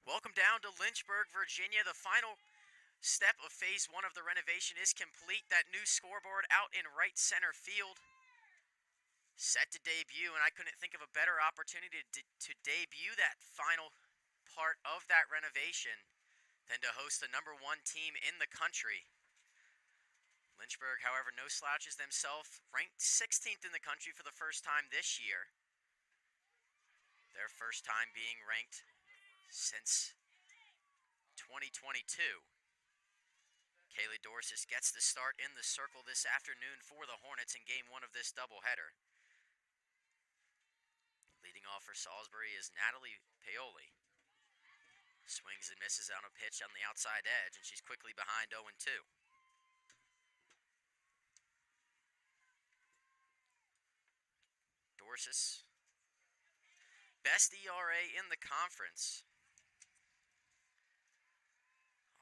Welcome down to Lynchburg, Virginia. The final step of phase one of the renovation is complete. That new scoreboard out in right center field, set to debut, and I couldn't think of a better opportunity to debut that final part of that renovation than to host the number one team in the country. Lynchburg, however, no slouches themselves, ranked 16th in the country for the first time this year. Their first time being ranked since 2022. Kaylee Dorsis gets the start in the circle this afternoon for the Hornets in game one of this doubleheader. Leading off for Salisbury is Natalie Paoli. Swings and misses on a pitch on the outside edge, and she's quickly behind 0-2. Dorsis, best ERA in the conference.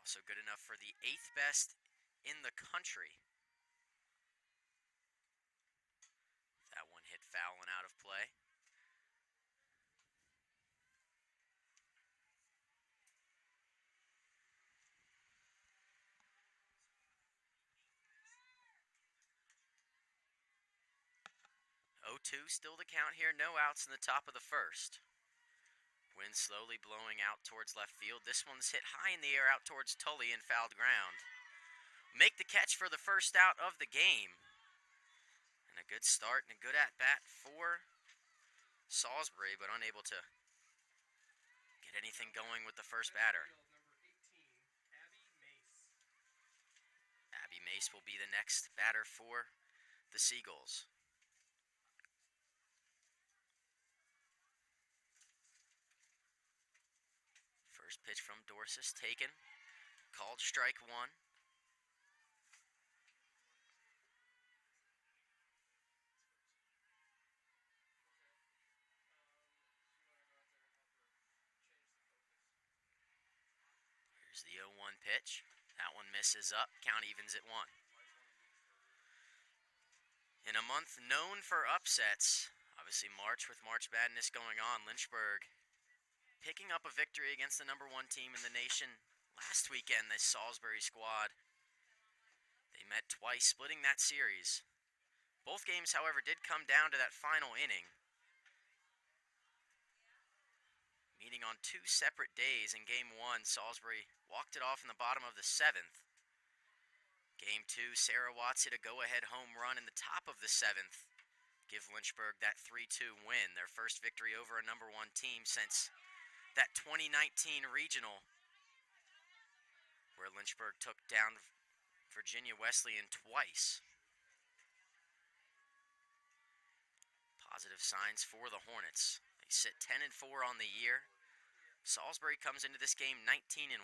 Also good enough for the 8th best in the country. That one hit foul and out of play. (0-2) still the count here. No outs in the top of the first. Wind slowly blowing out towards left field. This one's hit high in the air out towards Tully and fouled ground. Make the catch for the first out of the game. And a good start and a good at-bat for Salisbury, but unable to get anything going with the first batter. Abby Mace will be the next batter for the Seagulls. First pitch from Dorsis taken. Called strike one. Here's the 0-1 pitch. That one misses up. Count evens at 1. In a month known for upsets, obviously March with March Madness going on, Lynchburg picking up a victory against the number one team in the nation last weekend, the Salisbury squad. They met twice, splitting that series. Both games, however, did come down to that final inning. Meeting on 2 separate days. In game 1, Salisbury walked it off in the bottom of the 7th. Game 2, Sarah Watts hit a go-ahead home run in the top of the 7th. Give Lynchburg that 3-2 win, their first victory over a number one team since that 2019 regional, where Lynchburg took down Virginia Wesleyan twice. Positive signs for the Hornets. They sit 10-4 on the year. Salisbury comes into this game 19-1.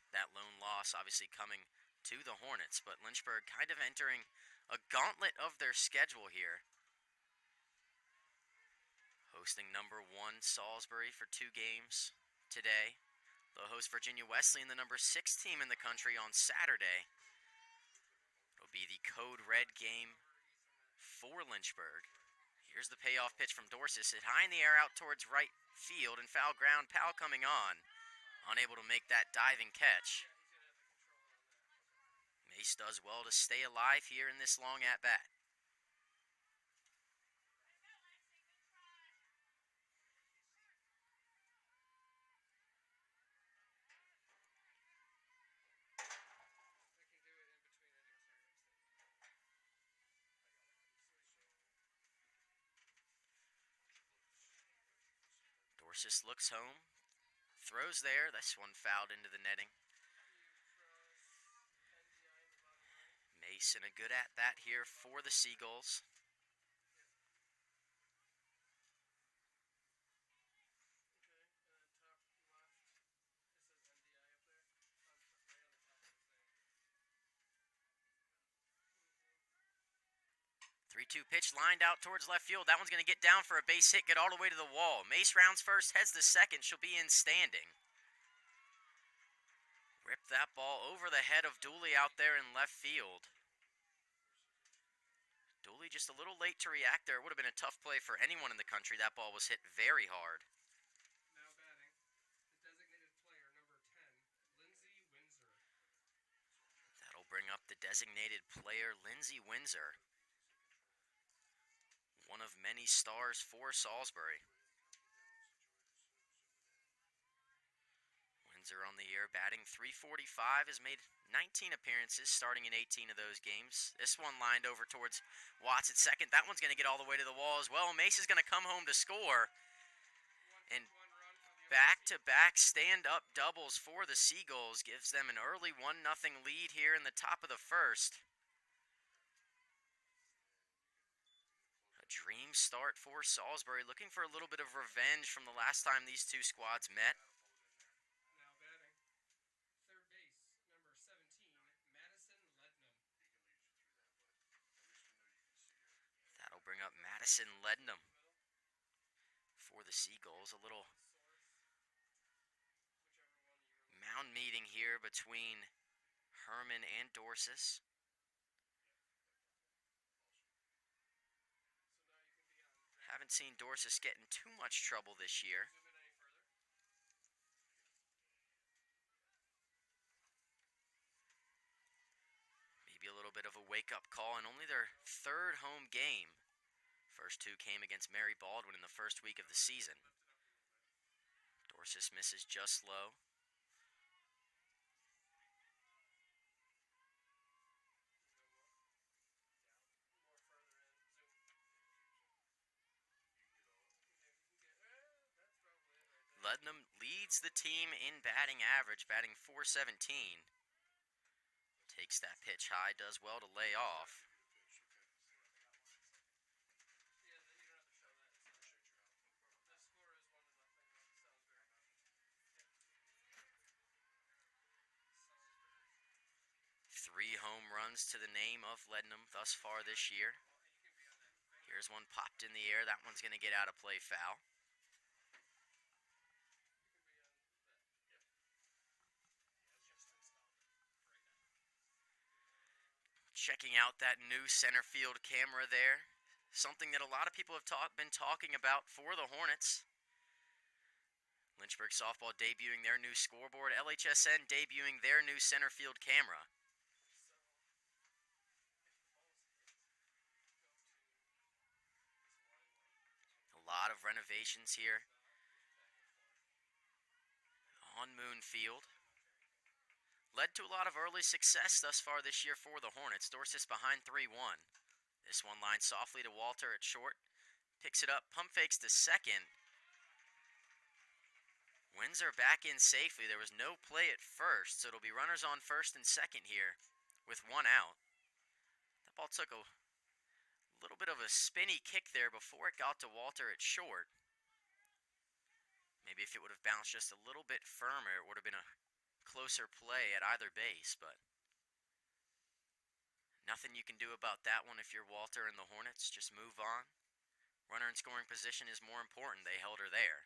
That lone loss obviously coming to the Hornets, but Lynchburg kind of entering a gauntlet of their schedule here. Hosting number 1 Salisbury for 2 games today. They'll host Virginia Wesleyan, the number 6 team in the country, on Saturday. It'll be the code red game for Lynchburg. Here's the payoff pitch from Dorsis. Hit high in the air out towards right field and foul ground. Powell coming on, unable to make that diving catch. Mace does well to stay alive here in this long at-bat. Dorsis looks home, throws there. This one fouled into the netting. Mason, a good at-bat here for the Seagulls. (3-2) pitch lined out towards left field. That one's going to get down for a base hit, get all the way to the wall. Mace rounds first, heads to second. She'll be in standing. Ripped that ball over the head of Dooley out there in left field. Dooley just a little late to react there. It would have been a tough play for anyone in the country. That ball was hit very hard. Now batting, the designated player, bring up the designated player, Lindsey Windsor, one of many stars for Salisbury. Windsor on the year, batting .345, has made 19 appearances, starting in 18 of those games. This one lined over towards Watts at second. That one's going to get all the way to the wall as well. Mace is going to come home to score. And back-to-back stand-up doubles for the Seagulls gives them an early 1-0 lead here in the top of the first. A dream start for Salisbury, looking for a little bit of revenge from the last time these two squads met. That'll bring up Madison Lednam for the Seagulls. A little mound meeting here between Herman and Dorsis. Haven't seen Dorsis get in too much trouble this year. Maybe a little bit of a wake-up call, and only their third home game. First two came against Mary Baldwin in the first week of the season. Dorsis misses just low. Lednam leads the team in batting average, batting .417. Takes that pitch high, does well to lay off. Three home runs to the name of Lednam thus far this year. Here's one popped in the air. That one's going to get out of play, foul. Checking out that new center field camera there. Something that a lot of people have been talking about for the Hornets. Lynchburg softball debuting their new scoreboard. LHSN debuting their new center field camera. A lot of renovations here on Moon Field. Led to a lot of early success thus far this year for the Hornets. Dorsis behind 3-1. This one lined softly to Walter at short. Picks it up, pump fakes to second. Windsor back in safely. There was no play at first, so it'll be runners on first and second here with one out. That ball took a little bit of a spinny kick there before it got to Walter at short. Maybe if it would have bounced just a little bit firmer, it would have been a closer play at either base, but nothing you can do about that one if you're Walter and the Hornets. Just move on. Runner in scoring position is more important. They held her there.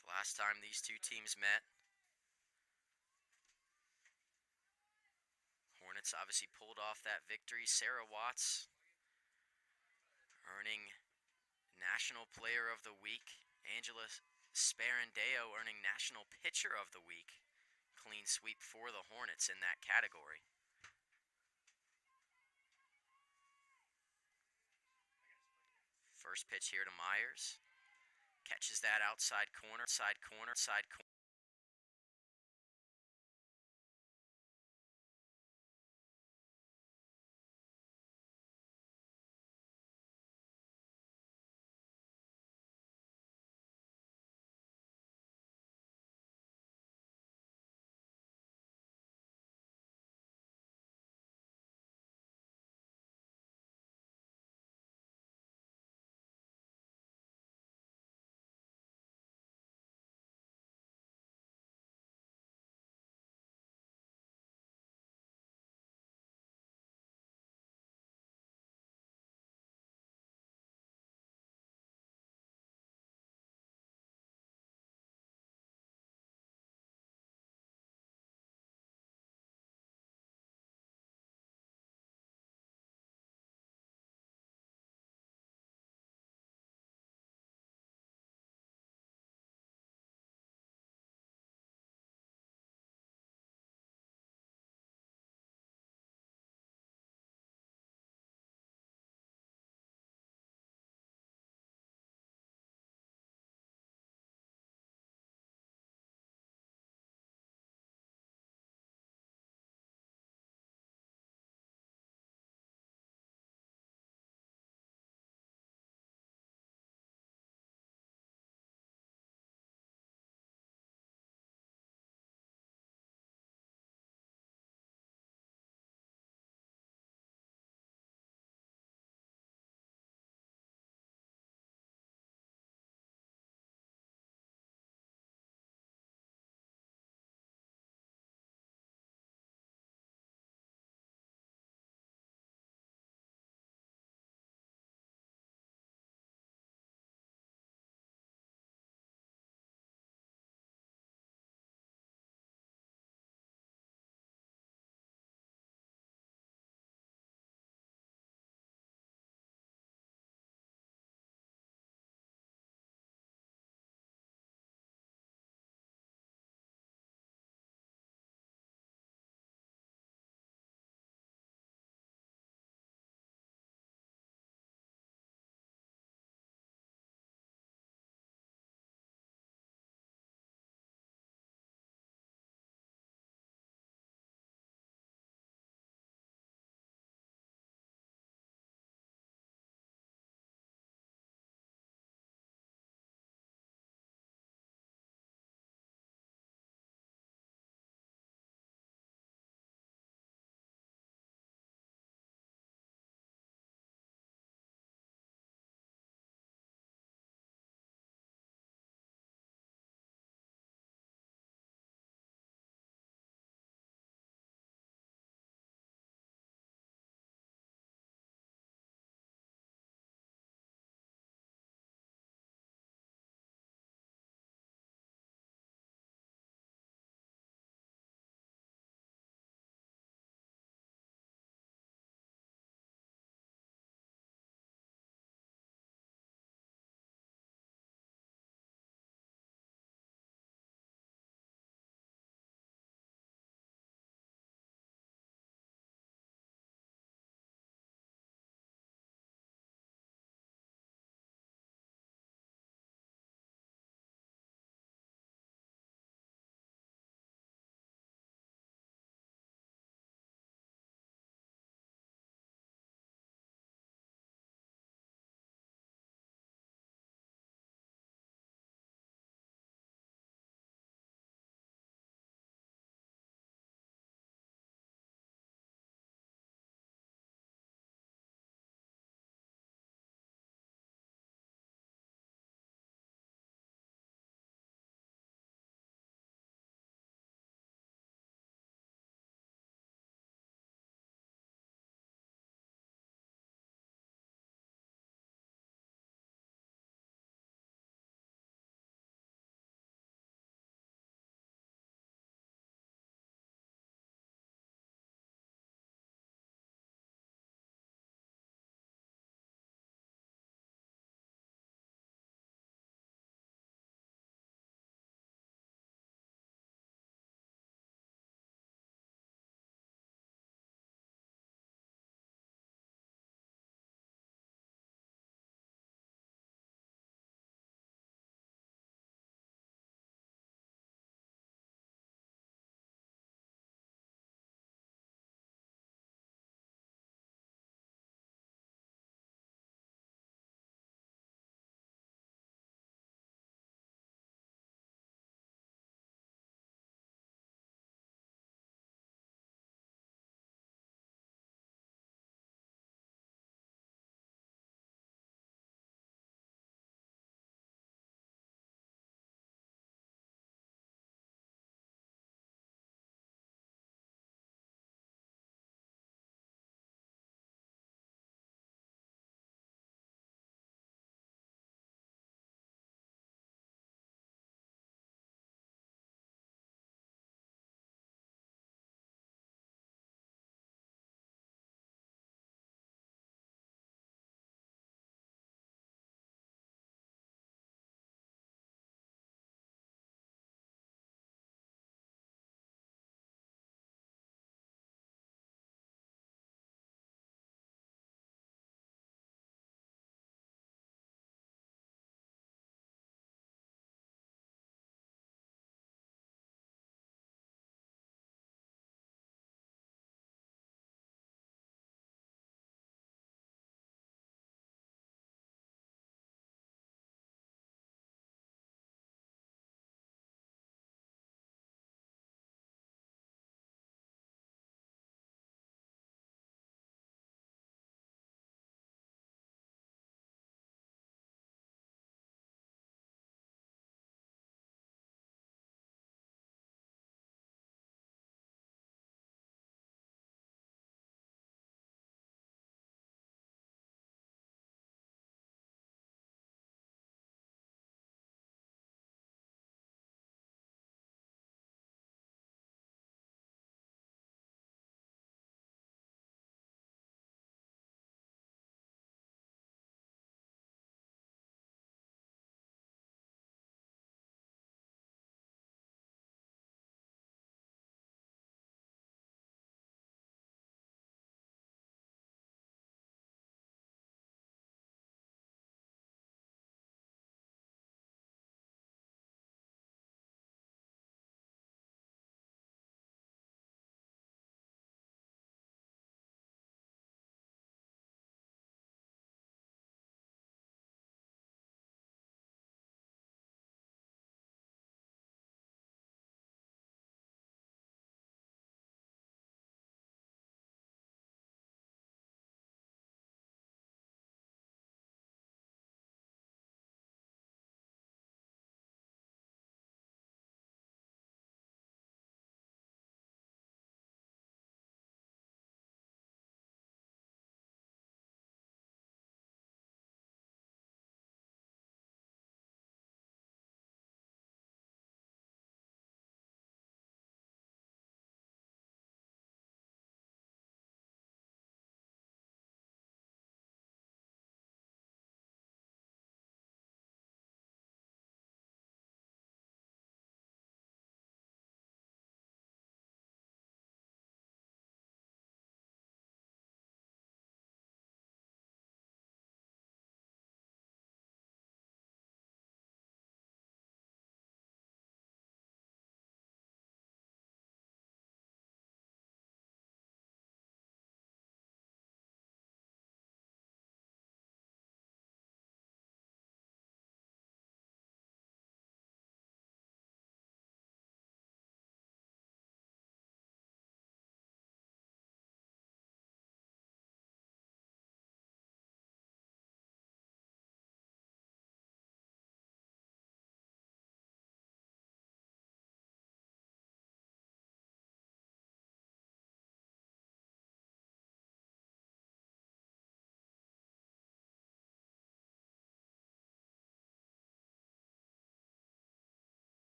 The last time these two teams met, Hornets obviously pulled off that victory. Sarah Watts earning National Player of the Week. Angela Sparandeo earning National Pitcher of the Week. Clean sweep for the Hornets in that category. First pitch here to Myers. Catches that outside corner, side corner, side corner.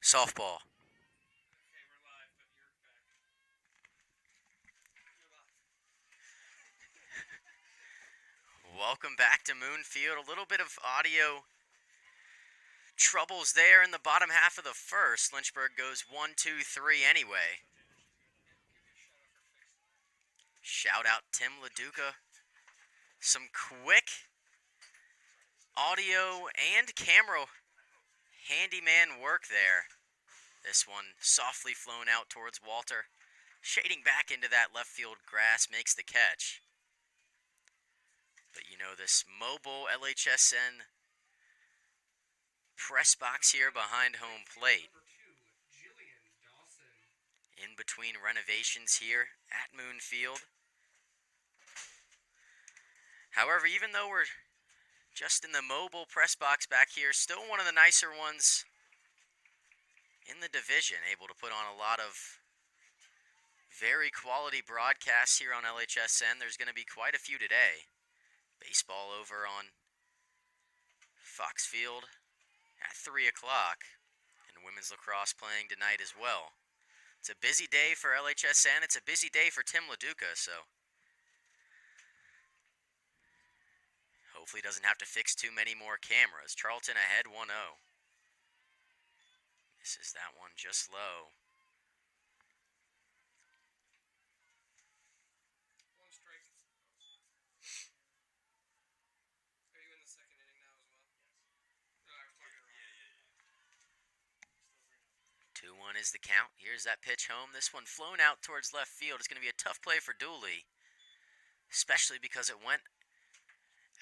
Softball. Welcome back to Moonfield. A little bit of audio troubles there in the bottom half of the first. Lynchburg goes 1-2-3 anyway. Shout out Tim LaDuca. Some quick audio and camera handyman work there. This one softly flown out towards Walter. Shading back into that left field grass makes the catch. But you know, this mobile LHSN press box here behind home plate. In between renovations here at Moonfield. However, even though we're just in the mobile press box back here, still one of the nicer ones in the division, able to put on a lot of very quality broadcasts here on LHSN. There's going to be quite a few today. Baseball over on Fox Field at 3 o'clock, and women's lacrosse playing tonight as well. It's a busy day for LHSN. It's a busy day for Tim LaDuca, so hopefully doesn't have to fix too many more cameras. Charlton ahead 1-0. This is that one just low. One strike. Are you in the second inning now as well? Yes. No, I was talking around. 2-1 is the count. Here's that pitch home. This one flown out towards left field. It's going to be a tough play for Dooley, especially because it went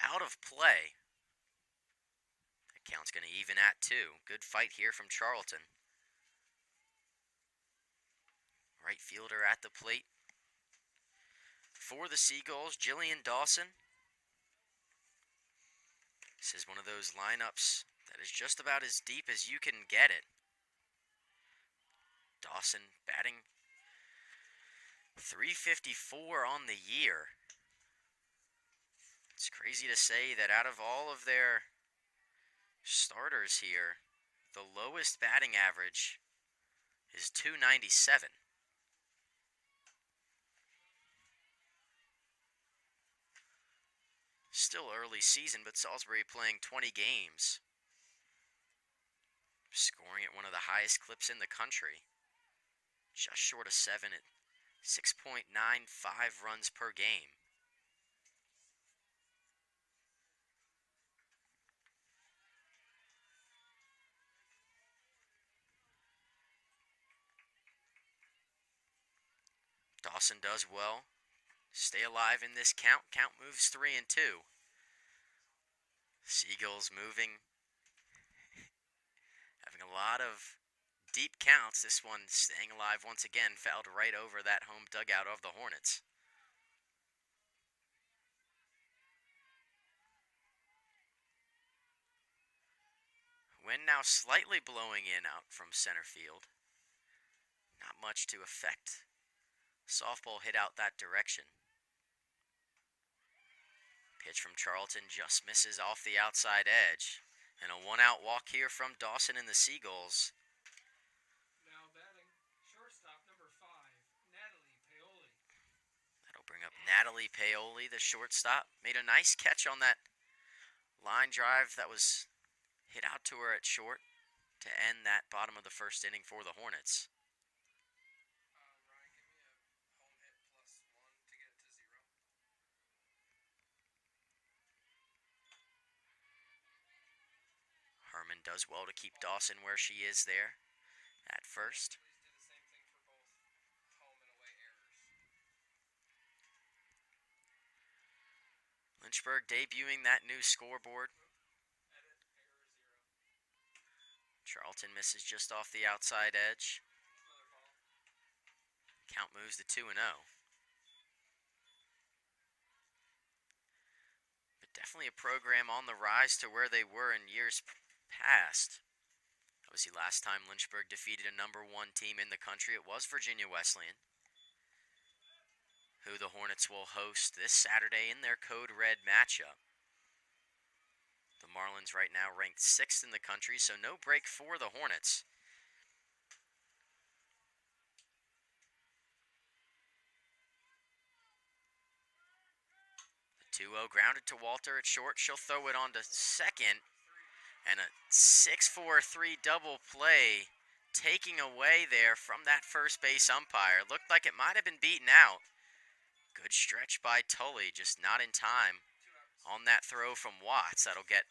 out of play. That count's going to even at 2. Good fight here from Charlton. Right fielder at the plate for the Seagulls, Jillian Dawson. This is one of those lineups that is just about as deep as you can get it. Dawson batting .354 on the year. It's crazy to say that out of all of their starters here, the lowest batting average is .297. Still early season, but Salisbury playing 20 games. Scoring at one of the highest clips in the country. Just short of 7 at 6.95 runs per game. Dawson does well. Stay alive in this count. Count moves 3-2. Seagulls moving. Having a lot of deep counts. This one staying alive once again. Fouled right over that home dugout of the Hornets. Wind now slightly blowing in out from center field. Not much to affect. Softball hit out that direction. Pitch from Charlton just misses off the outside edge. And a one-out walk here from Dawson and the Seagulls. Now batting, shortstop number 5, Natalie Paoli. That'll bring up Natalie Paoli, the shortstop. Made a nice catch on that line drive that was hit out to her at short to end that bottom of the first inning for the Hornets. Ryan, give me a home hit +1 to get it to 0. Herman does well to keep Dawson where she is there at first. Please do the same thing for both home and away errors. Lynchburg debuting that new scoreboard. Edit, error 0. Charlton misses just off the outside edge. Another ball. Count moves to 2-0. But definitely a program on the rise to where they were in years past. Obviously, last time Lynchburg defeated a #1 team in the country, it was Virginia Wesleyan, who the Hornets will host this Saturday in their Code Red matchup. The Marlins right now ranked 6th in the country, so no break for the Hornets. well, grounded to Walter at short. She'll throw it on to second. And a 6-4-3 double play taking away there from that first base umpire. Looked like it might have been beaten out. Good stretch by Tully, just not in time on that throw from Watts. That'll get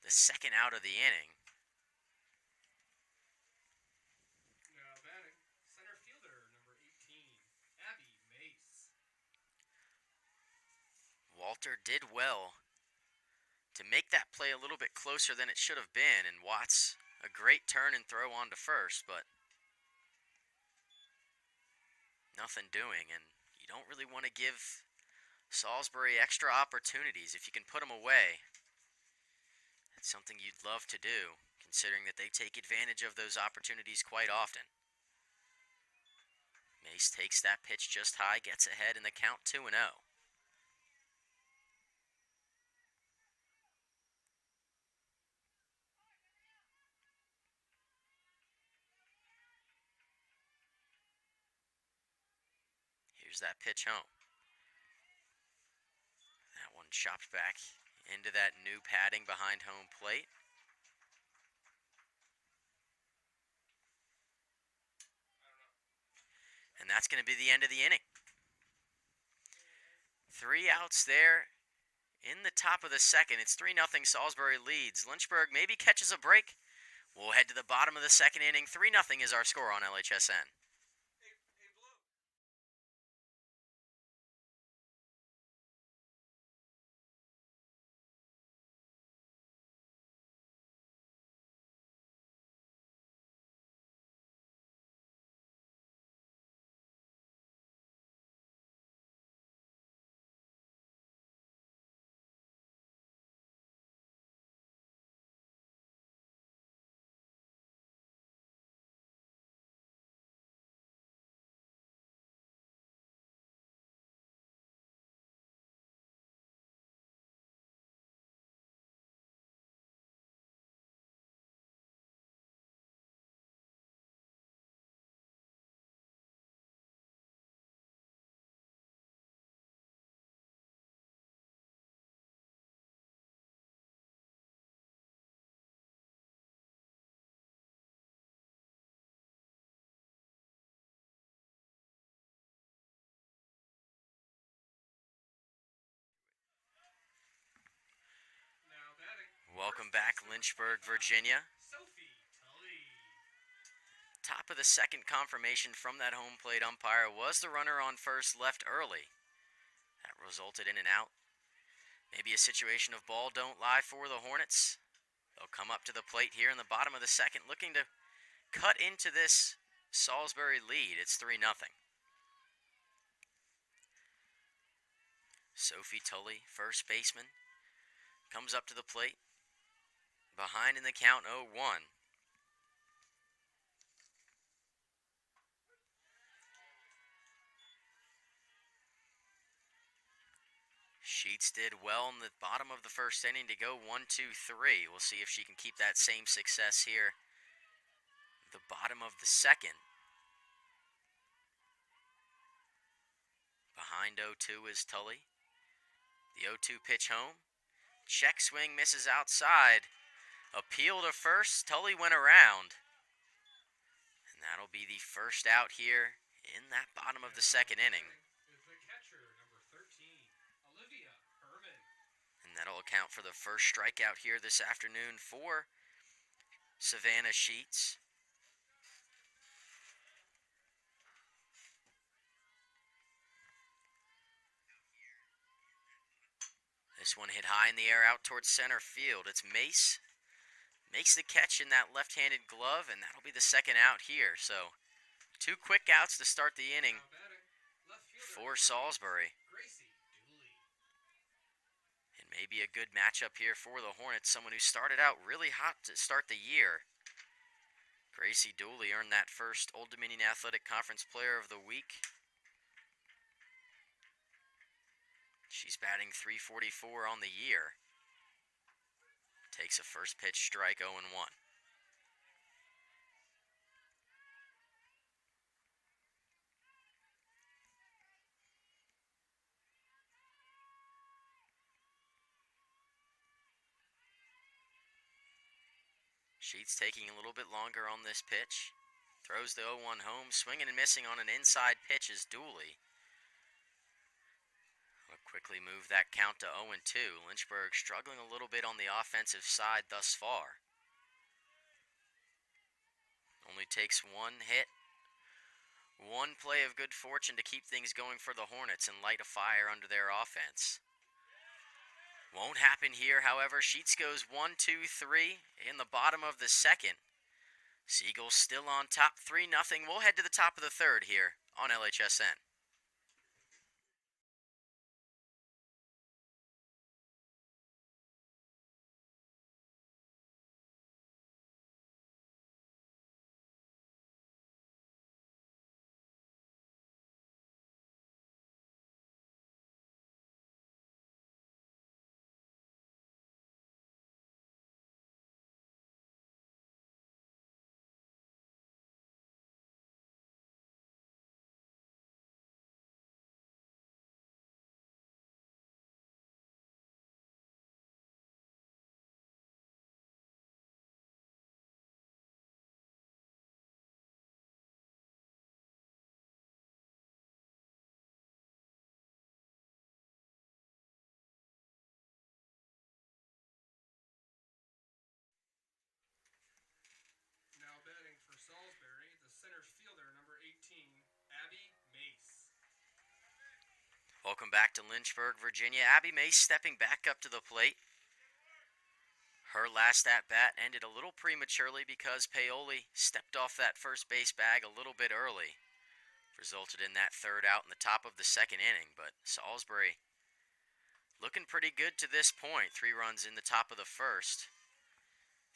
the second out of the inning. Now batting, center fielder, number 18, Abby Mace. Walter did well to make that play a little bit closer than it should have been, and Watts, a great turn and throw on to first, but nothing doing, and you don't really want to give Salisbury extra opportunities if you can put them away. That's something you'd love to do, considering that they take advantage of those opportunities quite often. Mace takes that pitch just high, gets ahead in the count 2-0. Here's that pitch home. That one chopped back into that new padding behind home plate. And that's going to be the end of the inning. 3 outs there in the top of the second. It's 3-0 Salisbury leads. Lynchburg maybe catches a break. We'll head to the bottom of the second inning. 3-0 is our score on LHSN. Welcome back, Lynchburg, Virginia. Top of the second confirmation from that home plate umpire was the runner on first left early. That resulted in an out. Maybe a situation of ball don't lie for the Hornets. They'll come up to the plate here in the bottom of the second, looking to cut into this Salisbury lead. It's 3-0. Sophie Tully, first baseman, comes up to the plate. Behind in the count, 0-1. Sheets did well in the bottom of the first inning to go 1-2-3. We'll see if she can keep that same success here. The bottom of the second. Behind 0-2 is Tully. The 0-2 pitch home. Check swing misses outside. Appeal to first. Tully went around. And that'll be the first out here in that bottom of the second inning. And that'll account for the first strikeout here this afternoon for Savannah Sheets. This one hit high in the air out towards center field. It's Mace. Makes the catch in that left-handed glove, and that'll be the second out here. So, 2 quick outs to start the inning for Salisbury. And maybe a good matchup here for the Hornets, someone who started out really hot to start the year. Gracie Dooley earned that first Old Dominion Athletic Conference Player of the Week. She's batting .344 on the year. Takes a first pitch strike, 0-1. Sheets taking a little bit longer on this pitch. Throws the 0-1 home, swinging and missing on an inside pitch is Dooley. Will quickly move that count to 0-2. Lynchburg struggling a little bit on the offensive side thus far. Only takes one hit, one play of good fortune to keep things going for the Hornets and light a fire under their offense. Won't happen here, however. Sheets goes 1-2-3 in the bottom of the second. Seagulls still on top 3-0. We'll head to the top of the third here on LHSN. Now batting for Salisbury, the center fielder, number 18, Abby Mace. Welcome back to Lynchburg, Virginia. Abby Mace stepping back up to the plate. Her last at-bat ended a little prematurely because Paoli stepped off that first base bag a little bit early. Resulted in that third out in the top of the second inning, but Salisbury looking pretty good to this point. 3 runs in the top of the first.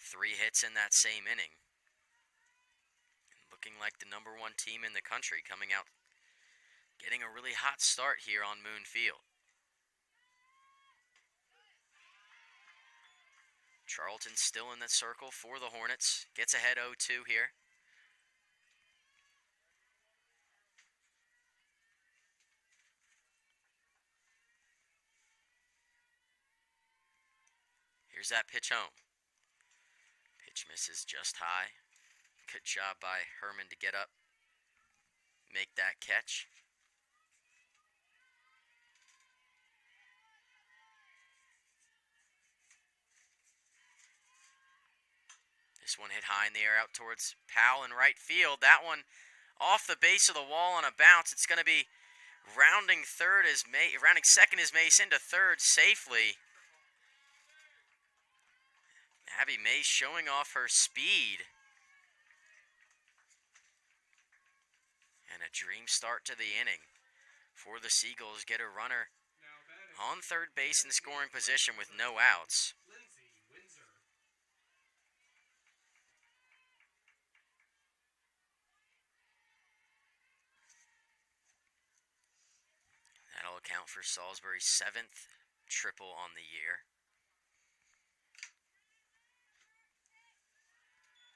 3 hits in that same inning. Looking like the number 1 team in the country coming out, getting a really hot start here on Moon Field. Charlton still in the circle for the Hornets. Gets ahead 0-2 here. Here's that pitch home. Pitch misses just high. Good job by Herman to get up, make that catch. This one hit high in the air out towards Powell in right field. That one off the base of the wall on a bounce. It's going to be rounding second as Mace into third safely. Abby Mace showing off her speed. And a dream start to the inning for the Seagulls. Get a runner on third base in scoring position with no outs. That'll account for Salisbury's 7th triple on the year.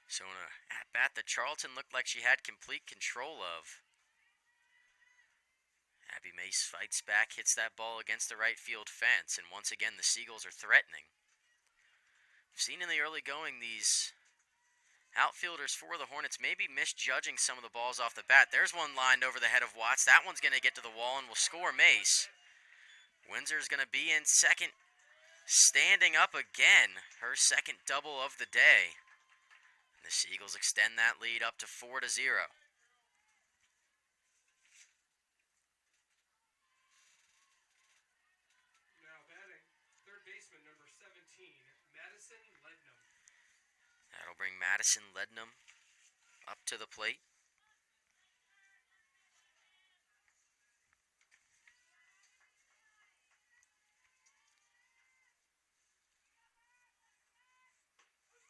So in a at-bat that Charlton looked like she had complete control of. Abby Mace fights back, hits that ball against the right field fence, and once again the Seagulls are threatening. We've seen in the early going these outfielders for the Hornets maybe misjudging some of the balls off the bat. There's one lined over the head of Watts. That one's going to get to the wall and will score Mace. Windsor's going to be in second, standing up again. Her second double of the day. The Seagulls extend that lead up to 4-0. Now batting, third baseman number 17, Madison Lednum. That'll bring Madison Lednum up to the plate.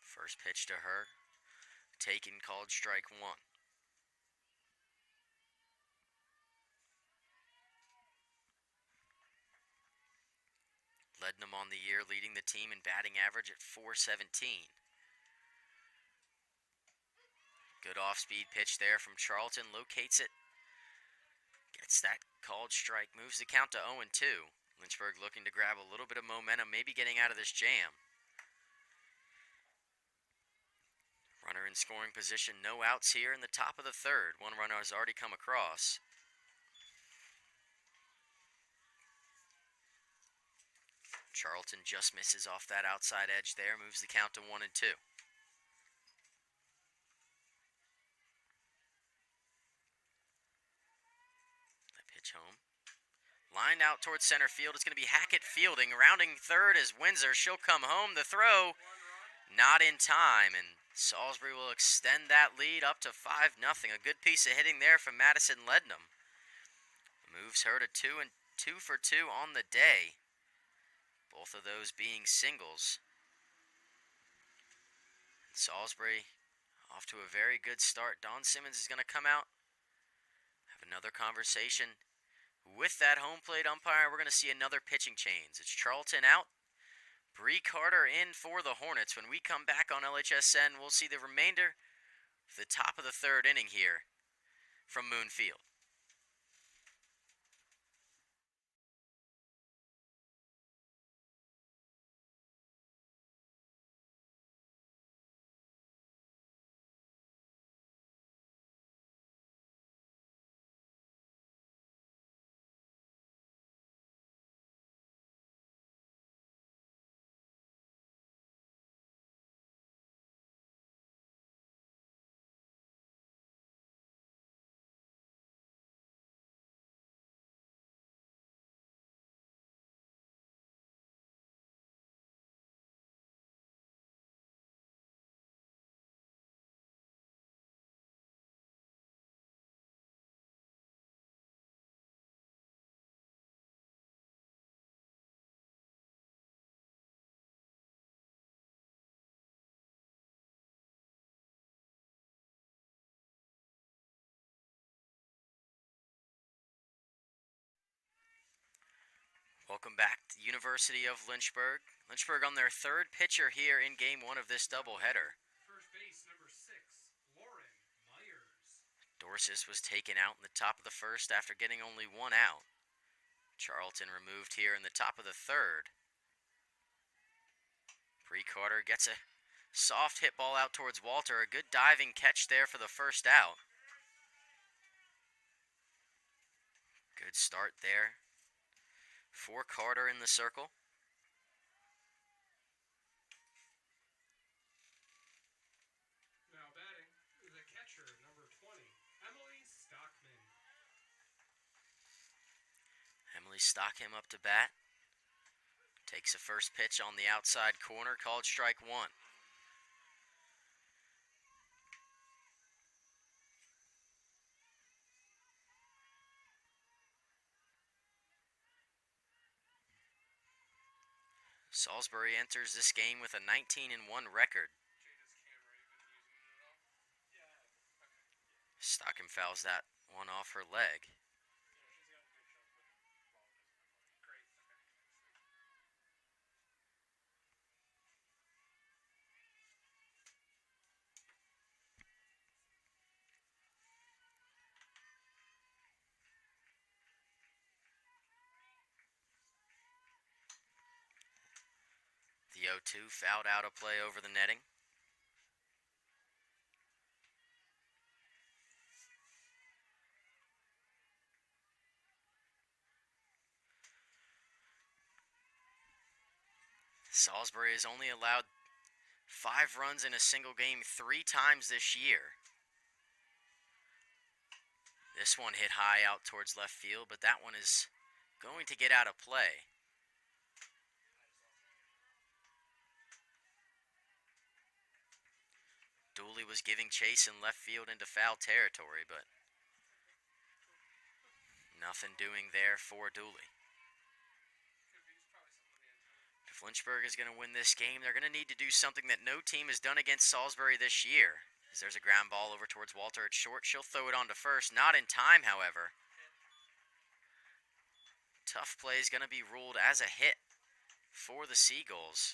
First pitch to her. Taken, called strike 1. Lednum on the year, leading the team in batting average at .417. Good off-speed pitch there from Charlton, locates it. Gets that called strike, moves the count to 0-2. Lynchburg looking to grab a little bit of momentum, maybe getting out of this jam. Runner in scoring position, no outs here in the top of the third. One runner has already come across. Charlton just misses off that outside edge there, moves the count to 1-2. The pitch home. Lined out towards center field. It's going to be Hackett fielding. Rounding third is Windsor. She'll come home. The throw, not in time. And Salisbury will extend that lead up to 5-0. A good piece of hitting there from Madison Lednam. Moves her to 2 and 2 for 2 on the day. Both of those being singles. Salisbury off to a very good start. Dawn Simmons is going to come out, have another conversation with that home plate umpire. We're going to see another pitching change. It's Charlton out, Bree Carter in for the Hornets. When we come back on LHSN, we'll see the remainder of the top of the third inning here from Moon Field. Welcome back to the University of Lynchburg. Lynchburg on their third pitcher here in game one of this doubleheader. First base, number 6, Lauren Myers. Dorsis was taken out in the top of the first after getting only one out. Charlton removed here in the top of the third. Bree Carter gets a soft hit ball out towards Walter. A good diving catch there for the first out. Good start there for Carter in the circle. Now batting, the catcher, number 20, Emily Stockman. Emily Stockham up to bat. Takes a first pitch on the outside corner, called strike one. Salisbury enters this game with a 19-1 record. Stockham fouls that one off her leg. The 0-2 fouled out a play over the netting. Salisbury has only allowed 5 runs in a single game 3 times this year. This one hit high out towards left field, but that one is going to get out of play. Dooley was giving chase in left field into foul territory, but nothing doing there for Dooley. If Lynchburg is going to win this game, they're going to need to do something that no team has done against Salisbury this year. As there's a ground ball over towards Walter at short. She'll throw it on to first. Not in time, however. Tough play is going to be ruled as a hit for the Seagulls.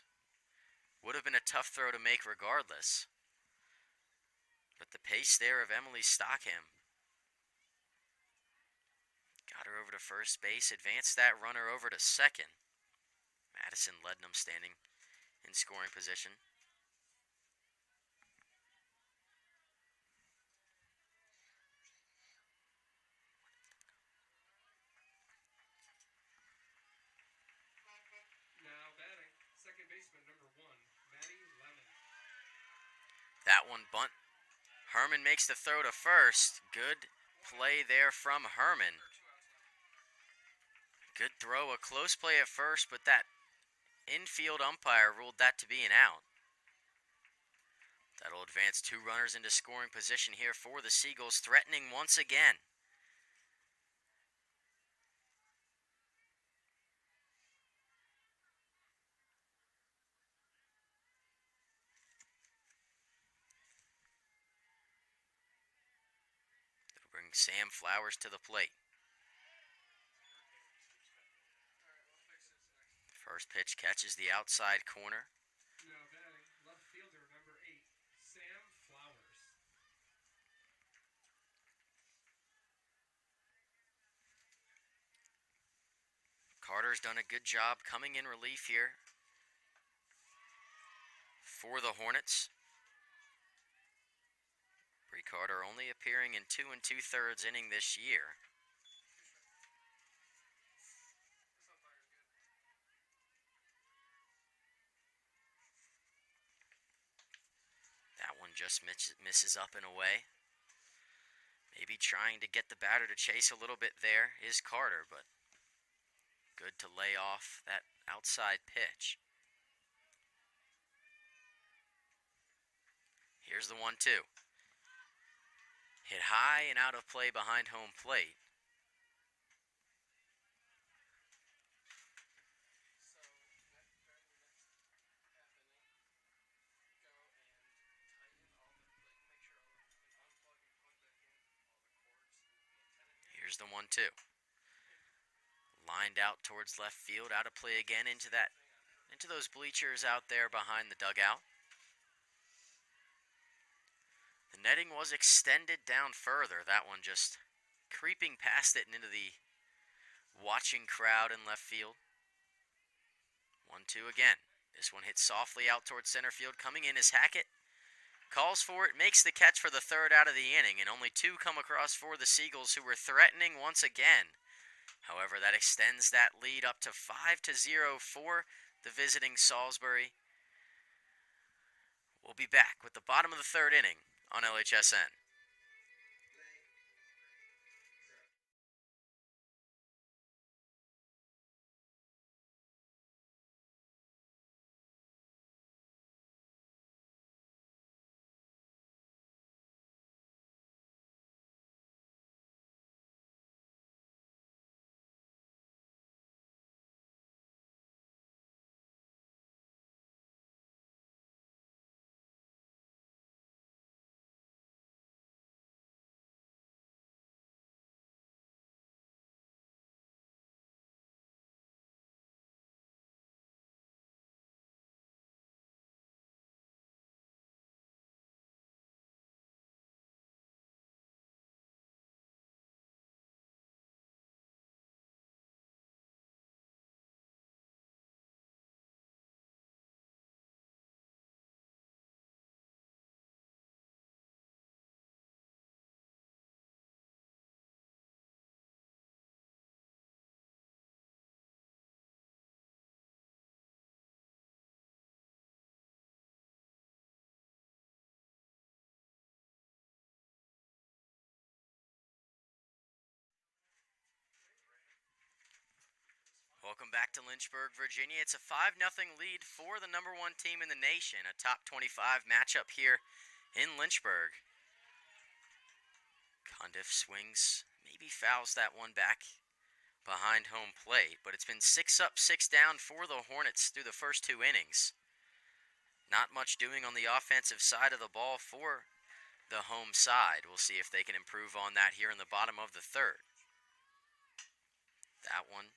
Would have been a tough throw to make regardless. But the pace there of Emily Stockham got her over to first base, advanced that runner over to second. Madison Lednam standing in scoring position. That one bunt. Herman makes the throw to first. Good play there from Herman. Good throw, a close play at first, but that infield umpire ruled that to be an out. That'll advance 2 runners into scoring position here for the Seagulls, threatening once again. It'll bring Sam Flowers to the plate. First pitch catches the outside corner. Now batting, left fielder number 8, Sam Flowers. Carter's done a good job coming in relief here for the Hornets. Bree Carter only appearing in 2 2/3 inning this year. That one just misses up and away. Maybe trying to get the batter to chase a little bit there is Carter, but good to lay off that outside pitch. Here's the 1-2. Hit high and out of play behind home plate. Here's the 1-2. Lined out towards left field, out of play again into those bleachers out there behind the dugout. The netting was extended down further. That one just creeping past it and into the watching crowd in left field. 1-2 again. This one hits softly out towards center field. Coming in is Hackett. Calls for it, makes the catch for the 3rd out of the inning, and only 2 come across for the Seagulls, who were threatening once again. However, that extends that lead up to 5-0 for the visiting Salisbury. We'll be back with the bottom of the 3rd inning on LHSN. Welcome back to Lynchburg, Virginia. It's a 5-0 lead for the number 1 team in the nation. A top 25 matchup here in Lynchburg. Cundiff swings, maybe fouls that one back behind home plate, but it's been 6 up, 6 down for the Hornets through the first 2 innings. Not much doing on the offensive side of the ball for the home side. We'll see if they can improve on that here in the bottom of the 3rd. That one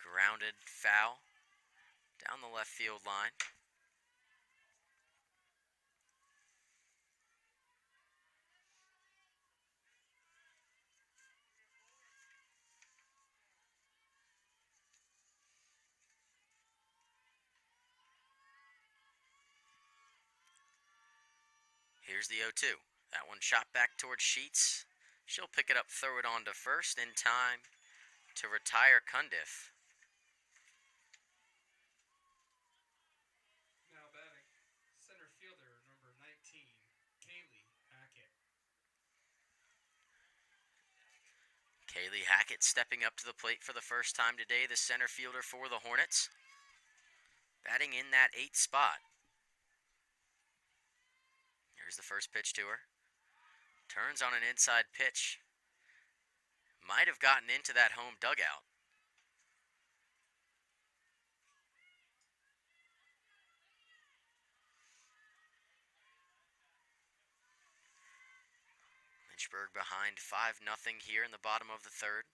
grounded foul down the left field line. Here's the 0-2. That one shot back towards Sheets. She'll pick it up, throw it on to first in time to retire Cundiff. Now batting, center fielder number 19, Haley Hackett stepping up to the plate for the first time today, the center fielder for the Hornets. Batting in that 8th spot. Here's the first pitch to her. Turns on an inside pitch. Might have gotten into that home dugout. Lynchburg behind 5-0 here in the bottom of the 3rd.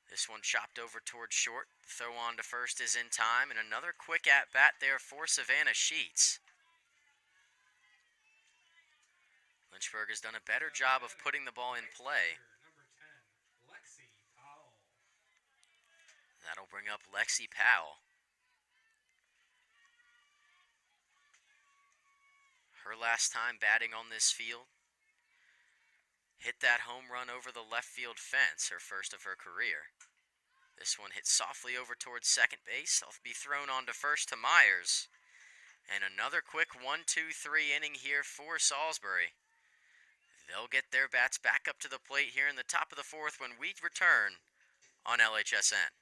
This one chopped over towards short. The throw on to first is in time, and another quick at-bat there for Savannah Sheets. Lynchburg has done a better job of putting the ball in play. Number 10, Lexi Powell. That'll bring up Lexi Powell. Her last time batting on this field, hit that home run over the left field fence, her first of her career. This one hit softly over towards second base. It'll be thrown on to first to Myers. And another quick 1-2-3 inning here for Salisbury. They'll get their bats back up to the plate here in the top of the 4th when we return on LHSN.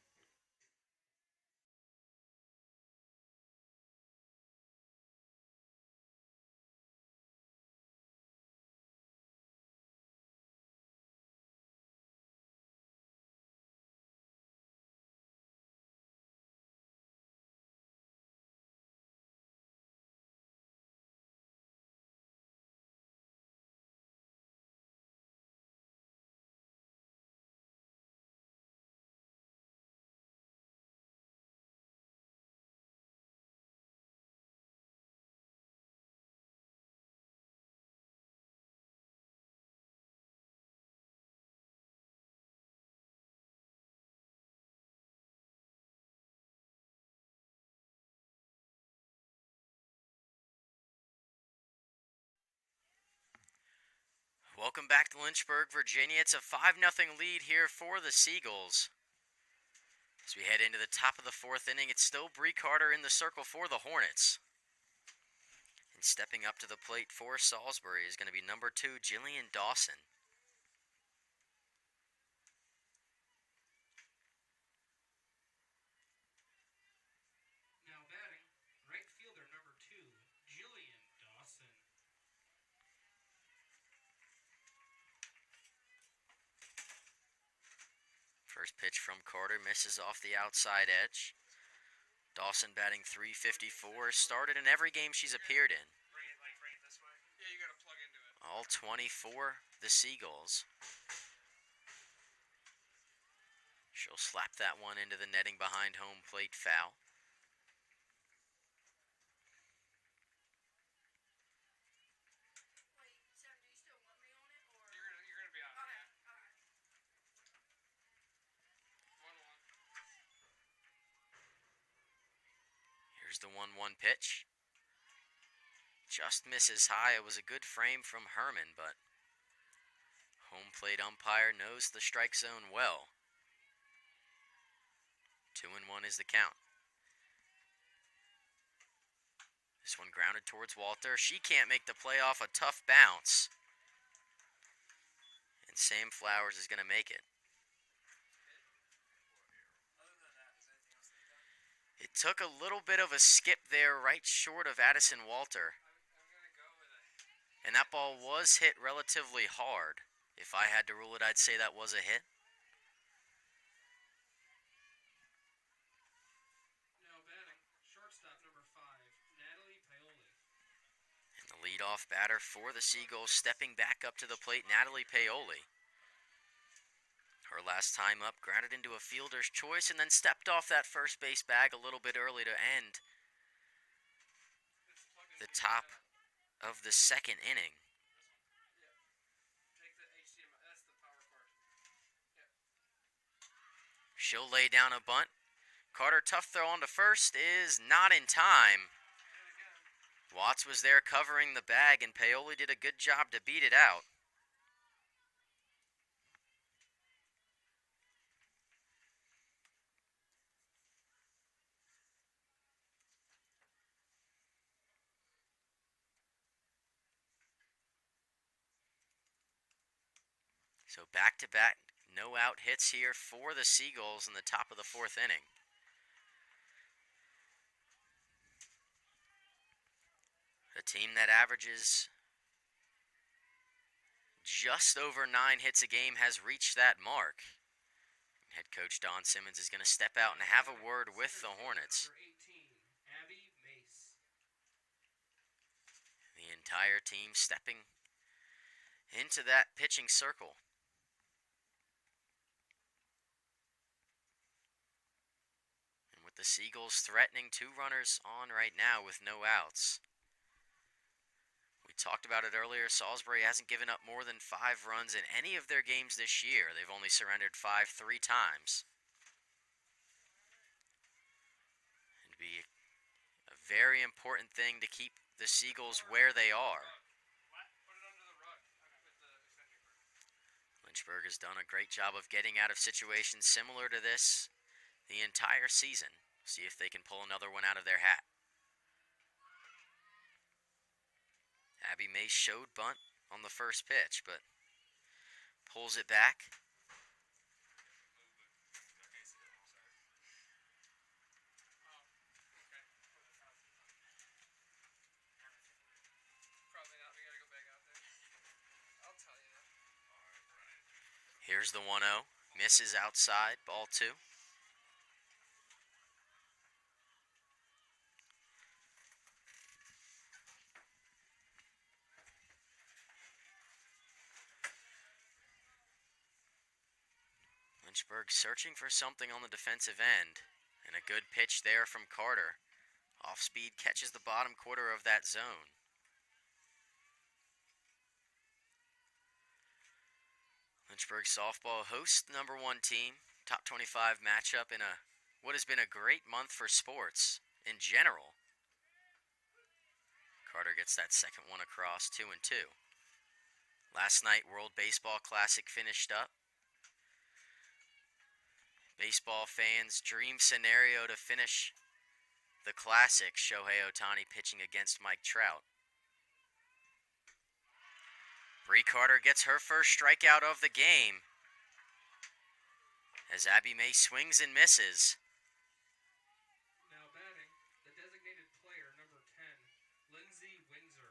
Welcome back to Lynchburg, Virginia. It's a 5-0 lead here for the Seagulls. As we head into the top of the 4th inning, it's still Bree Carter in the circle for the Hornets. And stepping up to the plate for Salisbury is going to be number 2, Jillian Dawson. Now batting, right fielder number 2, Jillian Dawson. First pitch from Carter misses off the outside edge. Dawson batting .354, started in every game she's appeared in. Bring it this way. Yeah, you gotta plug into it. All 20 for the Seagulls. She'll slap that one into the netting behind home plate, foul. You're gonna be out. Here's the 1-1 pitch. Just misses high. It was a good frame from Herman, but home plate umpire knows the strike zone well. 2-1 is the count. This one grounded towards Walter. She can't make the play off a tough bounce. And Sam Flowers is going to make it. It took a little bit of a skip there right short of Addison Walter. And that ball was hit relatively hard. If I had to rule it, I'd say that was a hit. Now batting, shortstop number 5, Natalie Paoli. And the leadoff batter for the Seagulls stepping back up to the plate, Natalie Paoli. Her last time up, grounded into a fielder's choice and then stepped off that first base bag a little bit early to end the top of the 2nd inning. Take the HDMI, that's the power cord. She'll lay down a bunt. Carter, tough throw on to first, is not in time. Watts was there covering the bag, and Paoli did a good job to beat it out. So back-to-back no-out hits here for the Seagulls in the top of the 4th inning. A team that averages just over 9 hits a game has reached that mark. Head coach Don Simmons is going to step out and have a word with the Hornets. Number 18, Abby Mace. The entire team stepping into that pitching circle. And with the Seagulls threatening 2 runners on right now with no outs. We talked about it earlier, Salisbury hasn't given up more than 5 runs in any of their games this year. They've only surrendered 5 3 times. It'd be a very important thing to keep the Seagulls where they are. Lynchburg has done a great job of getting out of situations similar to this the entire season. See if they can pull another one out of their hat. Abby Mace showed bunt on the first pitch, but pulls it back. Here's the 1-0. Misses outside, ball 2. Lynchburg searching for something on the defensive end. And a good pitch there from Carter. Off speed catches the bottom quarter of that zone. Lynchburg softball hosts number 1 team. Top 25 matchup in what has been a great month for sports in general. Carter gets that second one across, 2-2. Last night, World Baseball Classic finished up. Baseball fans' dream scenario to finish the Classic, Shohei Ohtani pitching against Mike Trout. Bree Carter gets her first strikeout of the game as Abby May swings and misses. Now batting, the designated player, number 10, Lindsay Windsor.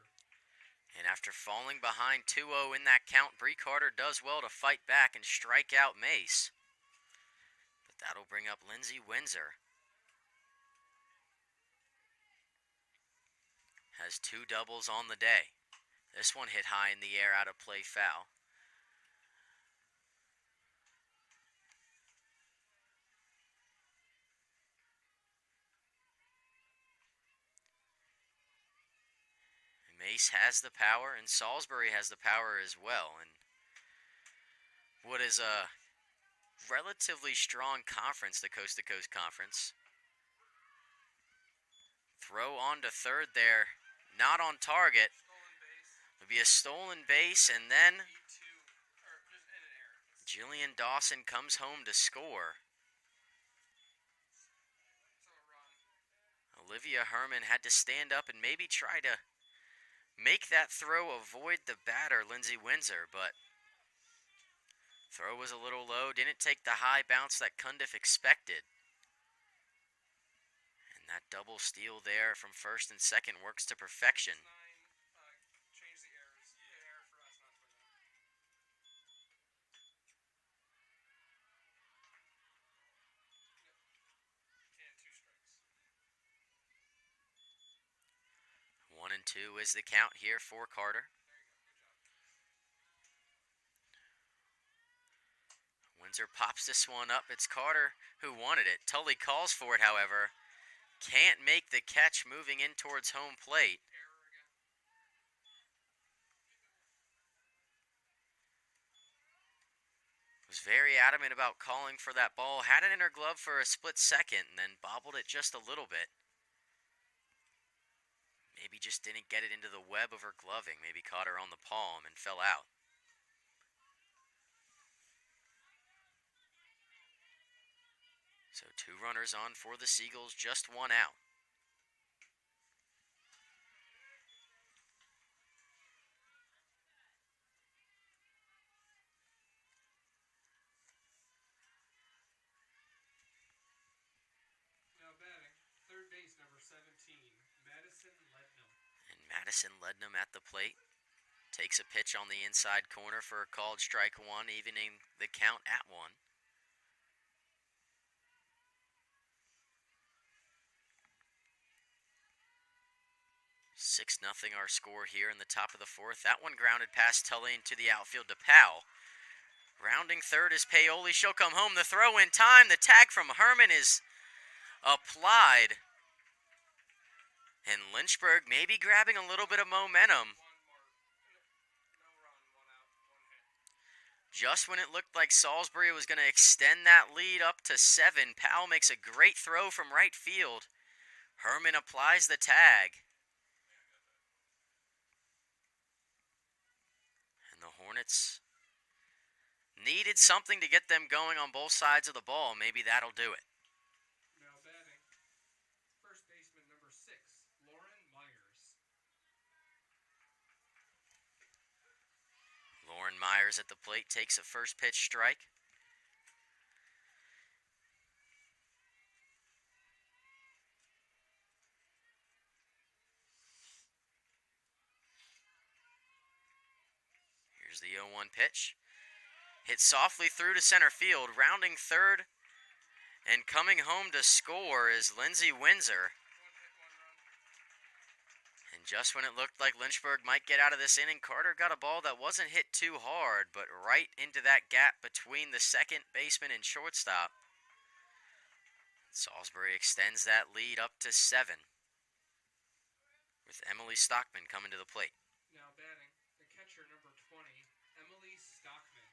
And after falling behind 2-0 in that count, Bree Carter does well to fight back and strike out Mace. But that'll bring up Lindsay Windsor. Has 2 doubles on the day. This one hit high in the air, out of play, foul. Mace has the power, and Salisbury has the power as well. And what is a relatively strong conference, the Coast to Coast Conference. Throw on to third there, not on target. It'll be a stolen base, and then Jillian Dawson comes home to score. Olivia Herman had to stand up and maybe try to make that throw avoid the batter, Lindsay Windsor, but throw was a little low, didn't take the high bounce that Cundiff expected. And that double steal there from first and second works to perfection. One and 2 is the count here for Carter. Windsor pops this one up. It's Carter who wanted it. Tully calls for it, however. Can't make the catch moving in towards home plate. Was very adamant about calling for that ball. Had it in her glove for a split second and then bobbled it just a little bit. Maybe just didn't get it into the web of her gloving. Maybe caught her on the palm and fell out. So 2 runners on for the Seagulls, just 1 out. Madison Lednam at the plate. Takes a pitch on the inside corner for a called strike one, evening the count at one. 6-0 our score here in the top of the fourth. That one grounded past Tully into the outfield to Powell. Rounding third is Paoli. She'll come home. The throw in time. The tag from Herman is applied. And Lynchburg maybe grabbing a little bit of momentum. Just when it looked like Salisbury was going to extend that lead up to 7, Powell makes a great throw from right field. Herman applies the tag. And the Hornets needed something to get them going on both sides of the ball. Maybe that'll do it. Now batting, first baseman number 6, Lauren Myers. Lauren Myers at the plate takes a first pitch strike. Here's the 0-1 pitch. Hit softly through to center field. Rounding third and coming home to score is Lindsay Windsor. And just when it looked like Lynchburg might get out of this inning, Carter got a ball that wasn't hit too hard, but right into that gap between the second baseman and shortstop. Salisbury extends that lead up to 7 with Emily Stockman coming to the plate. Now batting, the catcher number 20, Emily Stockman.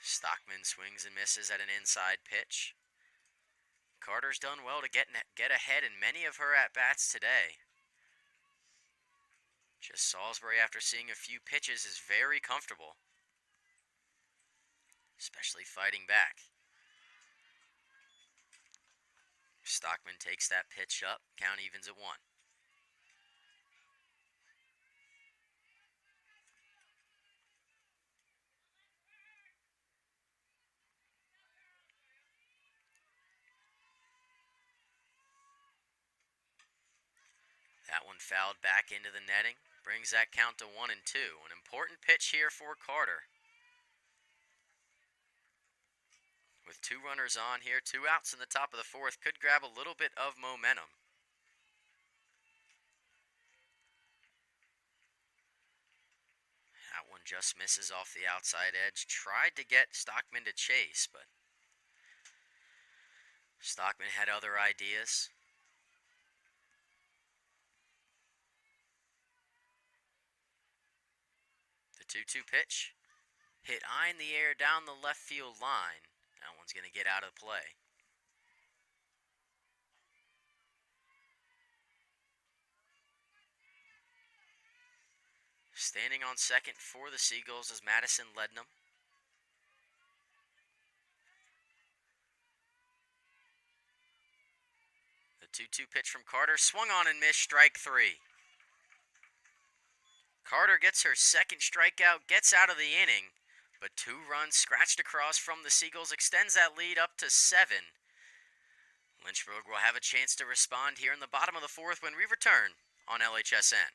Stockman swings and misses at an inside pitch. Carter's done well to get ahead in many of her at-bats today. Just Salisbury, after seeing a few pitches, is very comfortable, especially fighting back. Stockman takes that pitch up. Count evens at 1. That one fouled back into the netting. Brings that count to 1-2. An important pitch here for Carter. With 2 runners on here, 2 outs in the top of the fourth, could grab a little bit of momentum. That one just misses off the outside edge. Tried to get Stockman to chase, but Stockman had other ideas. The 2-2 pitch. Hit high in the air down the left field line. That one's going to get out of play. Standing on second for the Seagulls is Madison Lednam. The 2-2 pitch from Carter. Swung on and missed. Strike 3. Carter gets her second strikeout, gets out of the inning, but 2 runs scratched across from the Seagulls extends that lead up to 7. Lynchburg will have a chance to respond here in the bottom of the fourth when we return on LHSN.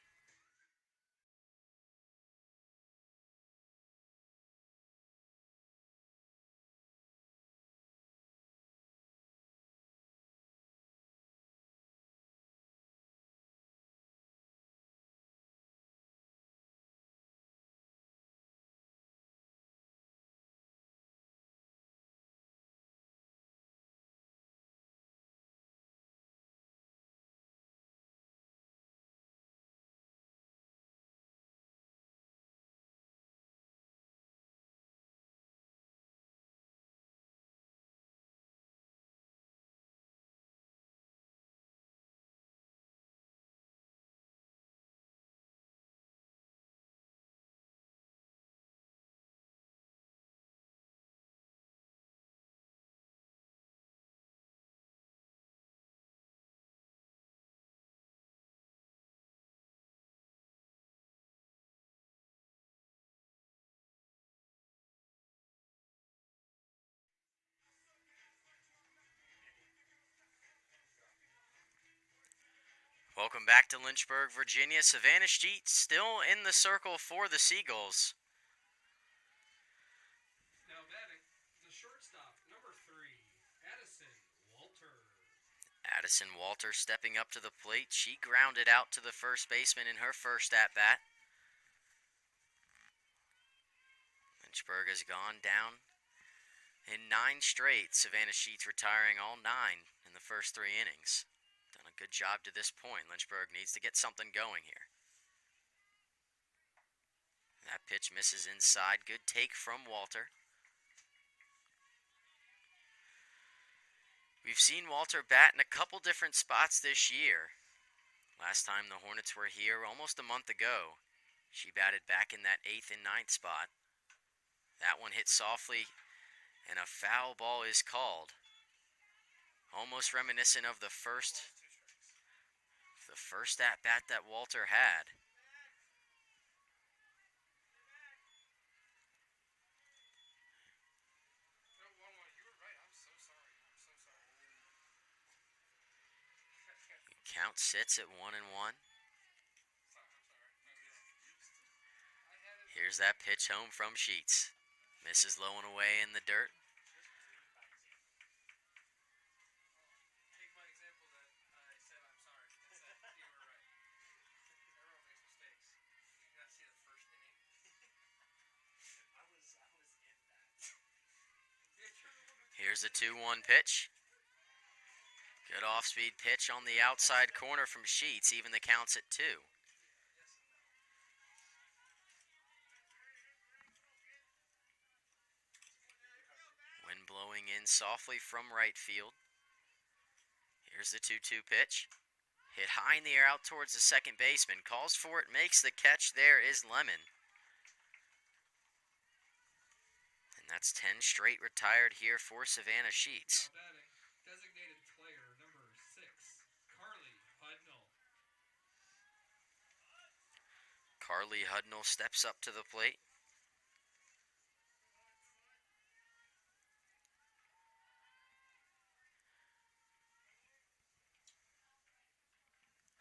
Welcome back to Lynchburg, Virginia. Savannah Sheets still in the circle for the Seagulls. Now batting, the shortstop, number 3, Addison Walter. Addison Walter stepping up to the plate. She grounded out to the first baseman in her first at-bat. Lynchburg has gone down in 9 straight. Savannah Sheets retiring all 9 in the first 3 innings. Done a good job to this point. Lynchburg needs to get something going here. That pitch misses inside. Good take from Walter. We've seen Walter bat in a couple different spots this year. Last time the Hornets were here almost a month ago, she batted back in that 8th and 9th spot. That one hit softly, and a foul ball is called. Almost reminiscent of the first at-bat that Walter had. Count sits at 1-1. Here's that pitch home from Sheets. Misses low and away in the dirt. Take my example that I said I'm sorry. You were right. Everyone makes mistakes. You gotta see the first inning. I was in that. Here's a 2-1 pitch. Good off-speed pitch on the outside corner from Sheets. Even the count's at 2. Wind blowing in softly from right field. Here's the 2-2 pitch. Hit high in the air out towards the second baseman. Calls for it, makes the catch. There is Lemon. And that's 10 straight retired here for Savannah Sheets. Now batting, designated player number 6, Carly Hudnall. Carly Hudnall steps up to the plate.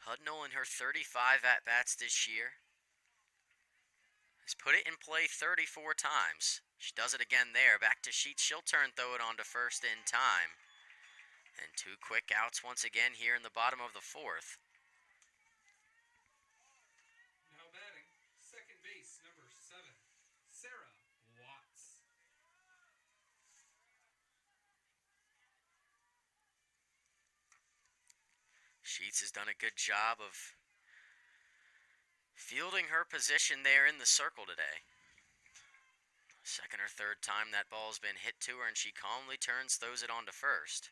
Hudnall in her 35 at-bats this year has put it in play 34 times. She does it again there. Back to Sheets. She'll throw it on to first in time. And 2 quick outs once again here in the bottom of the 4th. Now batting, second base, number 7, Sarah Watts. Sheets has done a good job of fielding her position there in the circle today. Second or third time that ball's been hit to her, and she calmly throws it on to first.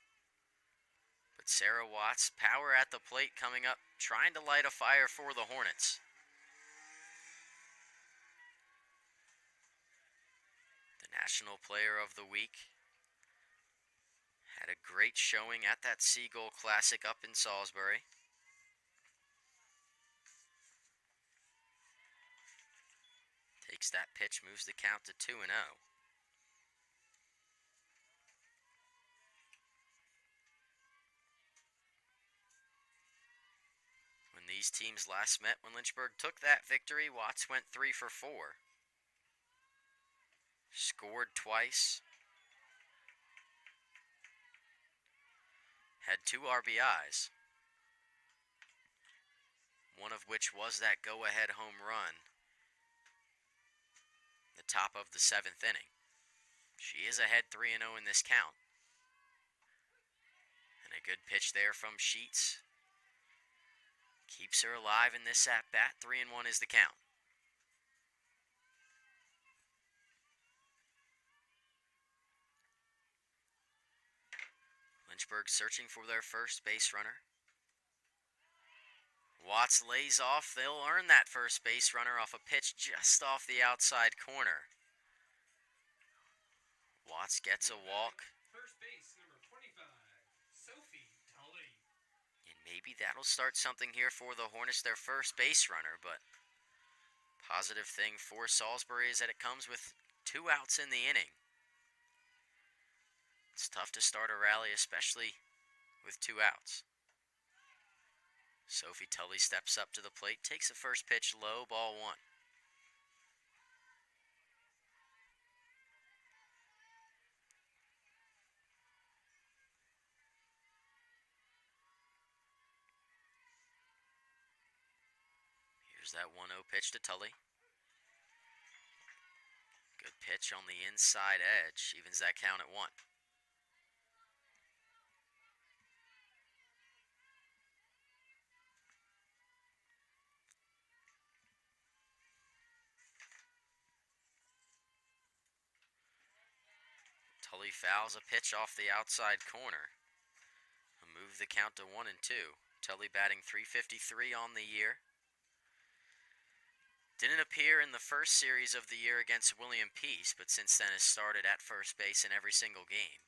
But Sarah Watts, power at the plate coming up, trying to light a fire for the Hornets. The National Player of the Week had a great showing at that Seagull Classic up in Salisbury. Takes that pitch, moves the count to 2-0. When these teams last met, when Lynchburg took that victory, Watts went 3 for 4. Scored twice. Had 2 RBIs. One of which was that go-ahead home run. The top of the 7th inning. She is ahead 3-0 in this count. And a good pitch there from Sheets. Keeps her alive in this at-bat. 3-1 is the count. Lynchburg searching for their first base runner. Watts lays off. They'll earn that first base runner off a pitch just off the outside corner. Watts gets a walk. First base, number 25, Sophie Tully. And maybe that'll start something here for the Hornets, their first base runner. But positive thing for Salisbury is that it comes with 2 outs in the inning. It's tough to start a rally, especially with 2 outs. Sophie Tully steps up to the plate, takes the first pitch low, ball one. Here's that 1-0 pitch to Tully. Good pitch on the inside edge, evens that count at 1. Tully fouls a pitch off the outside corner. Move the count to 1-2. Tully batting .353 on the year. Didn't appear in the first series of the year against William Peace, but since then has started at first base in every single game.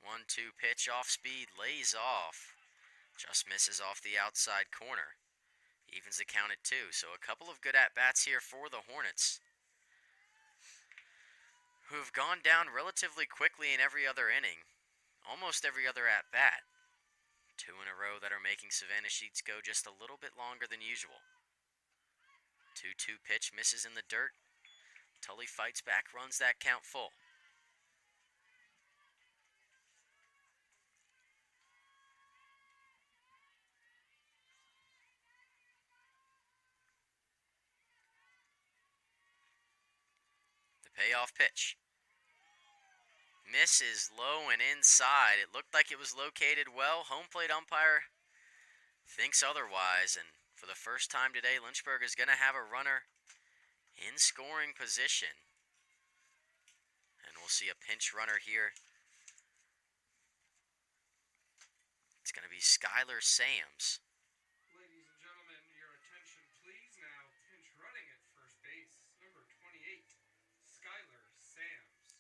One-two pitch off speed, lays off. Just misses off the outside corner. Evens the count at 2, so a couple of good at-bats here for the Hornets, who have gone down relatively quickly in every other inning, almost every other at-bat. 2 in a row that are making Savannah Sheets go just a little bit longer than usual. 2-2 pitch misses in the dirt. Tully fights back, runs that count full. The payoff pitch misses low and inside. It looked like it was located well. Home plate umpire thinks otherwise, and for the first time today, Lynchburg is going to have a runner in scoring position. And we'll see a pinch runner here. It's going to be Skylar Sams. Ladies and gentlemen, your attention please. Now pinch running at first base, number 28, Skylar Sams.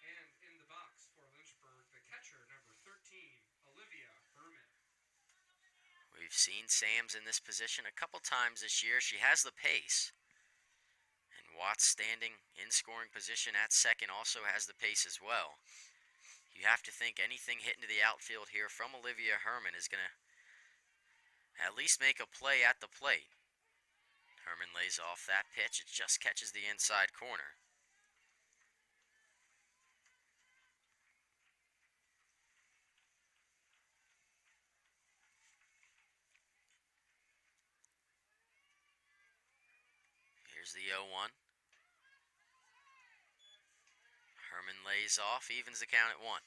And in the box for Lynchburg, the catcher, number 13, Olivia Herman. We've seen Sams in this position a couple times this year. She has the pace. And Watts, standing in scoring position at second, also has the pace as well. You have to think anything hit into the outfield here from Olivia Herman is going to at least make a play at the plate. Herman lays off that pitch. It just catches the inside corner. Here's the 0-1. Herman lays off, evens the count at 1.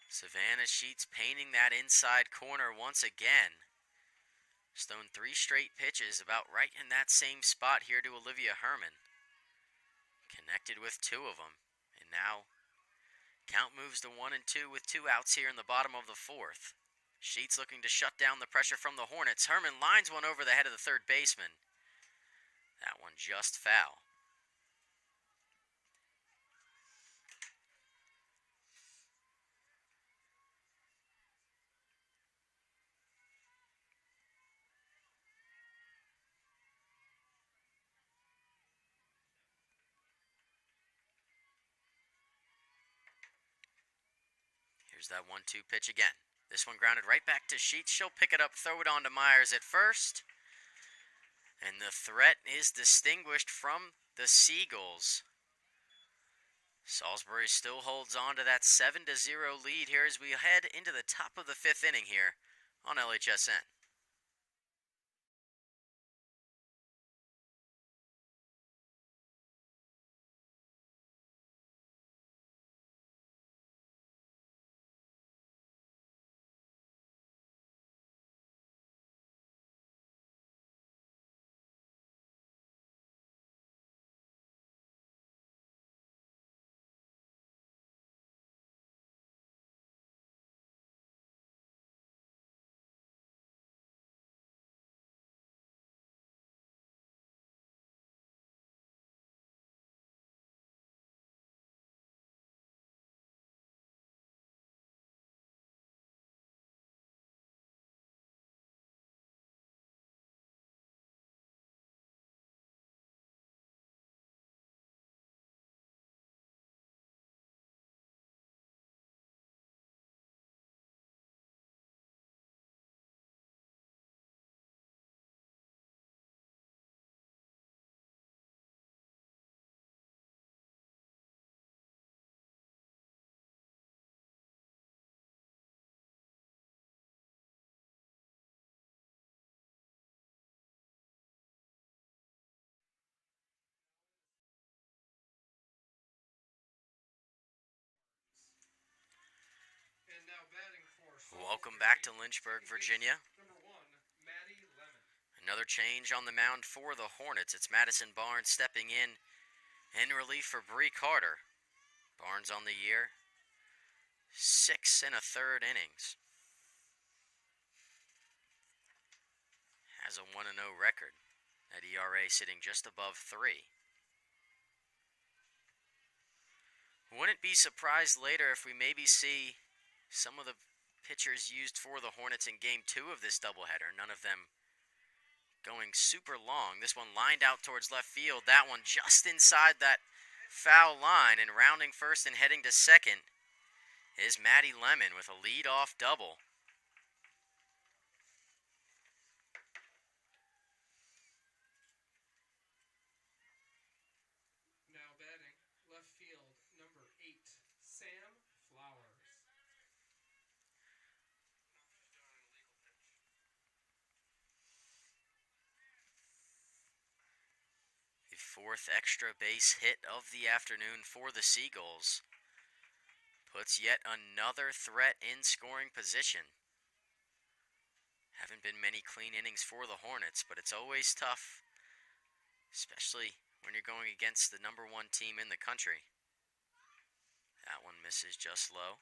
Savannah Sheets painting that inside corner once again. Stone 3 straight pitches about right in that same spot here to Olivia Herman. Connected with 2 of them. And now count moves to 1-2 with 2 outs here in the bottom of the 4th. Sheets looking to shut down the pressure from the Hornets. Herman lines one over the head of the third baseman. That one just foul. Here's that 1-2 pitch again. This one grounded right back to Sheets. She'll pick it up, throw it on to Myers at first. And the threat is distinguished from the Seagulls. Salisbury still holds on to that 7-0 lead here as we head into the top of the 5th inning here on LHSN. Now batting for Welcome Salisbury, back to Lynchburg, second base, Virginia. number 1, Maddie Lemon. Another change on the mound for the Hornets. It's Madison Barnes stepping in relief for Bree Carter. Barnes on the year, 6 1/3 innings. Has a 1-0 record. That ERA sitting just above 3. Wouldn't be surprised later if we maybe see some of the pitchers used for the Hornets in Game 2 of this doubleheader. None of them going super long. This one lined out towards left field. That one just inside that foul line, and rounding first and heading to second is Maddie Lemon with a lead-off double. Now batting, left field, number 8, Sam Flowers. The 4th extra base hit of the afternoon for the Seagulls. Puts yet another threat in scoring position. Haven't been many clean innings for the Hornets, but it's always tough, especially when you're going against the number 1 team in the country. That one misses just low.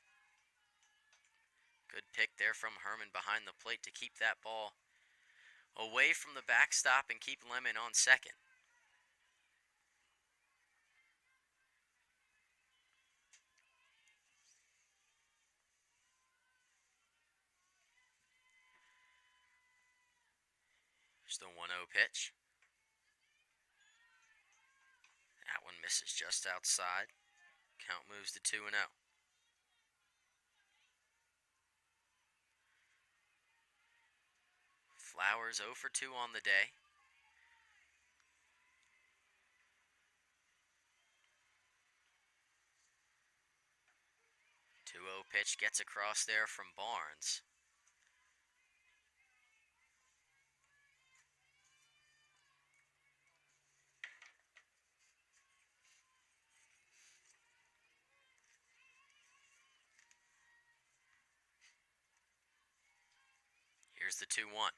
Good pick there from Herman behind the plate to keep that ball away from the backstop and keep Lemon on second. Here's the 1-0 pitch. That one misses just outside. Count moves to 2-0. Flowers 0 for 2 on the day. The 2-0 pitch gets across there from Barnes. Here's the 2-1.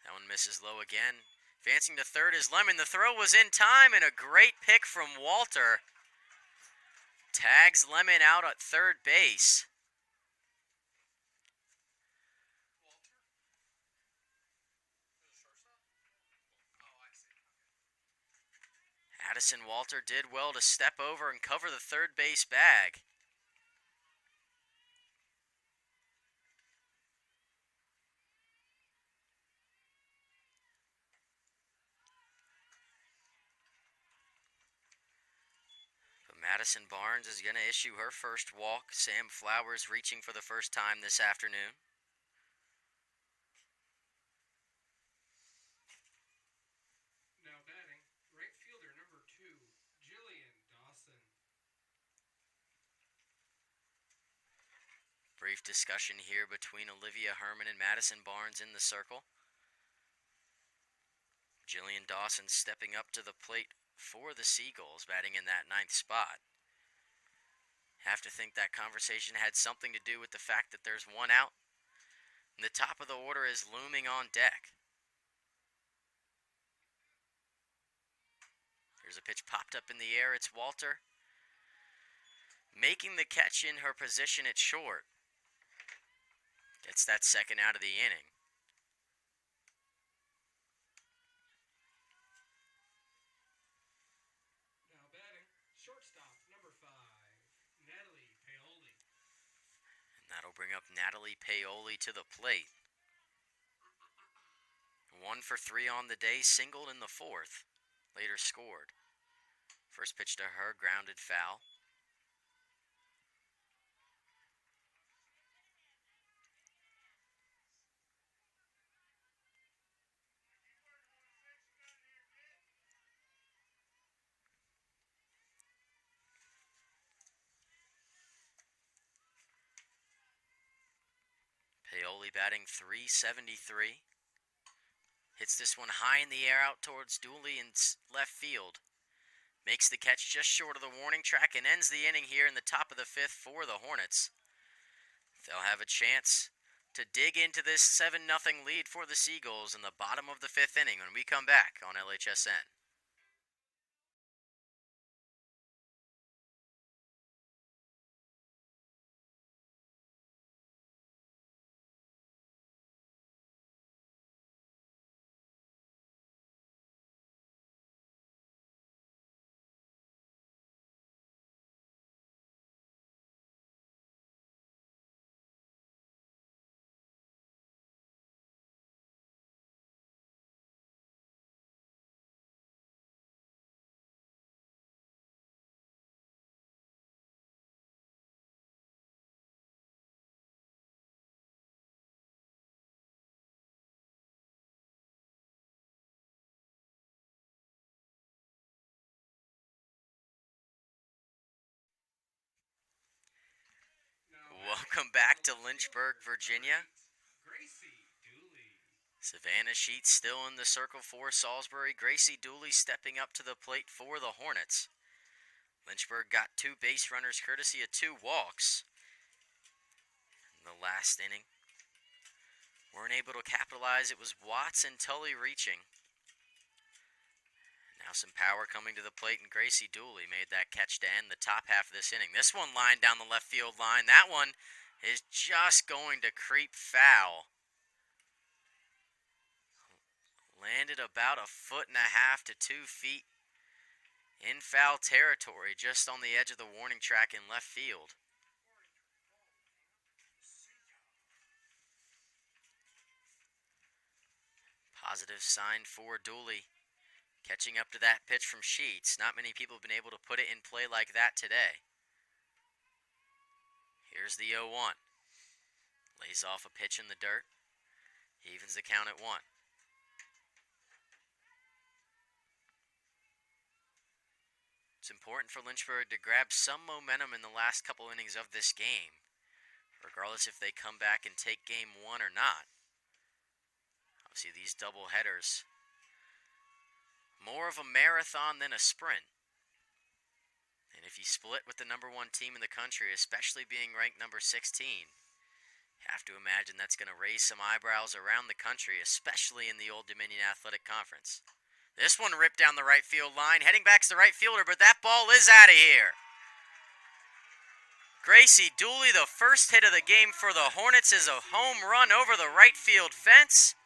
That one misses low again. Advancing to third is Lemon. The throw was in time, and a great pick from Walter. Tags Lemon out at third base. Addison Walter did well to step over and cover the third base bag. Madison Barnes is going to issue her first walk. Sam Flowers reaching for the first time this afternoon. Now batting, right fielder number 2, Jillian Dawson. Brief discussion here between Olivia Herman and Madison Barnes in the circle. Jillian Dawson stepping up to the plate for the Seagulls, batting in that 9th spot. Have to think that conversation had something to do with the fact that there's one out, and the top of the order is looming on deck. There's a pitch popped up in the air. It's Walter making the catch in her position at short. Gets that second out of the inning. Shortstop, number 5, Natalie Paoli. And that'll bring up Natalie Paoli to the plate. 1 for 3 on the day, singled in the 4th. Later scored. First pitch to her, grounded foul. Paoli batting .373. Hits this one high in the air out towards Dooley in left field. Makes the catch just short of the warning track and ends the inning here in the top of the 5th for the Hornets. They'll have a chance to dig into this 7-0 lead for the Seagulls in the bottom of the 5th inning when we come back on LHSN. Welcome back to Lynchburg, Virginia. Savannah Sheets still in the circle for Salisbury. Gracie Dooley stepping up to the plate for the Hornets. Lynchburg got 2 base runners courtesy of 2 walks in the last inning. Weren't able to capitalize. It was Watts and Tully reaching. Now some power coming to the plate, and Gracie Dooley made that catch to end the top half of this inning. This one lined down the left field line. That one is just going to creep foul. Landed about 1.5 to 2 feet in foul territory, just on the edge of the warning track in left field. Positive sign for Dooley. Catching up to that pitch from Sheets. Not many people have been able to put it in play like that today. Here's the 0-1. Lays off a pitch in the dirt. Evens the count at 1. It's important for Lynchburg to grab some momentum in the last couple innings of this game, regardless if they come back and take game 1 or not. Obviously, these double headers, more of a marathon than a sprint. And if you split with the number 1 team in the country, especially being ranked number 16, you have to imagine that's going to raise some eyebrows around the country, especially in the Old Dominion Athletic Conference. This one ripped down the right field line, heading back to the right fielder, but that ball is out of here. Gracie Dooley, the first hit of the game for the Hornets, is a home run over the right field fence.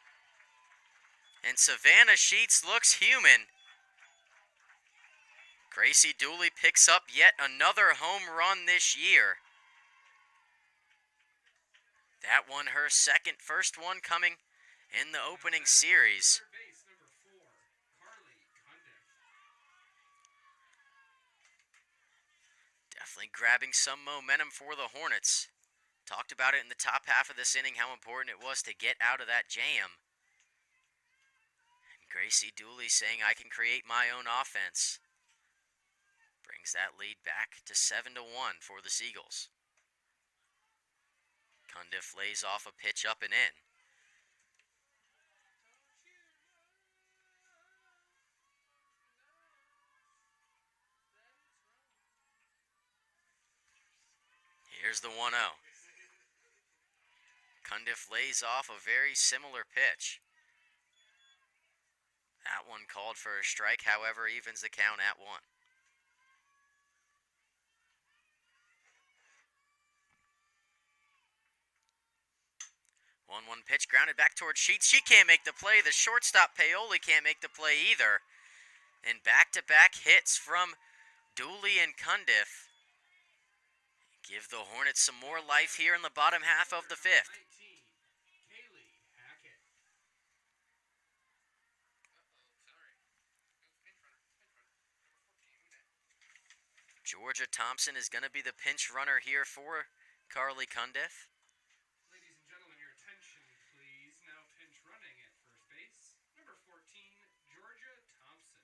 And Savannah Sheets looks human. Gracie Dooley picks up yet another home run this year. That one her second, first one coming in the opening series. Definitely grabbing some momentum for the Hornets. Talked about it in the top half of this inning, how important it was to get out of that jam. And Gracie Dooley saying, I can create my own offense. Brings that lead back to 7-1 for the Seagulls. Cundiff lays off a pitch up and in. Here's the 1-0. Cundiff lays off a very similar pitch. That one called for a strike, however, evens the count at 1. 1-1 pitch grounded back towards Sheets. She can't make the play. The shortstop Paoli can't make the play either. And back-to-back hits from Dooley and Cundiff give the Hornets some more life here in the bottom half of the 5th. Georgia Thompson is going to be the pinch runner here for Carly Cundiff. Ladies and gentlemen, your attention, please. Now pinch running at first base, number 14, Georgia Thompson.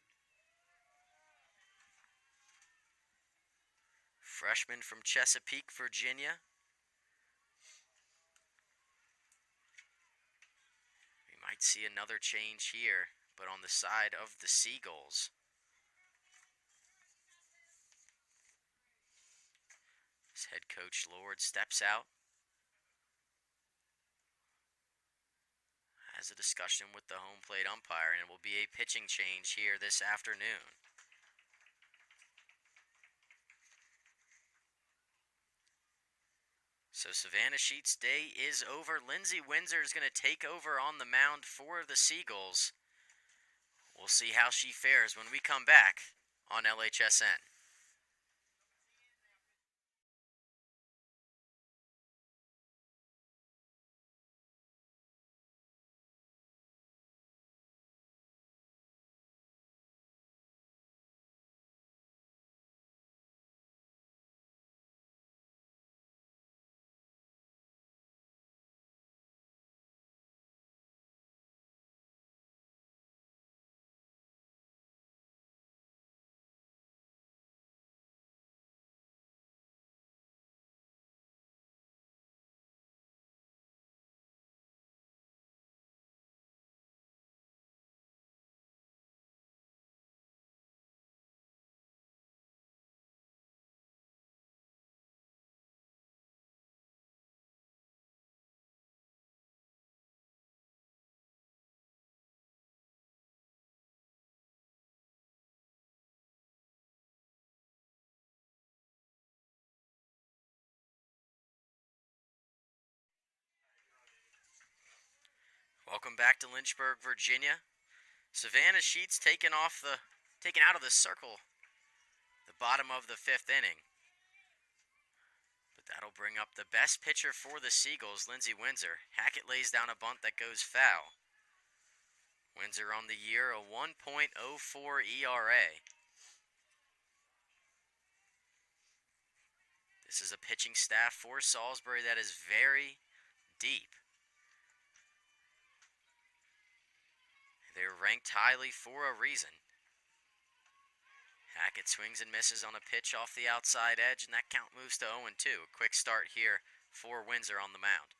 Freshman from Chesapeake, Virginia. We might see another change here, but on the side of the Seagulls. As head coach Lord steps out. has a discussion with the home plate umpire, and it will be a pitching change here this afternoon. So Savannah Sheets' day is over. Lindsey Windsor is going to take over on the mound for the Seagulls. We'll see how she fares when we come back on LHSN. Welcome back to Lynchburg, Virginia. Savannah Sheets taken out of the circle, the bottom of the 5th inning. But that'll bring up the best pitcher for the Seagulls, Lindsey Windsor. Hackett lays down a bunt that goes foul. Windsor on the year, a 1.04 ERA. This is a pitching staff for Salisbury that is very deep. They're ranked highly for a reason. Hackett swings and misses on a pitch off the outside edge, and that count moves to 0-2. A quick start here for Windsor on the mound.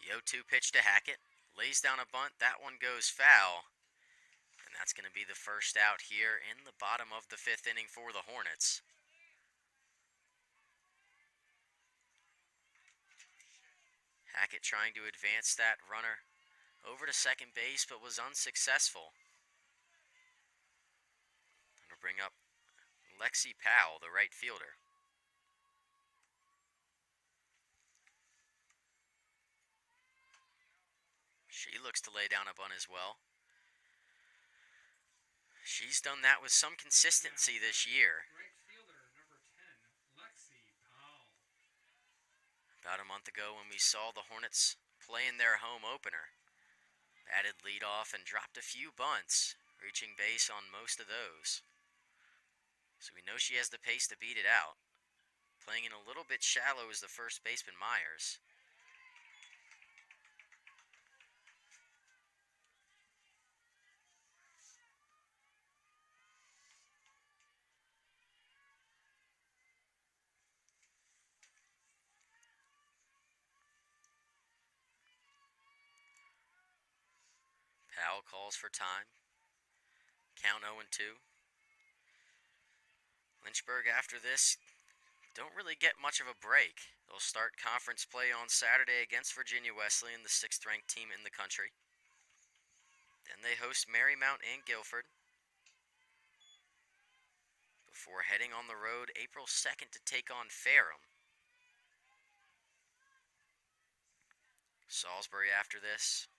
The 0-2 pitch to Hackett. Lays down a bunt. That one goes foul. And that's going to be the first out here in the bottom of the 5th inning for the Hornets. Hackett trying to advance that runner over to second base, but was unsuccessful. Going to bring up Lexi Powell, the right fielder. She looks to lay down a bunt as well. She's done that with some consistency this year. Right fielder, number 10, Lexi Powell. About a month ago when we saw the Hornets play in their home opener. Batted leadoff and dropped a few bunts, reaching base on most of those. So we know she has the pace to beat it out. Playing in a little bit shallow is the first baseman, Myers. Powell calls for time. Count 0-2. Lynchburg after this don't really get much of a break. They'll start conference play on Saturday against Virginia Wesleyan, the 6th-ranked team in the country. Then they host Marymount and Guilford, before heading on the road April 2nd to take on Ferrum. Salisbury after this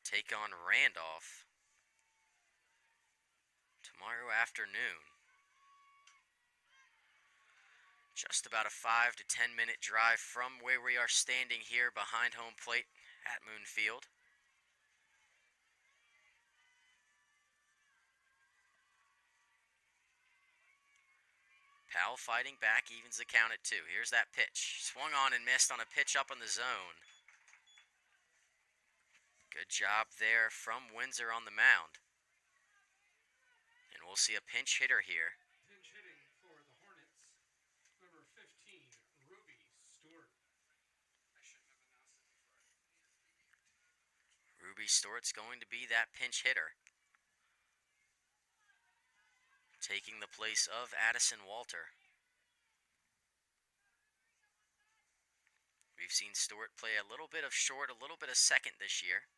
take on Randolph tomorrow afternoon. Just about a 5 to 10 minute drive from where we are standing here behind home plate at Moon Field. Powell fighting back, evens the count at 2. Here's that pitch. Swung on and missed on a pitch up in the zone. Good job there from Windsor on the mound. And we'll see a pinch hitter here. Pinch hitting for the Hornets, number 15, Ruby Stewart. I shouldn't have announced it before. Ruby Stewart's going to be that pinch hitter. taking the place of Addison Walter. We've seen Stewart play a little bit of short, a little bit of second this year.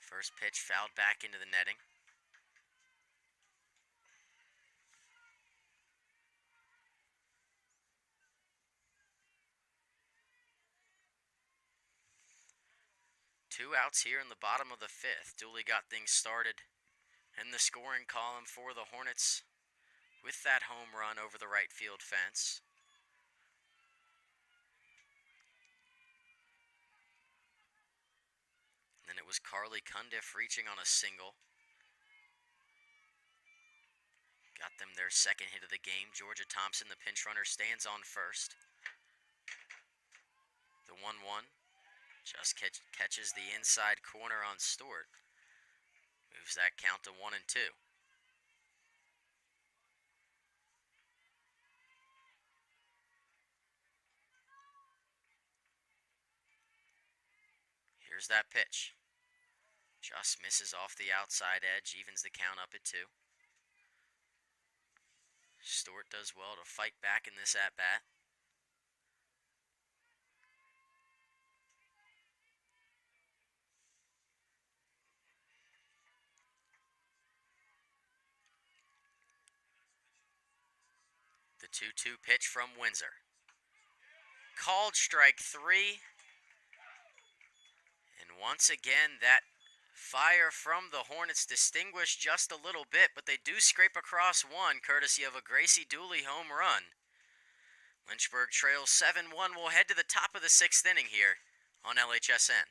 First pitch fouled back into the netting. Two outs here in the bottom of the fifth. Dooley got things started in the scoring column for the Hornets with that home run over the right field fence. And then it was Carly Cundiff reaching on a single. Got them their second hit of the game. Georgia Thompson, the pinch runner, stands on first. The 1-1 just catches the inside corner on Stewart. Moves that count to 1-2. Here's that pitch. Just misses off the outside edge, evens the count up at 2. Stewart does well to fight back in this at-bat. The 2-2 pitch from Windsor. Called strike 3. And once again, that fire from the Hornets distinguished just a little bit, but they do scrape across one, courtesy of a Gracie Dooley home run. Lynchburg trails 7-1. We'll head to the top of the 6th inning here on LHSN.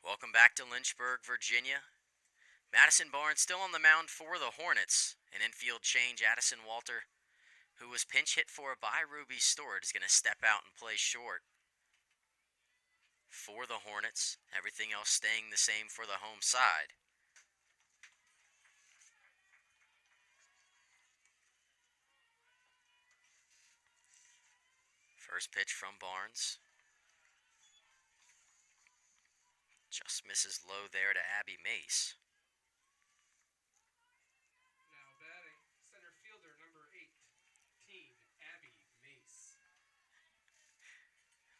Welcome back to Lynchburg, Virginia. Madison Barnes still on the mound for the Hornets. An infield change. Addison Walter, who was pinch hit for by Ruby Stewart, is going to step out and play short for the Hornets. Everything else staying the same for the home side. First pitch from Barnes. Just misses low there to Abby Mace. Now batting, center fielder number 18, Abby Mace.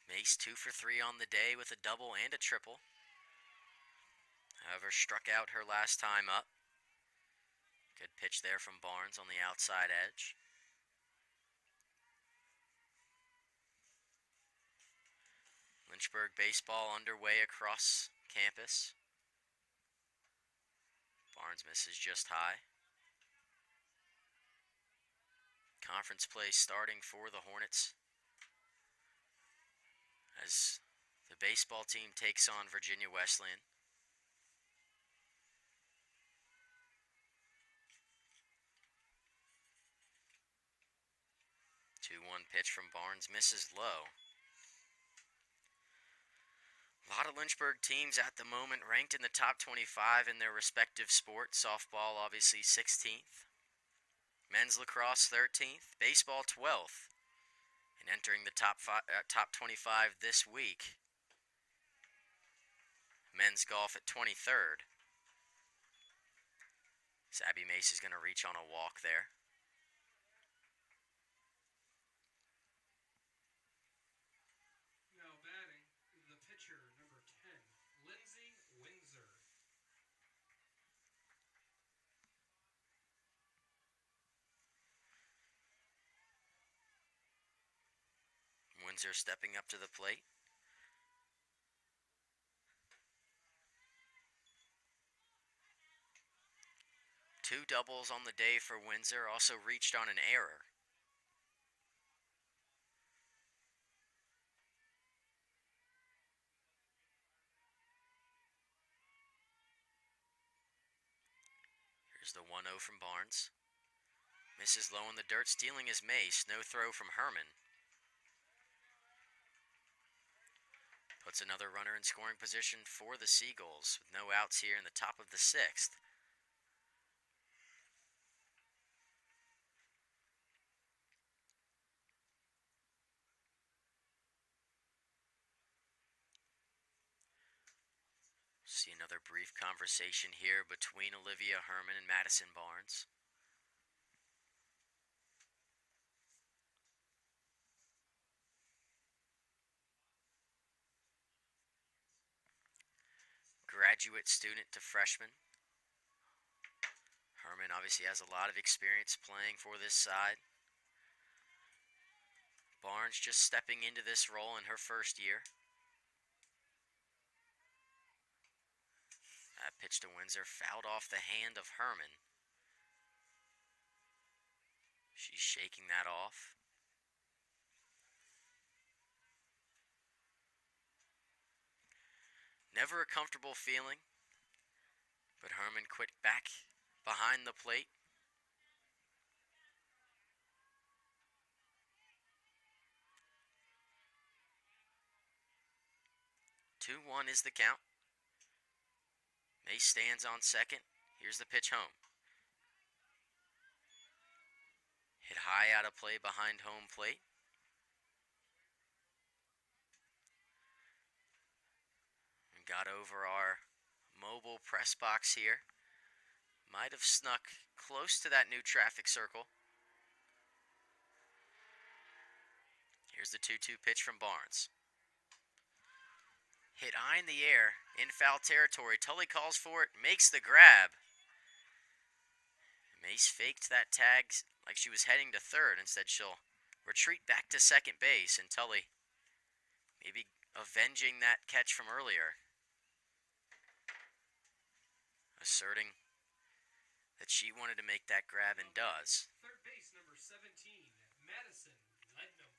Mace 2 for 3 on the day with a double and a triple. However, struck out her last time up. Good pitch there from Barnes on the outside edge. Lynchburg baseball underway across campus. Barnes misses just high. Conference play starting for the Hornets as the baseball team takes on Virginia Wesleyan. 2-1 pitch from Barnes misses low. A lot of Lynchburg teams at the moment ranked in the top 25 in their respective sports. Softball obviously 16th. Men's lacrosse 13th. Baseball 12th. And Entering the top 25 this week, men's golf at 23rd. Abby Mace is going to reach on a walk there. Now batting, the pitcher, number 10, Lindsay Windsor. Windsor stepping up to the plate. Two doubles on the day for Windsor, also reached on an error. Here's the 1-0 from Barnes. Misses low in the dirt, stealing his Mace. No throw from Herman. Puts another runner in scoring position for the Seagulls with no outs here in the top of the 6th. See another brief conversation here between Olivia Herman and Madison Barnes. Graduate student to freshman. Herman obviously has a lot of experience playing for this side. Barnes just stepping into this role in her first year. That pitch to Windsor fouled off the hand of Herman. She's shaking that off. Never a comfortable feeling, but Herman quit back behind the plate. Two-one is the count. Mace stands on second. Here's the pitch home. Hit high out of play behind home plate. Got over our mobile press box here. Might have snuck close to that new traffic circle. Here's the 2-2 pitch from Barnes. Hit high in the air, in foul territory. Tully calls for it, makes the grab. Mace faked that tag like she was heading to third. Instead, she'll retreat back to second base, and Tully maybe avenging that catch from earlier. Asserting that she wanted to make that grab and does. Third base, number 17, Madison Lednum.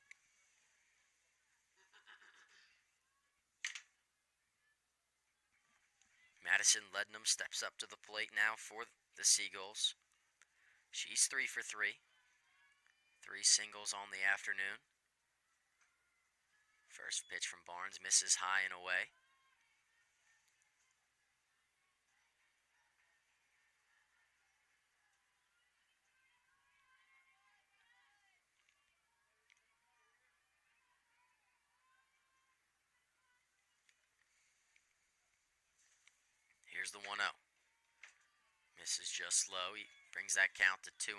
Madison Lednum steps up to the plate now for the Seagulls. She's 3 for 3. 3 singles on the afternoon. First pitch from Barnes misses high and away. Here's the 1-0. Misses just low. He brings that count to 2-0.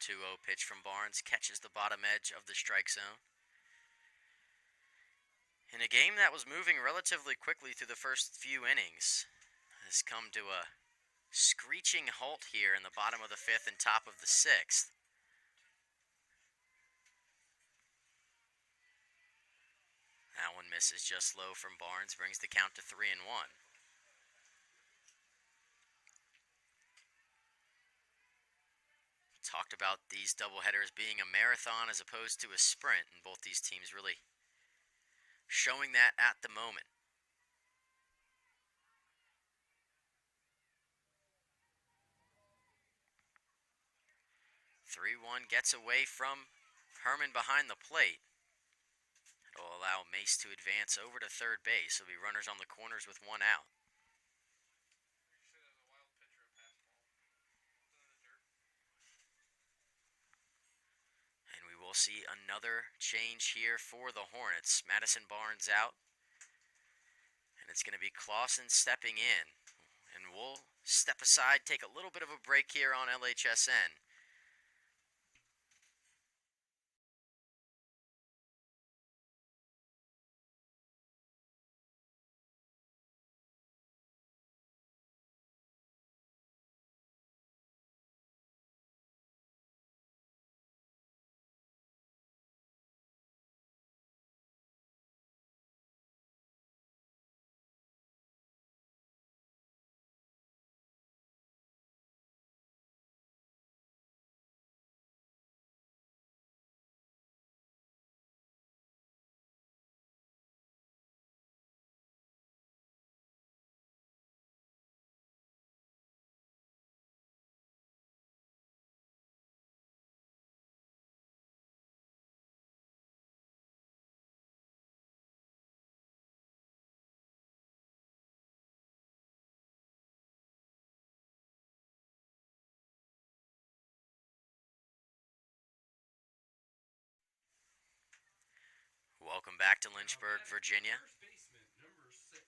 Two-0 pitch from Barnes catches the bottom edge of the strike zone. In a game that was moving relatively quickly through the first few innings, has come to a screeching halt here in the bottom of the 5th and top of the 6th. That one misses just low from Barnes, brings the count to 3-1. Talked about these doubleheaders being a marathon as opposed to a sprint, and both these teams really showing that at the moment. 3-1 gets away from Herman behind the plate. It'll allow Mace to advance over to third base. There'll be runners on the corners with one out. And we will see another change here for the Hornets. Madison Barnes out. And it's going to be Clausen stepping in. And we'll step aside, take a little bit of a break here on LHSN. Welcome back to Lynchburg, Virginia. First baseman, number 6,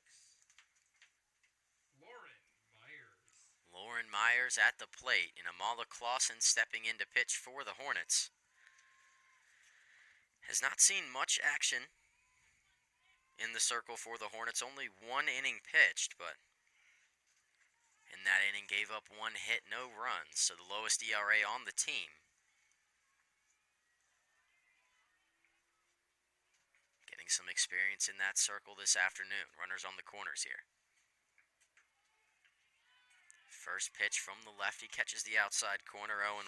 Lauren Myers. Lauren Myers at the plate, and Amala Clausen stepping in to pitch for the Hornets. Has not seen much action in the circle for the Hornets. Only one inning pitched, but in that inning gave up 1 hit, no runs, so the lowest ERA on the team. Getting some experience in that circle this afternoon. Runners on the corners here. First pitch from the left, he catches the outside corner, 0-1.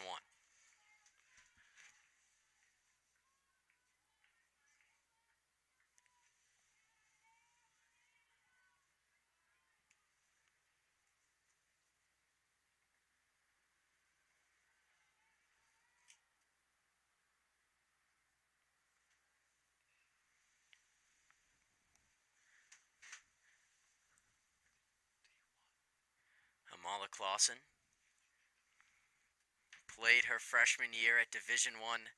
Amala Clausen played her freshman year at Division I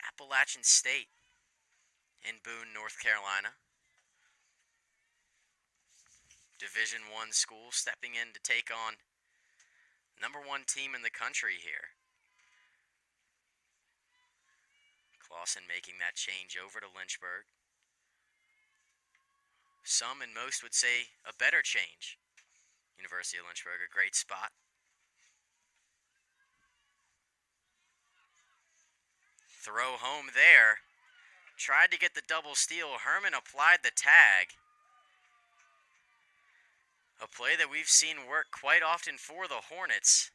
Appalachian State in Boone, North Carolina. Division I school, stepping in to take on number 1 team in the country here. Clausen making that change over to Lynchburg. Some and most would say a better change. University of Lynchburg, a great spot. Throw home there. Tried to get the double steal. Herman applied the tag. A play that we've seen work quite often for the Hornets.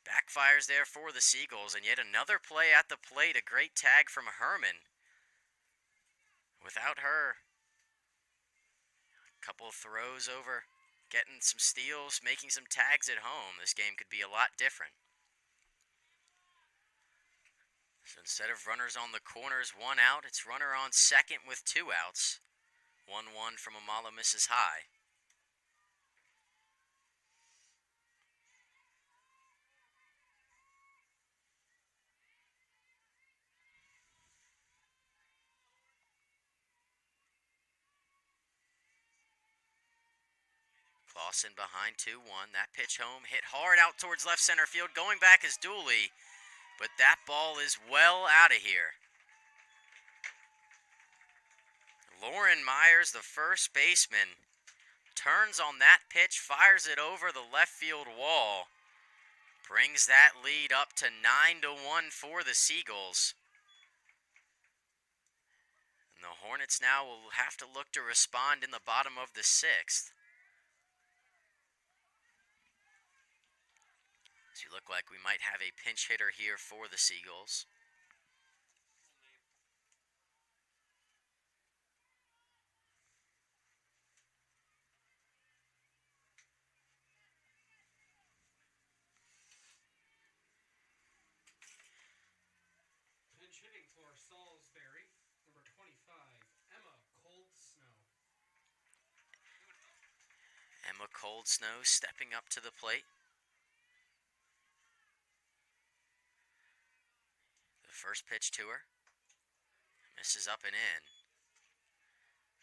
Backfires there for the Seagulls, and yet another play at the plate. A great tag from Herman. Without her, a couple of throws over, getting some steals, making some tags at home, this game could be a lot different. So instead of runners on the corners, 1 out, it's runner on second with 2 outs. 1-1 from Amala misses high. Clausen behind 2-1. That pitch home, hit hard out towards left center field. Going back is Dooley, but that ball is well out of here. Lauren Myers, the first baseman, turns on that pitch, fires it over the left field wall. Brings that lead up to 9-1 for the Seagulls. And the Hornets now will have to look to respond in the bottom of the 6th. So you look like we might have a pinch hitter here for the Seagulls. pinch hitting for Salisbury, number 25, Emma Cold Snow. Emma Cold Snow stepping up to the plate. The first pitch to her. Misses up and in.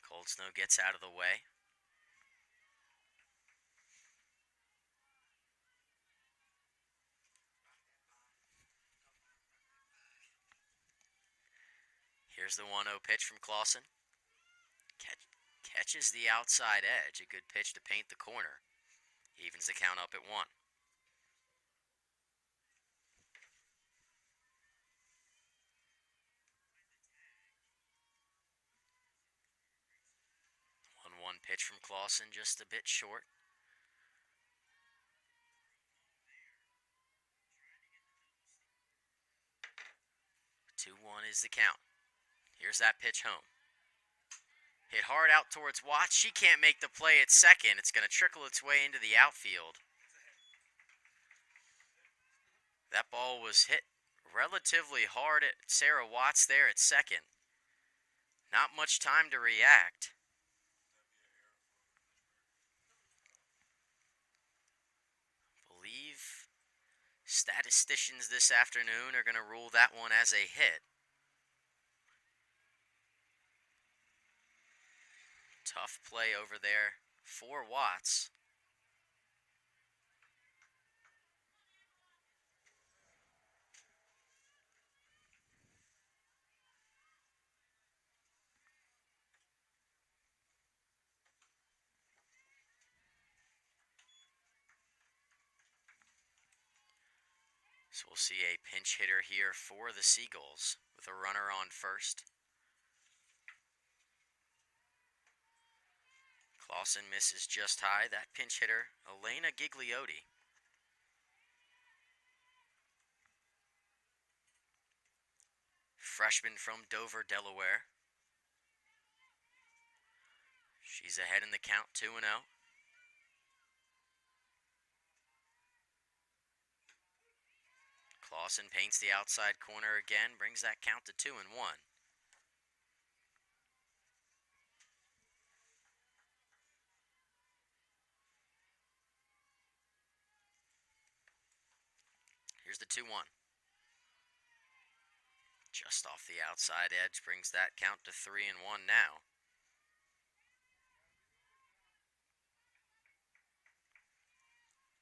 Cold Snow gets out of the way. Here's the 1-0 pitch from Clausen. Catches the outside edge. A good pitch to paint the corner. Evens the count up at 1. 1-1 pitch from Clausen, just a bit short. 2-1 is the count. Here's that pitch home. Hit hard out towards Watts. She can't make the play at second. It's going to trickle its way into the outfield. That ball was hit relatively hard at Sarah Watts there at second. Not much time to react. I believe statisticians this afternoon are going to rule that one as a hit. Tough play over there for Watts. So we'll see a pinch hitter here for the Seagulls with a runner on first. Clausen misses just high. That pinch hitter, Elena Gigliotti. Freshman from Dover, Delaware. She's ahead in the count, 2-0. Clausen paints the outside corner again, brings that count to 2-1. Here's the 2-1. Just off the outside edge, brings that count to 3-1 now.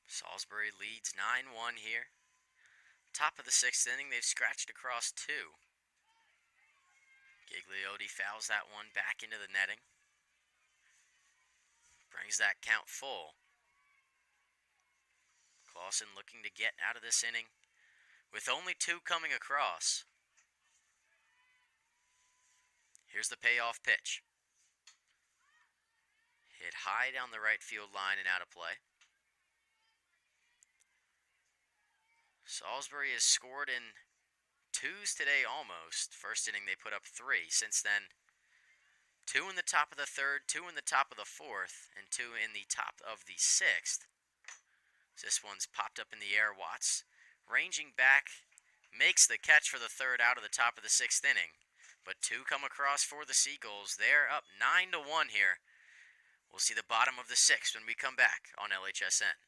Salisbury leads 9-1 here. Top of the 6th inning, they've scratched across 2. Gigliotti fouls that one back into the netting. Brings that count full. Clausen looking to get out of this inning with only 2 coming across. Here's the payoff pitch. Hit high down the right field line and out of play. Salisbury has scored in 2s today almost. First inning they put up 3. Since then, 2 in the top of the 3rd, 2 in the top of the 4th, and 2 in the top of the 6th. This one's popped up in the air. Watts ranging back, makes the catch for the 3rd out of the top of the 6th inning. But 2 come across for the Seagulls. They're up 9-1 here. We'll see the bottom of the 6th when we come back on LHSN.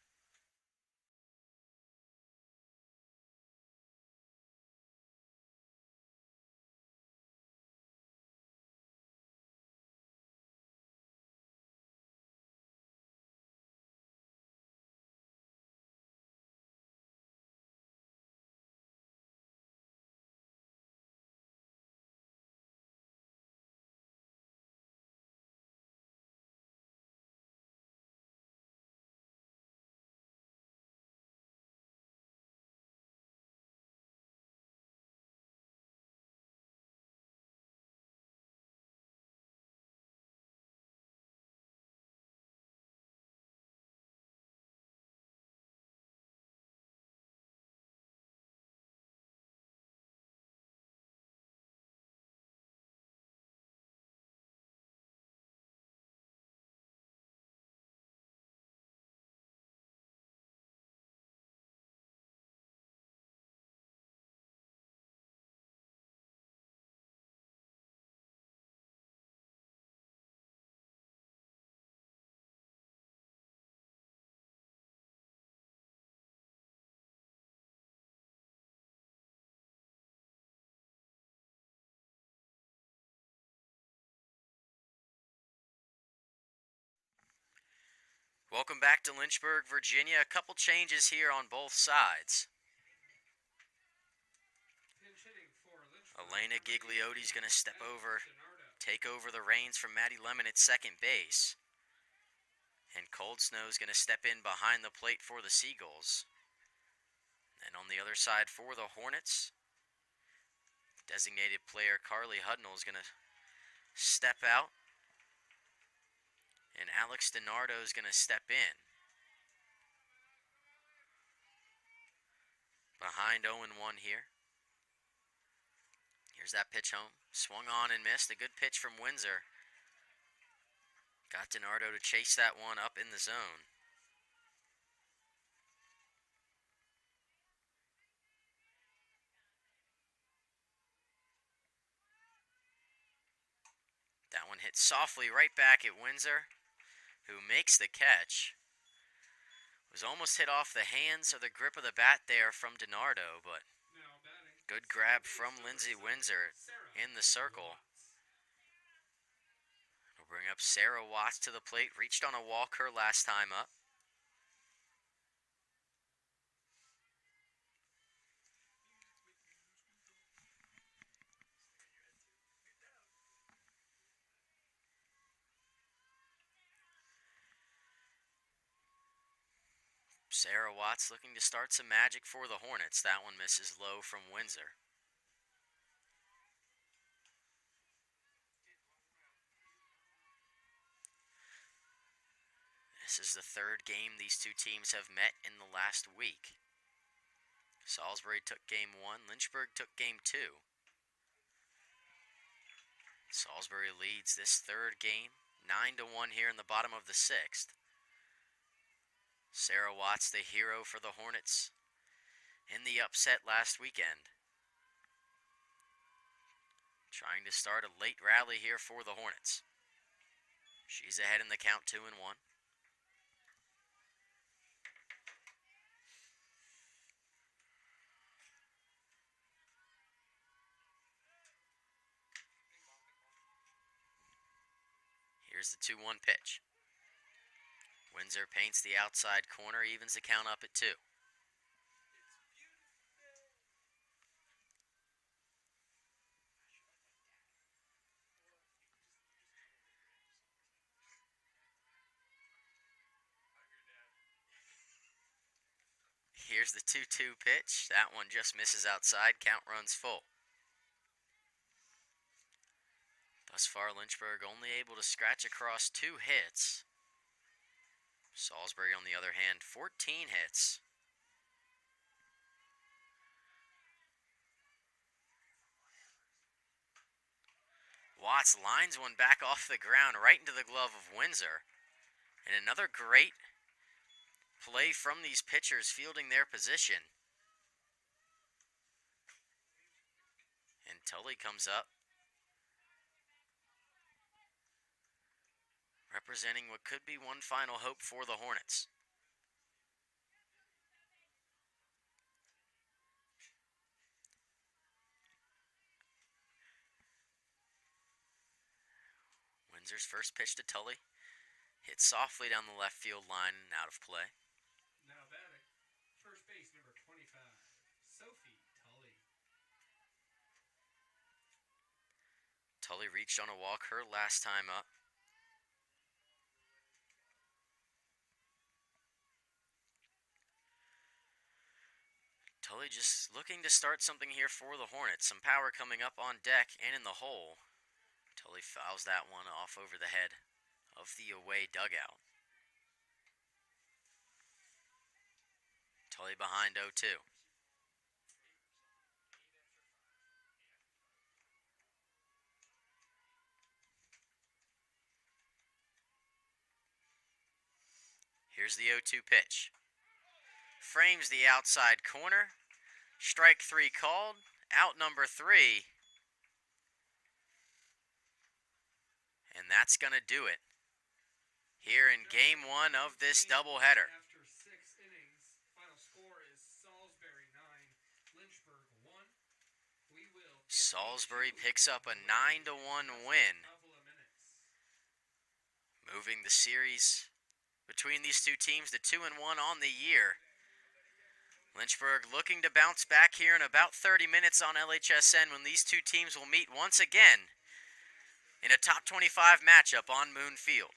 Welcome back to Lynchburg, Virginia. A couple changes here on both sides. Pinch hitting for Lynchburg. Elena Gigliotti's going to step over, DiNardo. take over the reins from Maddie Lemon at second base. And Cold Snow's going to step in behind the plate for the Seagulls. And on the other side for the Hornets, designated player Carly Hudnall is going to step out. And Alex DiNardo is going to step in. Behind 0-1 here. Here's that pitch home. Swung on and missed. A good pitch from Windsor. Got DiNardo to chase that one up in the zone. That one hit softly right back at Windsor, who makes the catch. Was almost hit off the hands or the grip of the bat there from DiNardo, but Now batting. good grab from Lindsay Windsor in the circle. We'll bring up Sarah Watts to the plate. Reached on a walk her last time up. Sarah Watts looking to start some magic for the Hornets. That one misses low from Windsor. This is the third game these two teams have met in the last week. Salisbury took game 1, Lynchburg took game 2. Salisbury leads this third game, 9-1 here in the bottom of the 6th. Sarah Watts, the hero for the Hornets in the upset last weekend. Trying to start a late rally here for the Hornets. She's ahead in the count 2-1. Here's the 2-1 pitch. Windsor paints the outside corner, evens the count up at 2. Here's the 2-2 pitch. That one just misses outside. Count runs full. Thus far, Lynchburg only able to scratch across 2 hits. Salisbury, on the other hand, 14 hits. Watts lines one back off the ground right into the glove of Windsor. And another great play from these pitchers fielding their position. And Tully comes up, representing what could be one final hope for the Hornets. Windsor's first pitch to Tully. Hit softly down the left field line and out of play. Now batting. First base number 25, Sophie Tully. Tully reached on a walk her last time up. Tully just looking to start something here for the Hornets. Some power coming up on deck and in the hole. Tully fouls that one off over the head of the away dugout. Tully behind 0-2. Here's the 0-2 pitch. Frames the outside corner. Strike 3 called. Out number 3. And that's going to do it here in game 1 of this doubleheader. After 6 innings, final score is Salisbury 9, Lynchburg 1. We will Salisbury picks up a 9-1 win, moving the series between these two teams, the 2-1 on the year. Lynchburg looking to bounce back here in about 30 minutes on LHSN when these two teams will meet once again in a top 25 matchup on Moon Field.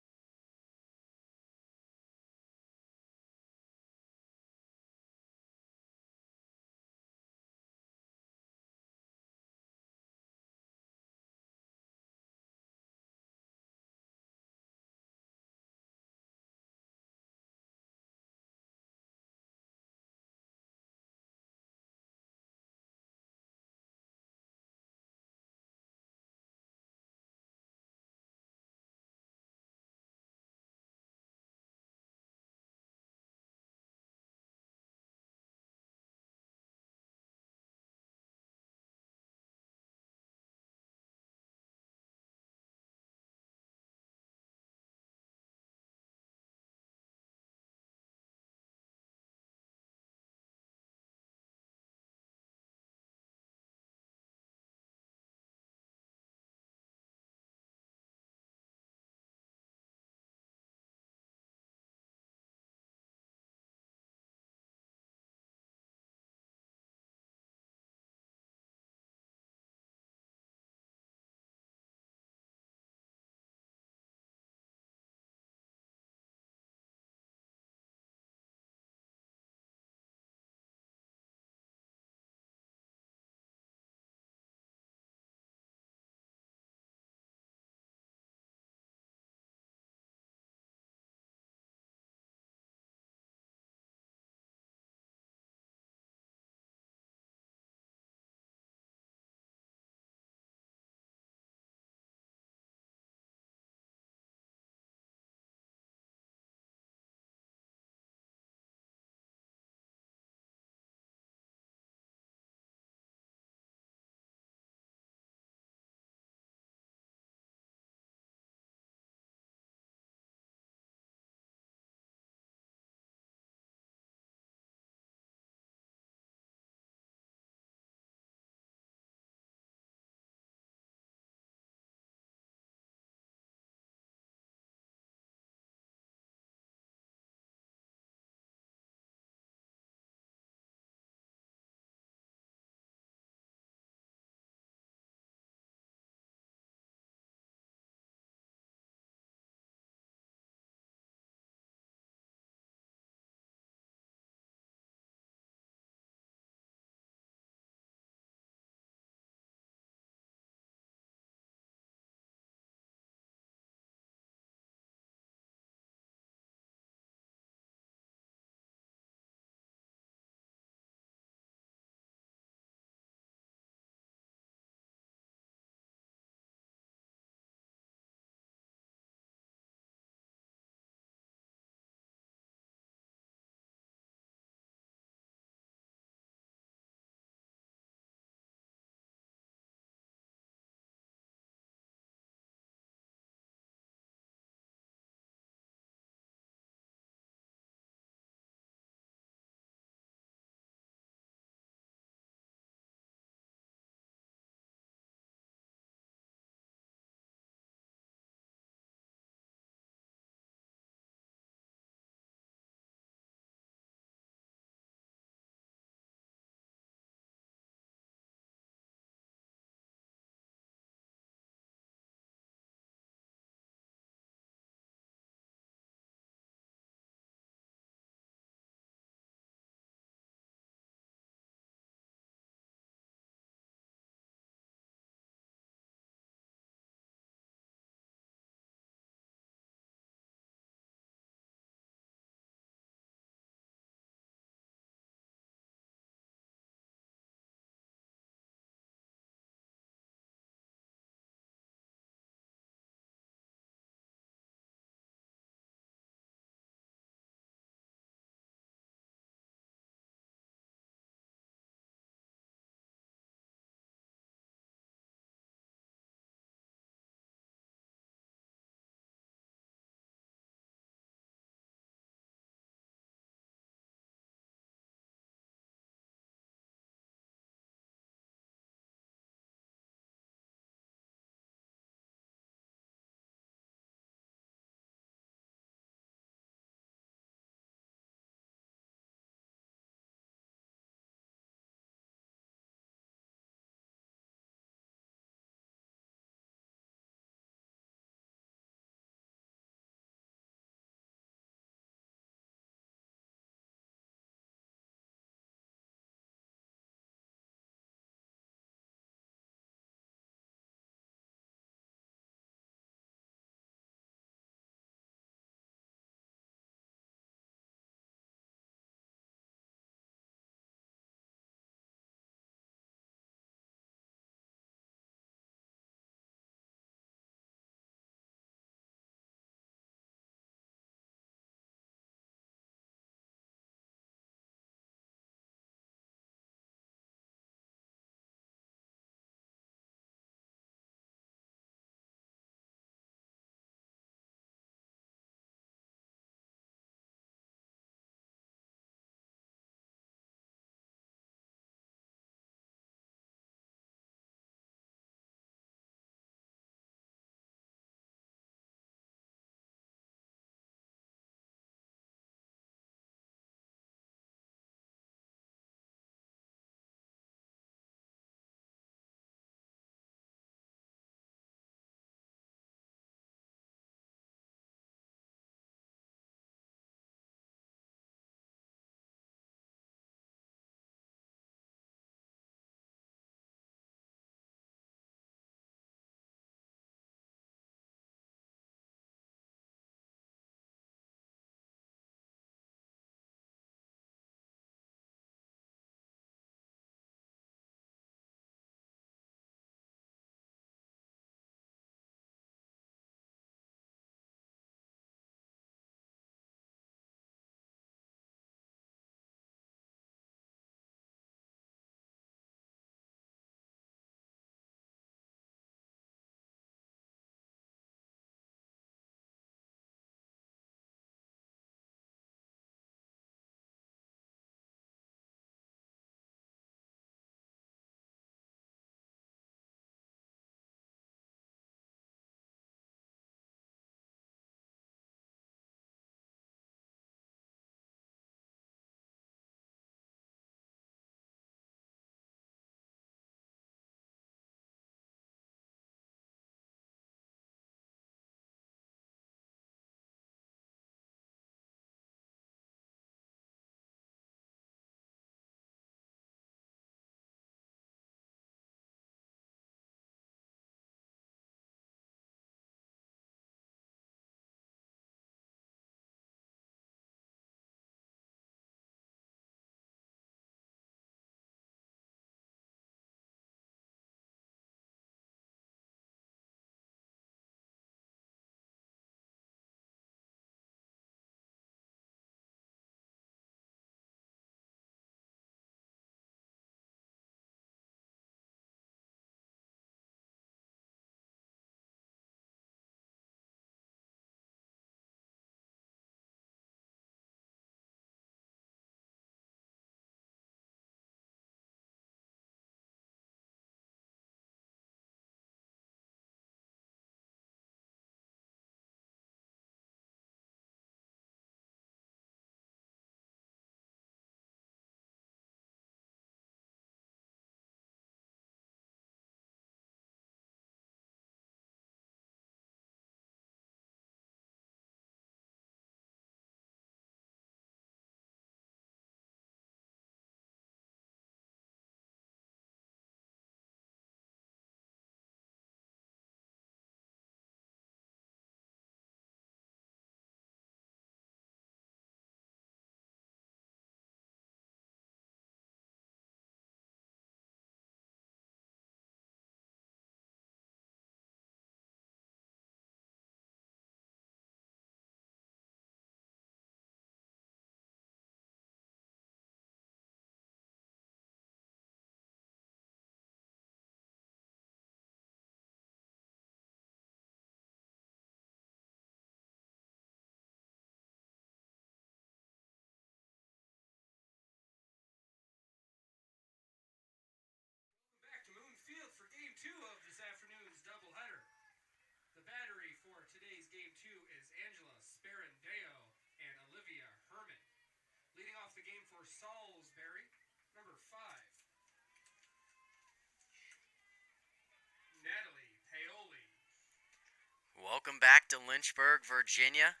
Welcome back to Lynchburg, Virginia.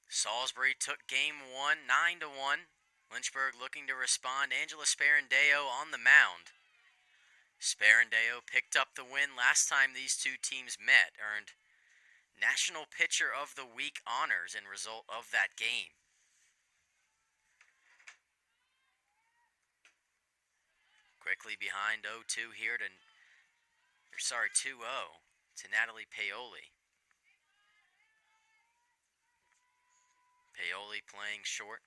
Salisbury took game 1, 9-1. Lynchburg looking to respond. Angela Sperandeo on the mound. Sperandeo picked up the win last time these two teams met, earned National Pitcher of the Week honors in result of that game. Quickly behind 0-2 here to 2-0 to Natalie Paoli. Paoli playing short.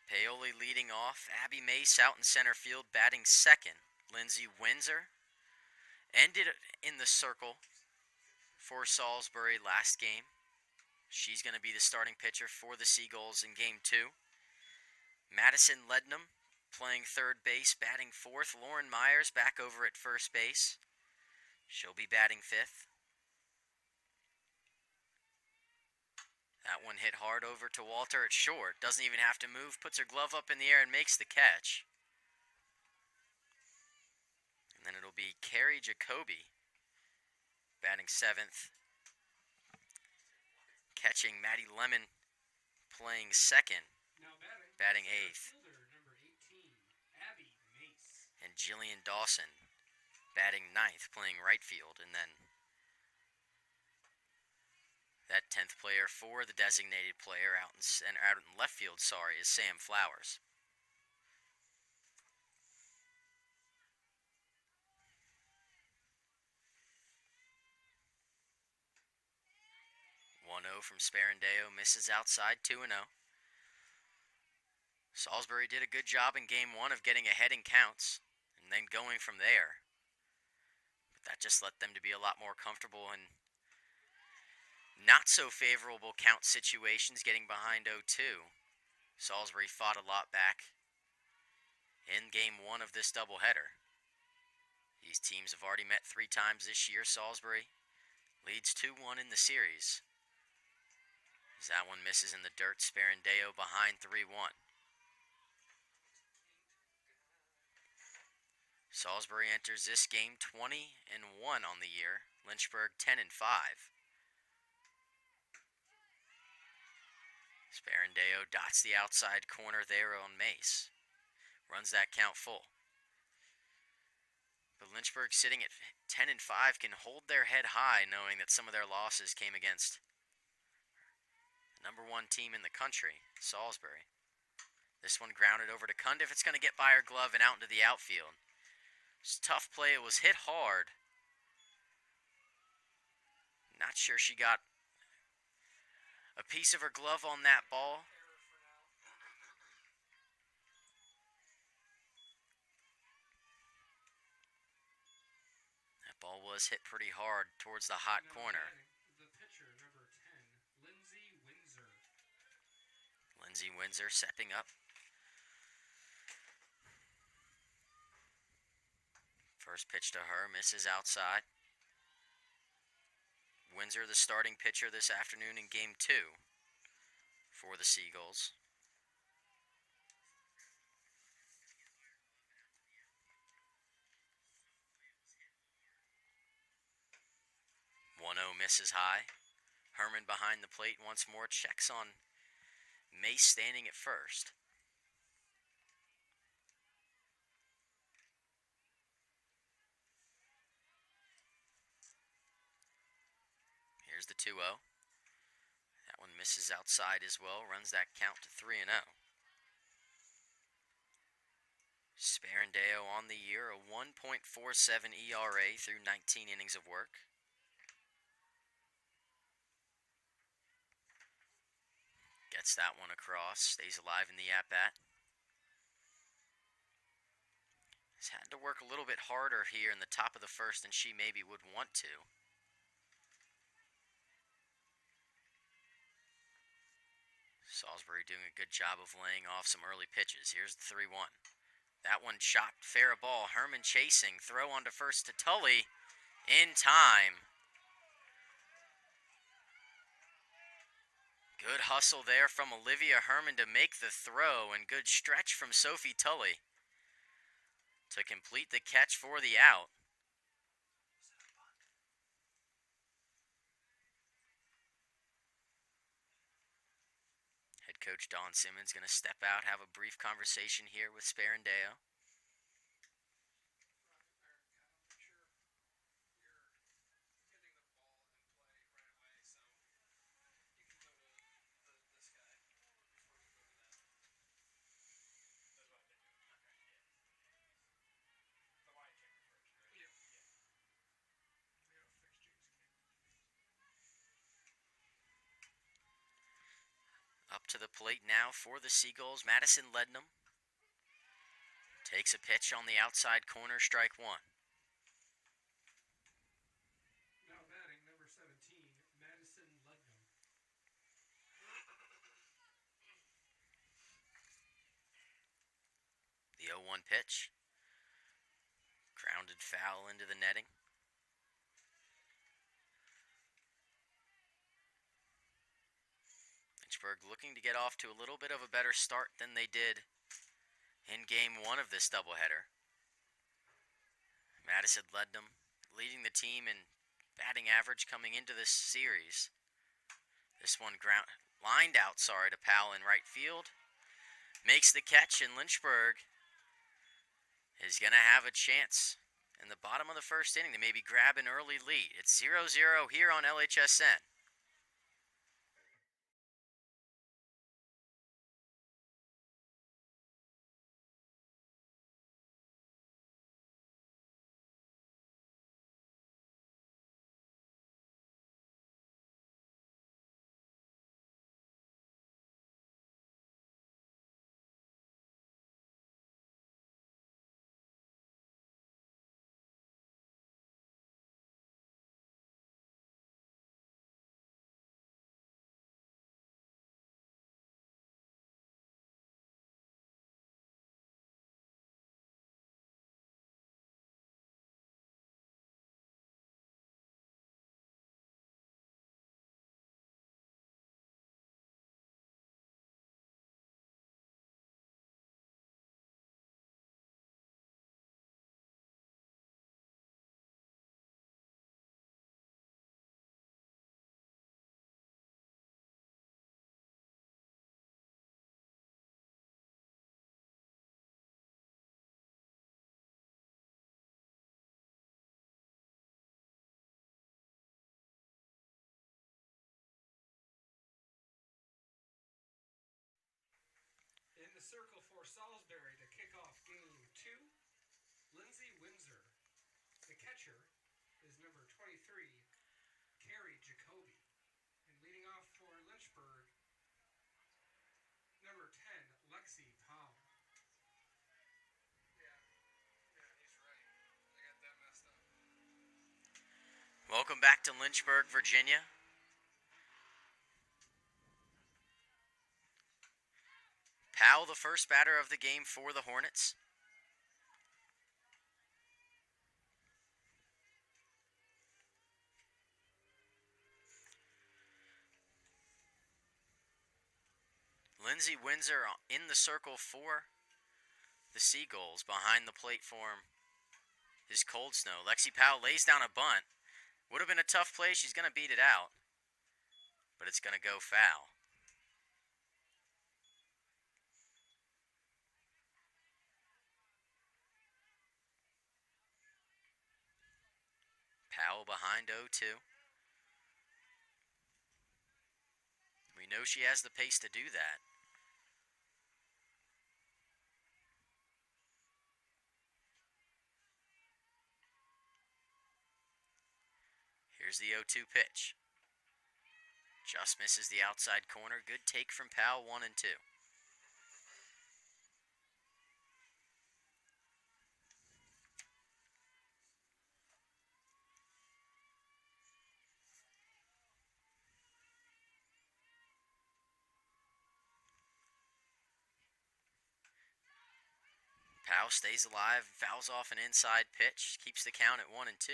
Paoli leading off. Abby Mace out in center field batting second. Lindsay Windsor ended in the circle for Salisbury last game. She's going to be the starting pitcher for the Seagulls in game 2. Madison Lednam playing third base, batting fourth. Lauren Myers back over at first base. She'll be batting fifth. That one hit hard over to Walter at short. Doesn't even have to move. Puts her glove up in the air and makes the catch. And then it'll be Carrie Jacoby batting seventh. Catching Maddie Lemon playing second. Now batting eighth. Fielder number 18, Abby Mace. And Jillian Dawson batting ninth, playing right field. And then that 10th player for the designated player out in left field, is Sam Flowers. From Sperandeo, misses outside, 2-0. Salisbury did a good job in game 1 of getting ahead in counts and then going from there. But that just led them to be a lot more comfortable in not so favorable count situations, getting behind 0-2. Salisbury fought a lot back in game 1 of this doubleheader. These teams have already met 3 times this year. Salisbury leads 2-1 in the series. As that one misses in the dirt, Sperandeo behind 3-1. Salisbury enters this game 20-1 on the year. Lynchburg 10-5. Sperandeo dots the outside corner there on Mace. Runs that count full. But Lynchburg, sitting at 10-5, can hold their head high, knowing that some of their losses came against number 1 team in the country, Salisbury. This one grounded over to Cundiff. It's going to get by her glove and out into the outfield. It's a tough play. It was hit hard. Not sure she got a piece of her glove on that ball. That ball was hit pretty hard towards the hot corner. Lindsay Windsor stepping up. First pitch to her, misses outside. Windsor, the starting pitcher this afternoon in game 2 for the Seagulls. 1-0 misses high. Herman behind the plate once more, checks on Mace standing at first. Here's the 2-0. That one misses outside as well, runs that count to 3-0. Sperandeo on the year, a 1.47 ERA through 19 innings of work. Gets that one across, stays alive in the at-bat. Has had to work a little bit harder here in the top of the first than she maybe would want to. Salisbury doing a good job of laying off some early pitches. Here's the 3-1. That one chopped, fair ball. Herman chasing, throw on to first to Tully in time. Good hustle there from Olivia Herman to make the throw, and good stretch from Sophie Tully. to complete the catch for the out. Head coach Don Simmons going to step out, have a brief conversation here with Sparandeo. Up to the plate now for the Seagulls, Madison Lednam. Takes a pitch on the outside corner, strike one. Now batting, number 17, Madison Lednam. The 0-1 pitch. Grounded foul into the netting. Lynchburg looking to get off to a little bit of a better start than they did in game one of this doubleheader. Madison Lednam leading the team in batting average coming into this series. This one lined out to Powell in right field. Makes the catch, and Lynchburg is going to have a chance in the bottom of the first inning to maybe grab an early lead. It's 0-0 here on LHSN. In the circle for Salisbury to kick off game 2, Lindsey Windsor. The catcher is number 23, Carrie Jacoby. And leading off for Lynchburg, number 10, Lexi Powell. Yeah, he's right. I got that messed up. Welcome back to Lynchburg, Virginia. Powell, the first batter of the game for the Hornets. Lindsey Windsor in the circle for the Seagulls. Behind the plate for him is Cold Snow. Lexi Powell lays down a bunt. Would have been a tough play. She's going to beat it out. But it's going to go foul. Powell behind 0-2. We know she has the pace to do that. Here's the 0-2 pitch. Just misses the outside corner. Good take from Powell, 1-2. Powell stays alive, fouls off an inside pitch, keeps the count at 1-2.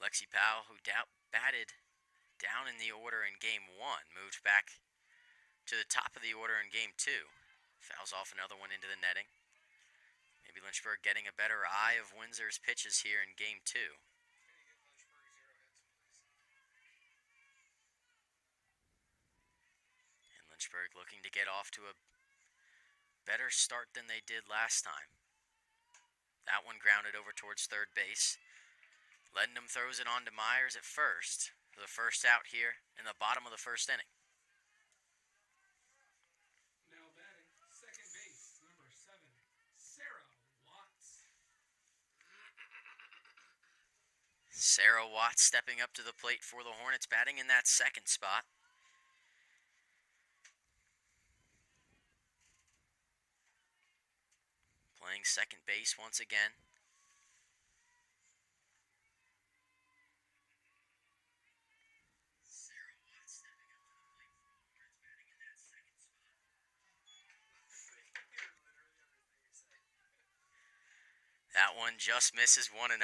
Lexi Powell, who batted down in the order in Game 1, moved back to the top of the order in Game 2. Fouls off another one into the netting. Maybe Lynchburg getting a better eye of Windsor's pitches here in Game 2. And Lynchburg looking to get off to a better start than they did last time. That one grounded over towards third base. Lednum throws it on to Myers at first for the first out here in the bottom of the first inning. Now batting, second base, number 7, Sarah Watts. Sarah Watts stepping up to the plate for the Hornets, batting in that second spot. Playing second base once again. That one just misses 1-0.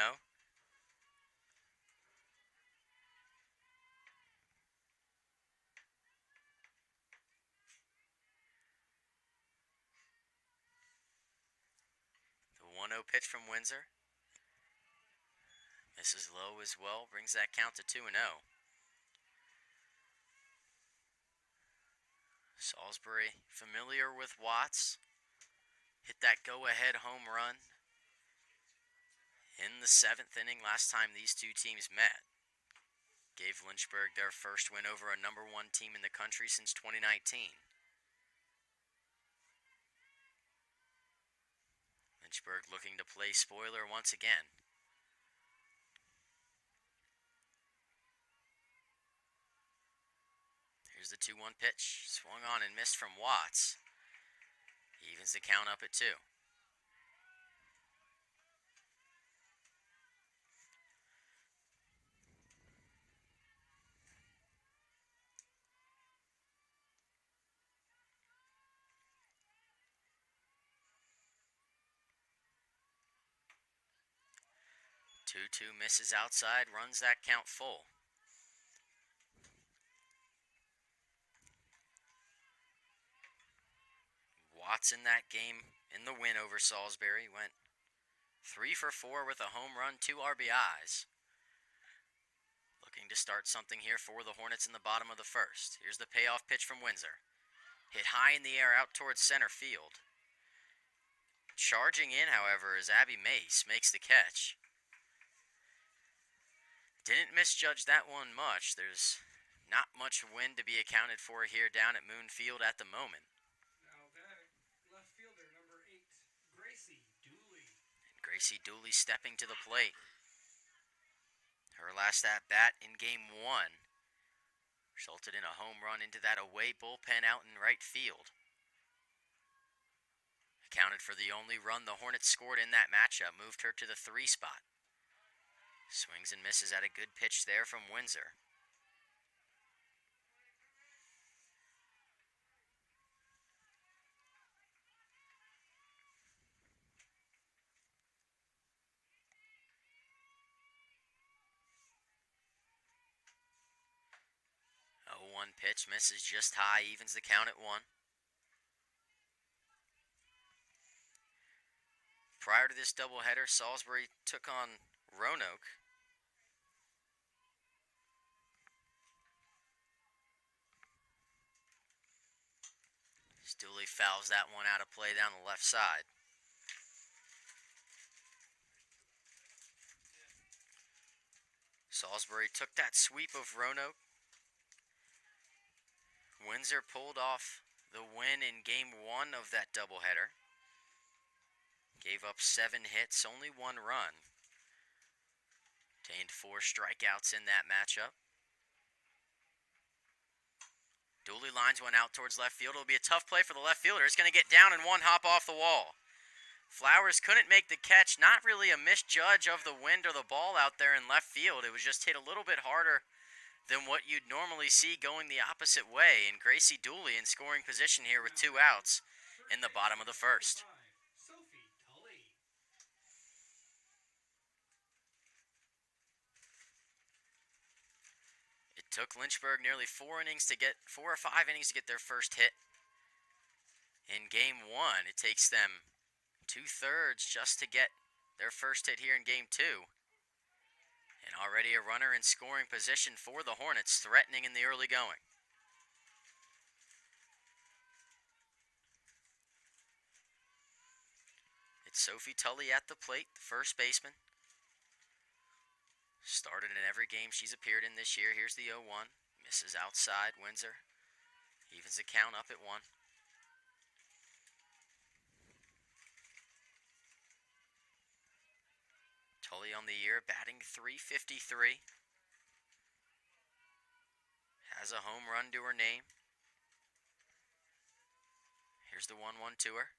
The 1-0 pitch from Windsor. Misses low as well, brings that count to 2-0. Salisbury familiar with Watts. Hit that go-ahead home run in the 7th inning last time these two teams met. Gave Lynchburg their first win over a number 1 team in the country since 2019. Lynchburg looking to play spoiler once again. Here's the 2-1 pitch. Swung on and missed from Watts. He evens the count up at 2. 2-2 misses outside, runs that count full. Watts in that game in the win over Salisbury went 3 for 4 with a home run, 2 RBIs. Looking to start something here for the Hornets in the bottom of the first. Here's the payoff pitch from Windsor. Hit high in the air out towards center field. Charging in, however, is Abby Mace, makes the catch. Didn't misjudge that one much. There's not much wind to be accounted for here down at Moon Field at the moment. Now batting, left fielder number 8, Gracie Dooley. And Gracie Dooley stepping to the plate. Her last at-bat in Game 1 resulted in a home run into that away bullpen out in right field. Accounted for the only run the Hornets scored in that matchup, moved her to the 3 spot. Swings and misses at a good pitch there from Windsor. A 1 pitch misses just high, evens the count at 1. Prior to this doubleheader, Salisbury took on Roanoke. Dooley fouls that one out of play down the left side. Salisbury took that sweep of Roanoke. Windsor pulled off the win in Game 1 of that doubleheader. Gave up 7 hits, only 1 run. Obtained 4 strikeouts in that matchup. Dooley lines one out towards left field. It'll be a tough play for the left fielder. It's going to get down and 1 hop off the wall. Flowers couldn't make the catch. Not really a misjudge of the wind or the ball out there in left field. It was just hit a little bit harder than what you'd normally see going the opposite way. And Gracie Dooley in scoring position here with 2 outs in the bottom of the first. took Lynchburg nearly 4 or 5 innings to get their first hit. In game 1, it takes them 2/3 just to get their first hit here in game 2. And already a runner in scoring position for the Hornets, threatening in the early going. It's Sophie Tully at the plate, the first baseman. Started in every game she's appeared in this year. Here's the 0-1. Misses outside. Windsor evens the count up at 1. Tully on the year, batting .353. Has a home run to her name. Here's the 1-1 to her.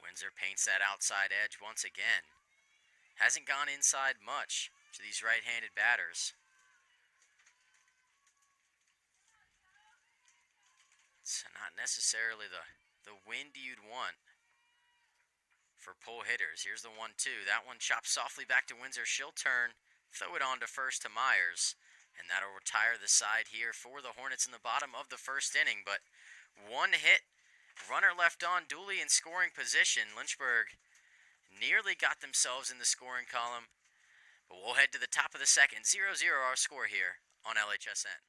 Windsor paints that outside edge once again. Hasn't gone inside much to these right-handed batters. It's not necessarily the wind you'd want for pull hitters. Here's the 1-2. That one chops softly back to Windsor. She'll turn, throw it on to first to Myers, and that'll retire the side here for the Hornets in the bottom of the first inning. But one hit, runner left on, Dooley in scoring position. Lynchburg nearly got themselves in the scoring column, but we'll head to the top of the second. 0-0 our score here on LHSN.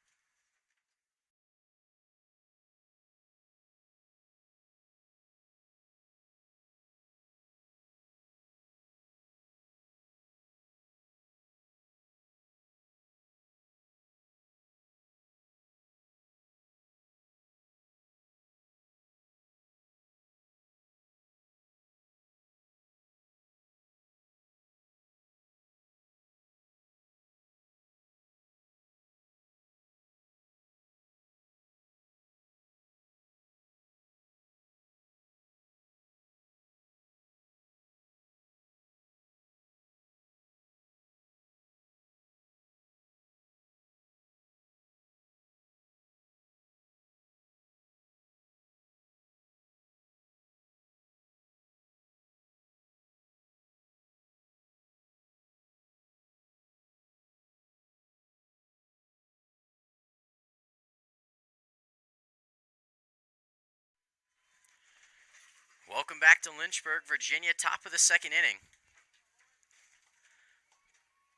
Welcome back to Lynchburg, Virginia, top of the second inning.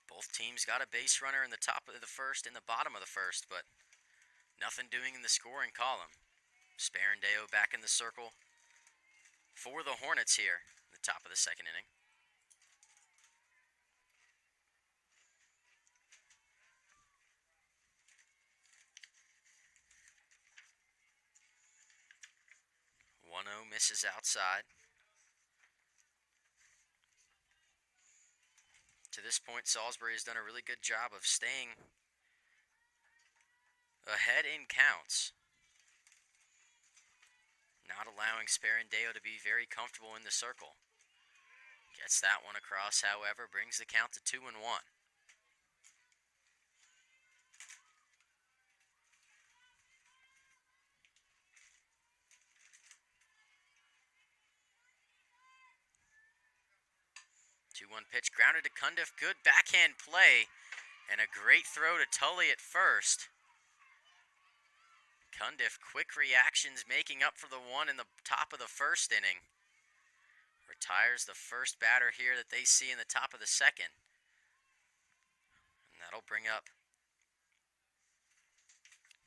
Both teams got a base runner in the top of the first and the bottom of the first, but nothing doing in the scoring column. Sparandeo back in the circle for the Hornets here in the top of the second inning. Misses outside. To this point, Salisbury has done a really good job of staying ahead in counts, not allowing Sparandeo to be very comfortable in the circle. Gets that one across, however, brings the count to 2-1. Pitch grounded to Cundiff. Good backhand play and a great throw to Tully at first. Cundiff, quick reactions, making up for the one in the top of the first inning. Retires the first batter here that they see in the top of the second. And that'll bring up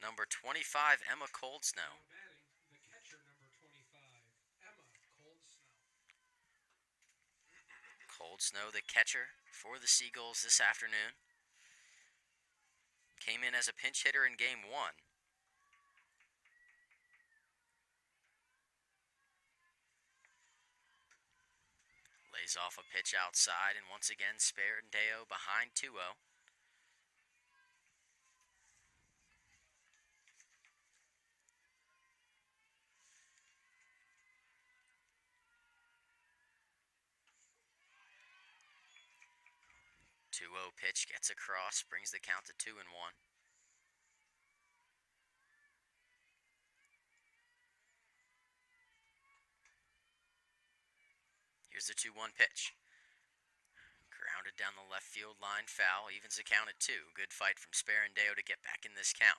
number 25, Emma Coldsnow. The catcher, number 25, Emma Coldsnow. Coldsnow, the catcher for the Seagulls this afternoon. Came in as a pinch hitter in game 1. Lays off a pitch outside, and once again, Sparandeo behind 2-0. Pitch gets across, brings the count to 2-1. Here's the 2-1 pitch. Noted down the left field line foul. Evens the count at 2. Good fight from Sparandeo to get back in this count.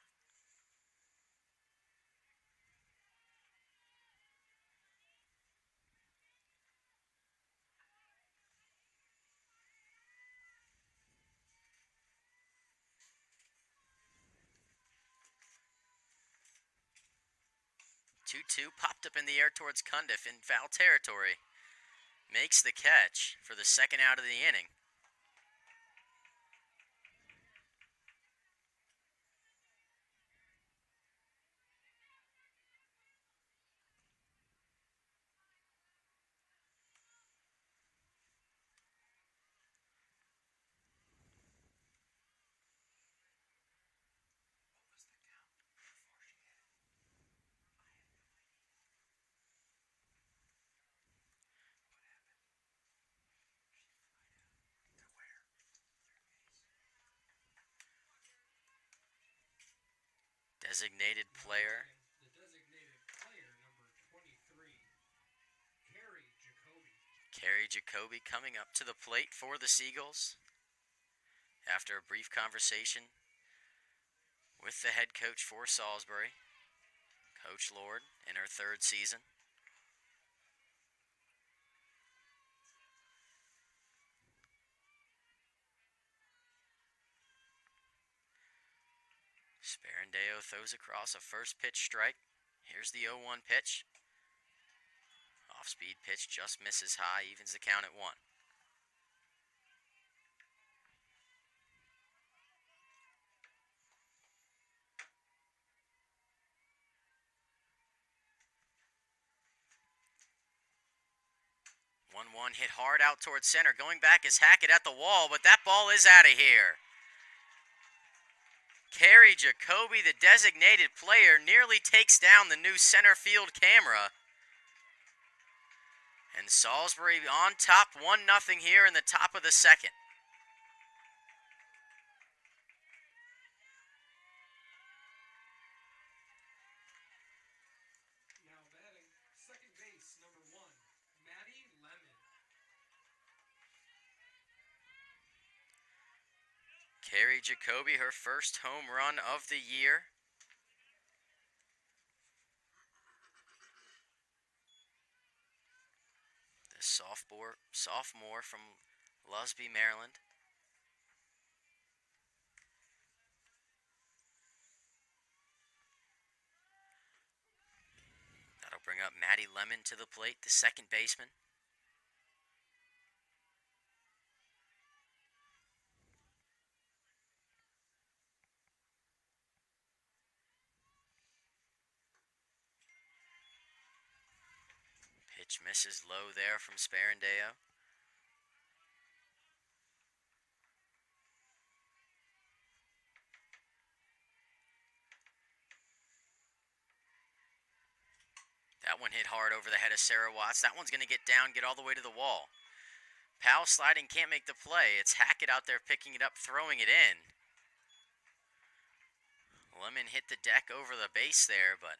Two popped up in the air towards Cundiff in foul territory. Makes the catch for the second out of the inning. Designated player. The designated player, number 23, Kerry Jacoby coming up to the plate for the Seagulls. After a brief conversation with the head coach for Salisbury, Coach Lord, in her third season. Sparandeo throws across a first pitch strike. Here's the 0-1 pitch. Off-speed pitch just misses high, evens the count at 1. One hit hard out towards center. Going back is Hackett at the wall, but that ball is out of here. Kerry Jacoby, the designated player, nearly takes down the new center field camera. And Salisbury on top 1-0 here in the top of the second. Now batting second base, number 1, Maddie Lemon. Kerry Jacoby, her first home run of the year. The sophomore from Lusby, Maryland. That'll bring up Maddie Lemon to the plate, the second baseman. Pitch misses low there from Sparandeo. That one hit hard over the head of Sarah Watts. That one's going to get down, get all the way to the wall. Powell sliding, can't make the play. It's Hackett out there picking it up, throwing it in. Lemon hit the deck over the base there, but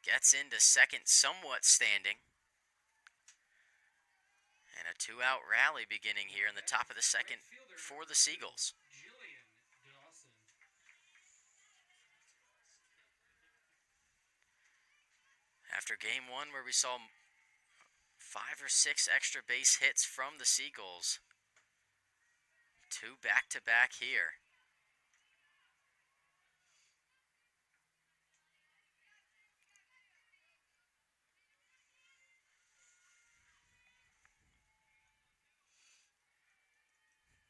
gets into second somewhat standing. And a 2-out rally beginning here in the top of the second for the Seagulls. After game 1 where we saw 5 or 6 extra base hits from the Seagulls, 2 back-to-back here.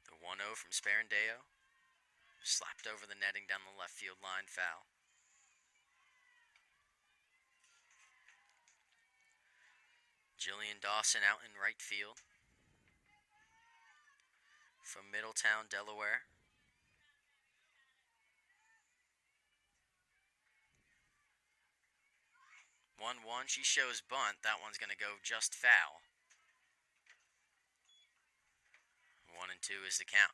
The 1-0 from Sparandeo, slapped over the netting down the left field line, foul. Jillian Dawson out in right field from Middletown, Delaware. 1-1, she shows bunt. That one's going to go just foul. 1-2 is the count.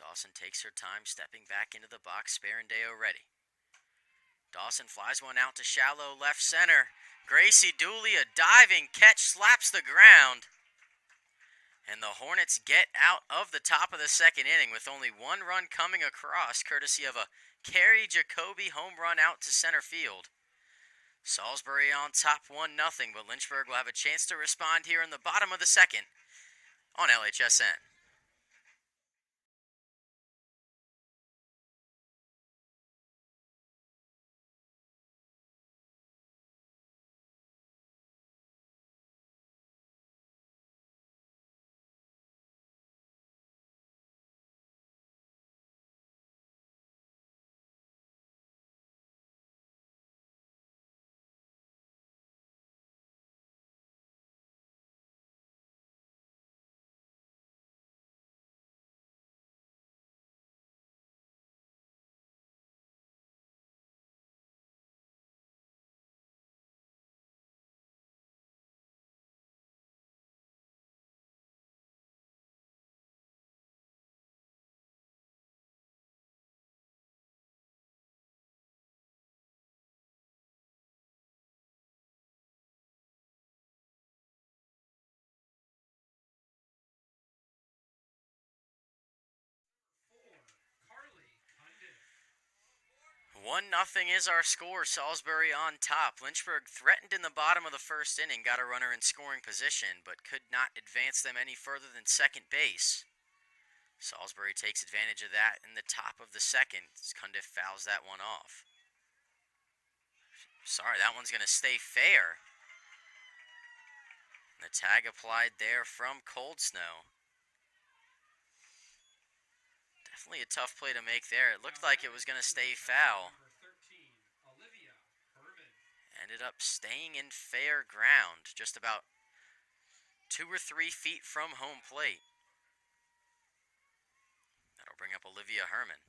Dawson takes her time stepping back into the box, Sperandeo ready. Dawson flies one out to shallow left center. Gracie Dooley, a diving catch, slaps the ground. And the Hornets get out of the top of the second inning with only one run coming across, courtesy of a Kerry Jacoby home run out to center field. Salisbury on top 1-0, but Lynchburg will have a chance to respond here in the bottom of the second on LHSN. One nothing is our score. Salisbury on top. Lynchburg threatened in the bottom of the first inning, got a runner in scoring position, but could not advance them any further than second base. Salisbury takes advantage of that in the top of the second. Cundiff fouls that one off. Sorry, that one's going to stay fair. And the tag applied there from Cold Snow. Definitely a tough play to make there. It looked like it was going to stay foul. Ended up staying in fair ground, just about 2 or 3 feet from home plate. That'll bring up Olivia Herman.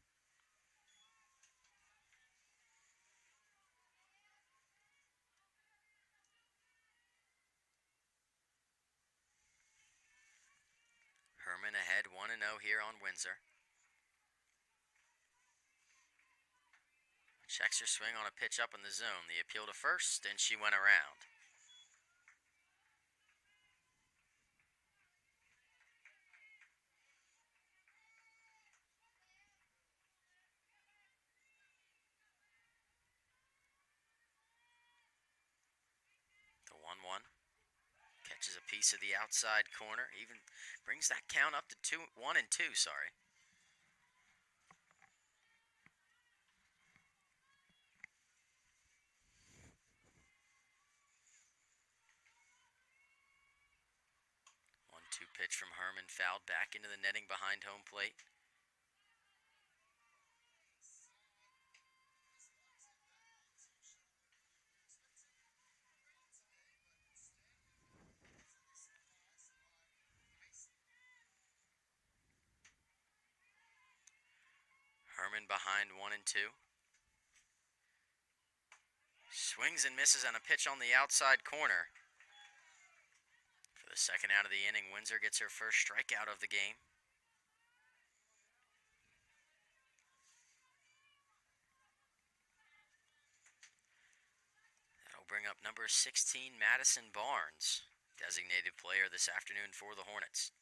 Herman ahead 1-0 here on Windsor. Checks her swing on a pitch up in the zone. The appeal to first, and she went around. The 1-1. Catches a piece of the outside corner. Even brings that count up to 1-2, sorry. Two pitch from Herman, fouled back into the netting behind home plate. Herman behind 1-2. Swings and misses on a pitch on the outside corner. For the second out of the inning, Windsor gets her first strikeout of the game. That'll bring up number 16, Madison Barnes, designated player this afternoon for the Hornets.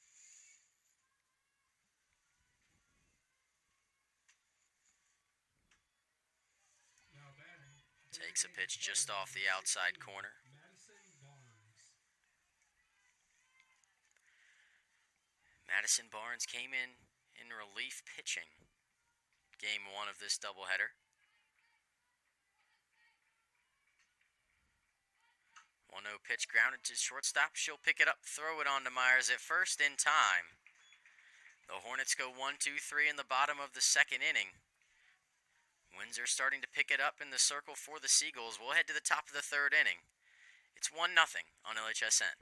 Takes a pitch just off the outside corner. Madison Barnes came in relief pitching game 1 of this doubleheader. 1-0 pitch grounded to shortstop. She'll pick it up, throw it on to Myers at first in time. The Hornets go 1-2-3 in the bottom of the second inning. Windsor starting to pick it up in the circle for the Seagulls. We'll head to the top of the third inning. It's 1-0 on LHSN.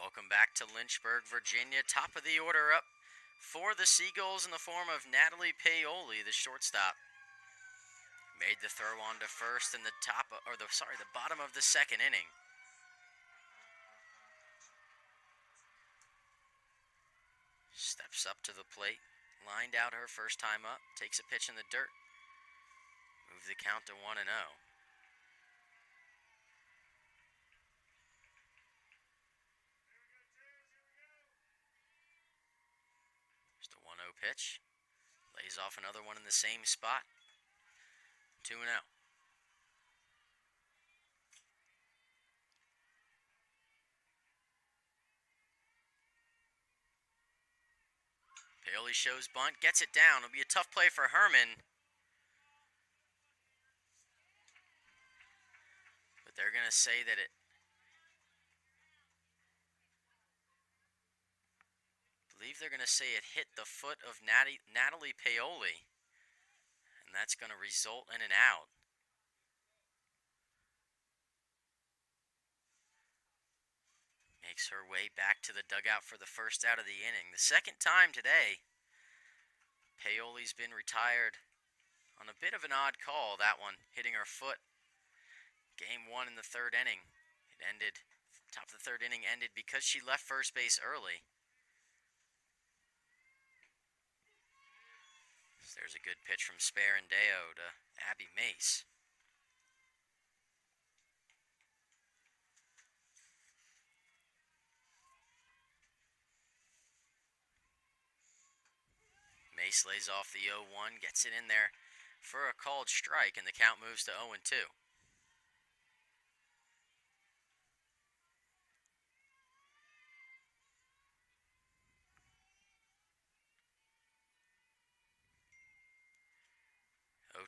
Welcome back to Lynchburg, Virginia. Top of the order up for the Seagulls in the form of Natalie Paoli, the shortstop. Made the throw on to first in the bottom of the second inning. Steps up to the plate, lined out her first time up, takes a pitch in the dirt. Move the count to 1-0. Just a 1-0 pitch. Lays off another one in the same spot. 2-0. Paoli shows bunt, gets it down. It'll be a tough play for Herman. But they're going to say that I believe they're going to say it hit the foot of Natalie Paoli. And that's going to result in an out. Makes her way back to the dugout for the first out of the inning. The second time today. Paoli's been retired on a bit of an odd call, that one, hitting her foot. Game 1 in the third inning. It ended, top of the third inning ended because she left first base early. So there's a good pitch from Sparandeo to Abby Mace. Mace lays off the 0-1, gets it in there for a called strike, and the count moves to 0-2.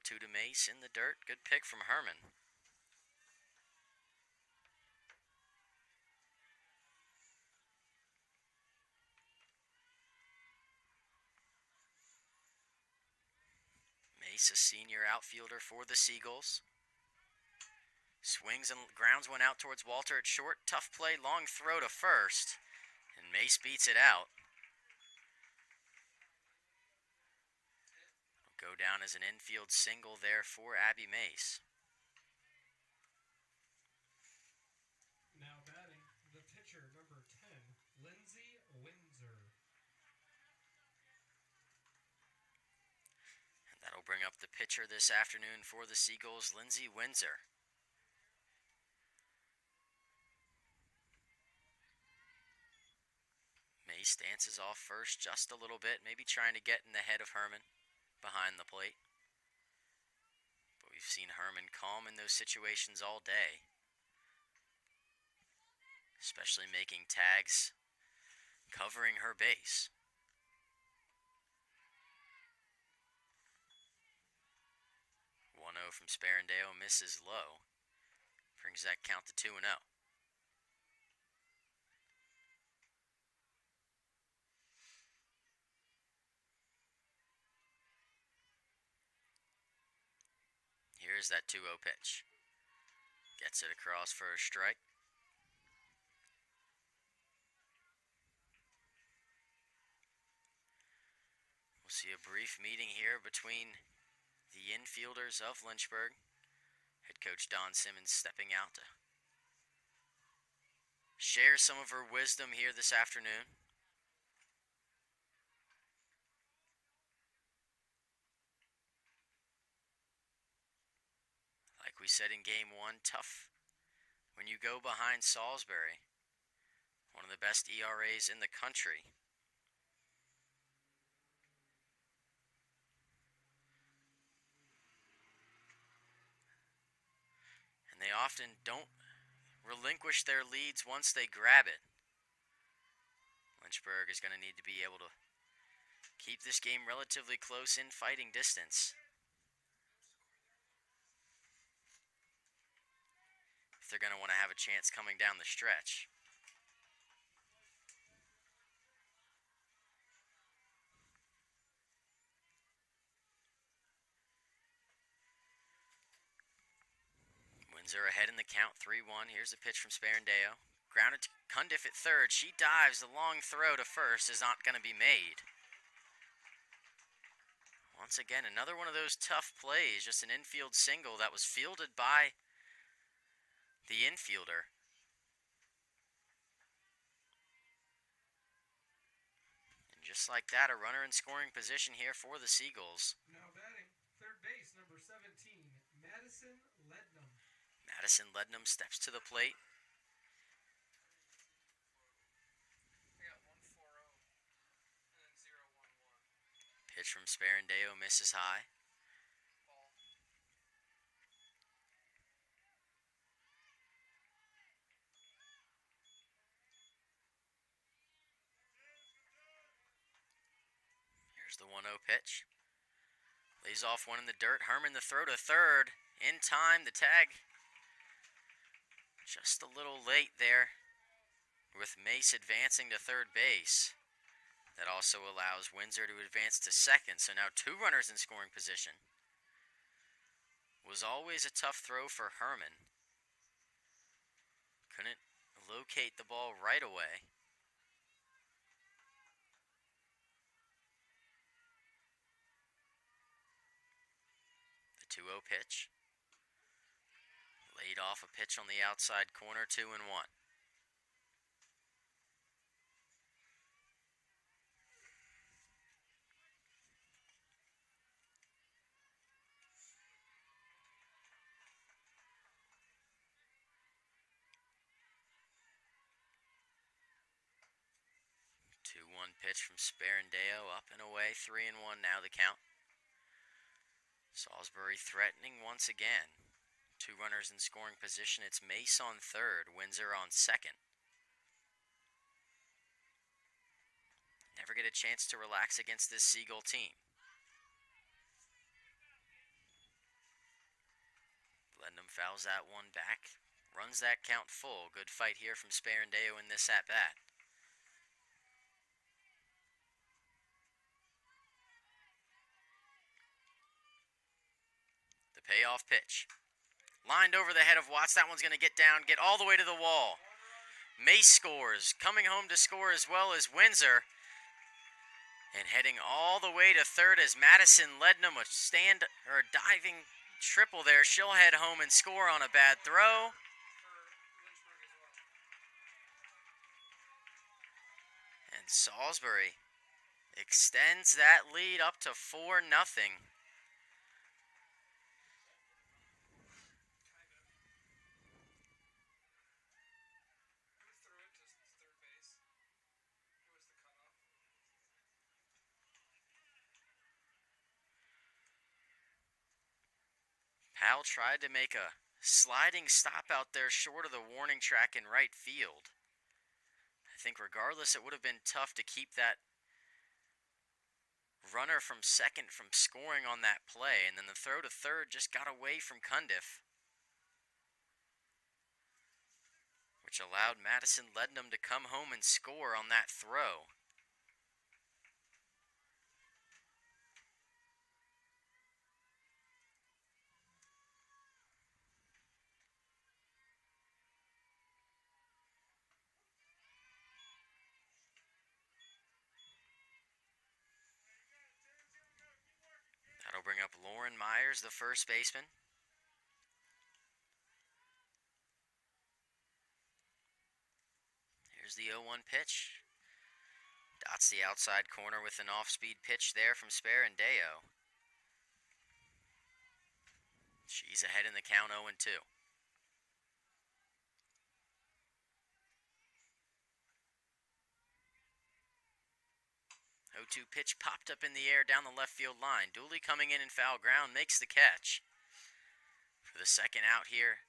To Mace in the dirt. Good pick from Herman. Mace, a senior outfielder for the Seagulls. Swings and grounds one out towards Walter at short. Tough play, long throw to first. And Mace beats it out. Go down as an infield single there for Abby Mace. Now batting, the pitcher, number 10, Lindsay Windsor. And that'll bring up the pitcher this afternoon for the Seagulls, Lindsay Windsor. Mace dances off first just a little bit, maybe trying to get in the head of Herman behind the plate. But we've seen Herman calm in those situations all day. Especially making tags, covering her base. 1-0 from Sparandeo, misses low. Brings that count to 2-0. Here's that 2-0 pitch. Gets it across for a strike. We'll see a brief meeting here between the infielders of Lynchburg. Head coach Don Simmons stepping out to share some of her wisdom here this afternoon. Like we said in game 1, tough when you go behind Salisbury, one of the best ERAs in the country. And they often don't relinquish their leads once they grab it. Lynchburg is going to need to be able to keep this game relatively close in fighting distance. If they're going to want to have a chance coming down the stretch. Windsor ahead in the count, 3-1. Here's a pitch from Sparandeo. Grounded to Cundiff at third. She dives. The long throw to first is not going to be made. Once again, another one of those tough plays. Just an infield single that was fielded by the infielder. And just like that, a runner in scoring position here for the Seagulls. Now batting, third base, number 17, Madison Lednum. Madison Lednum steps to the plate. I got 1-4-0 and then 0-1-1. Pitch from Sparandeo misses high. Ball. Here's the 1-0 pitch. Lays off one in the dirt. Herman the throw to third. In time, the tag just a little late there with Mace advancing to third base. That also allows Windsor to advance to second. So now 2 runners in scoring position. Was always a tough throw for Herman. Couldn't locate the ball right away. The 2-0 pitch. Laid off a pitch on the outside corner, 2-1. 2-1 pitch from Sparandeo, up and away, 3-1 now the count. Salisbury threatening once again. 2 runners in scoring position. It's Mace on third, Windsor on second. Never get a chance to relax against this Seagull team. Lednum fouls that one back, runs that count full. Good fight here from Sparandeo in this at-bat. The payoff pitch. Lined over the head of Watts. That one's going to get down, get all the way to the wall. Mace scores. Coming home to score as well as Windsor. And heading all the way to third as Madison Lednum, a diving triple there. She'll head home and score on a bad throw. And Salisbury extends that lead up to 4-0. Powell tried to make a sliding stop out there short of the warning track in right field. I think regardless, it would have been tough to keep that runner from second from scoring on that play. And then the throw to third just got away from Cundiff, which allowed Madison Lednum to come home and score on that throw. That'll bring up Lauren Myers, the first baseman. Here's the 0-1 pitch. Dots the outside corner with an off-speed pitch there from Sparandeo. She's ahead in the count, 0-2. 0-2 pitch popped up in the air down the left field line. Dooley coming in foul ground makes the catch for the second out here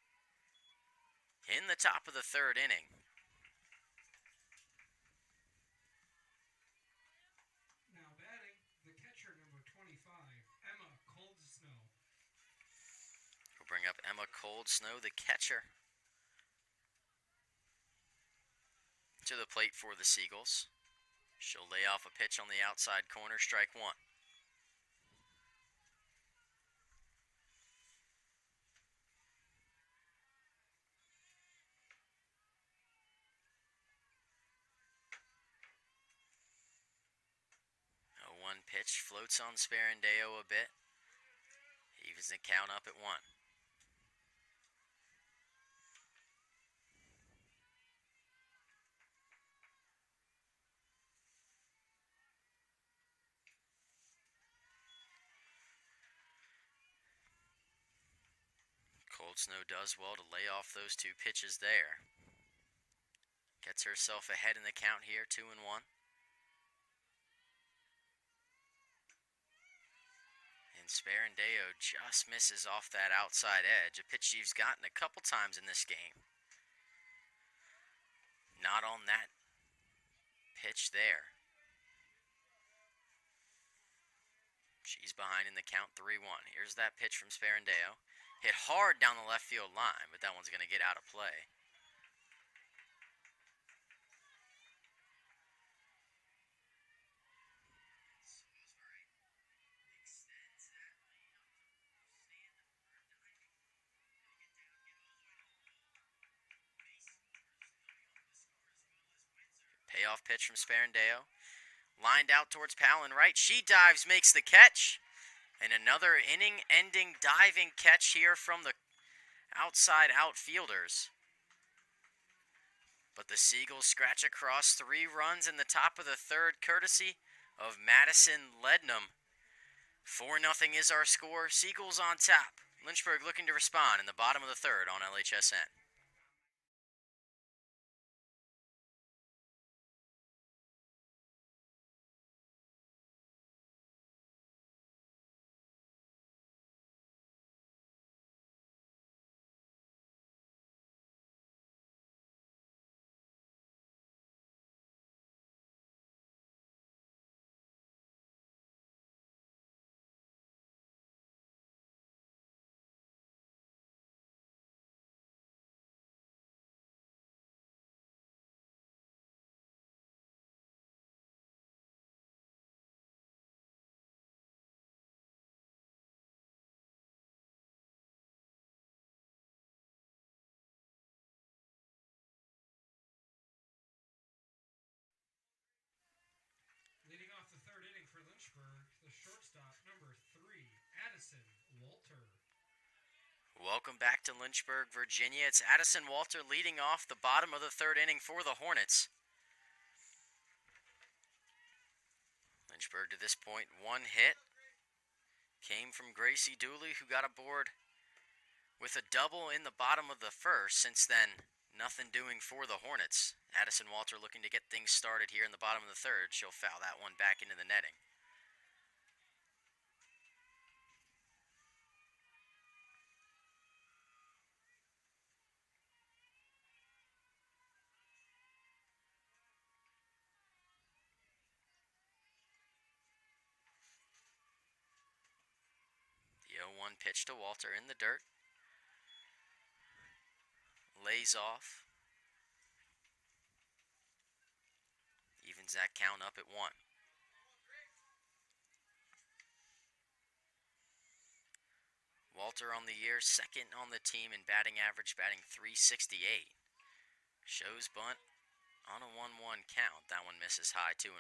in the top of the third inning. Now batting, the catcher, number 25, Emma Coldsnow. We'll bring up Emma Coldsnow, the catcher, to the plate for the Seagulls. She'll lay off a pitch on the outside corner, strike 1. 0-1 pitch floats on Sparandeo a bit. Evens the count up at 1. Cold Snow does well to lay off those 2 pitches there. Gets herself ahead in the count here, 2-1. And Sparandeo just misses off that outside edge, a pitch she's gotten a couple times in this game. Not on that pitch there. She's behind in the count, 3-1. Here's that pitch from Sparandeo. Hit hard down the left field line, but that one's going to get out of play. Payoff pitch from Sparandeo. Lined out towards Palin right. She dives, makes the catch. And another inning-ending diving catch here from the outside outfielders. But the Seagulls scratch across 3 runs in the top of the 3rd, courtesy of Madison Lednam. 4-0 is our score. Seagulls on top. Lynchburg looking to respond in the bottom of the 3rd on LHSN. Leading off the 3rd inning for Lynchburg, the shortstop, number 3, Addison Walter. Welcome back to Lynchburg, Virginia. It's Addison Walter leading off the bottom of the 3rd inning for the Hornets. Lynchburg to this point, 1 hit. Came from Gracie Dooley, who got aboard with a double in the bottom of the 1st. Since then, nothing doing for the Hornets. Addison Walter looking to get things started here in the bottom of the 3rd. She'll foul that one back into the netting. The 0-1 pitch to Walter in the dirt. Lays off. Evens that count up at 1. Walter on the year, 2nd on the team in batting average, batting .368. Shows bunt on a 1-1 count. That one misses high, 2-1.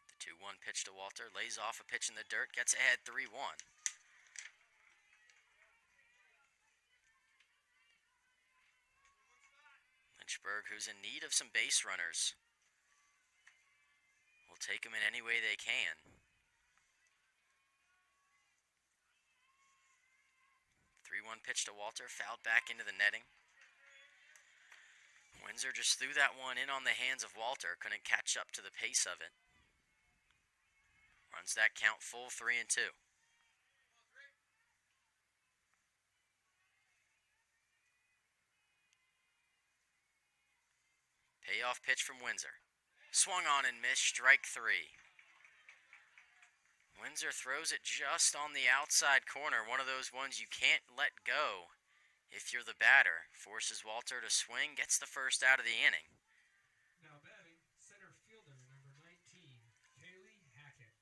The 2-1 pitch to Walter, lays off a pitch in the dirt, gets ahead 3-1. Lynchburg, who's in need of some base runners, will take them in any way they can. 3-1 pitch to Walter, fouled back into the netting. Windsor just threw that one in on the hands of Walter, couldn't catch up to the pace of it. Runs that count full, 3-2. Payoff pitch from Windsor. Swung on and missed, strike 3. Windsor throws it just on the outside corner, one of those ones you can't let go if you're the batter. Forces Walter to swing, gets the first out of the inning. Now batting, center fielder, number 19, Kaylee Hackett.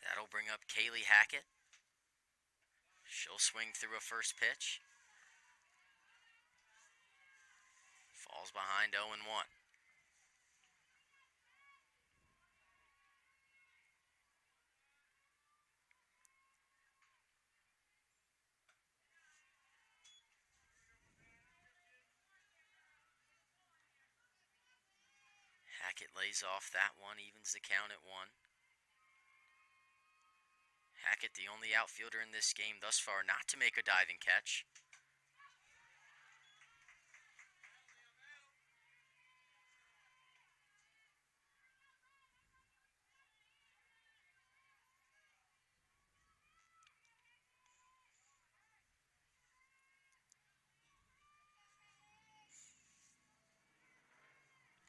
That'll bring up Kaylee Hackett. She'll swing through a first pitch. Falls behind 0-1. Hackett lays off that one, evens the count at 1. Hackett, the only outfielder in this game thus far not to make a diving catch.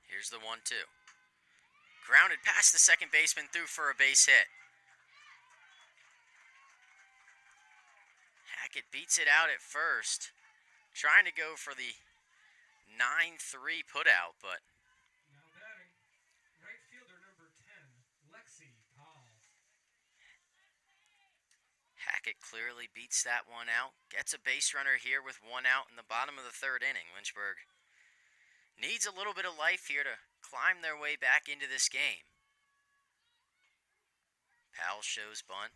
Here's the 1-2. Grounded past the second baseman, through for a base hit. Hackett beats it out at first, trying to go for the 9-3 putout, but Now batting, right fielder number 10, Lexi Powell. Hackett clearly beats that one out. Gets a base runner here with 1 out in the bottom of the 3rd inning. Lynchburg needs a little bit of life here to climb their way back into this game. Powell shows bunt.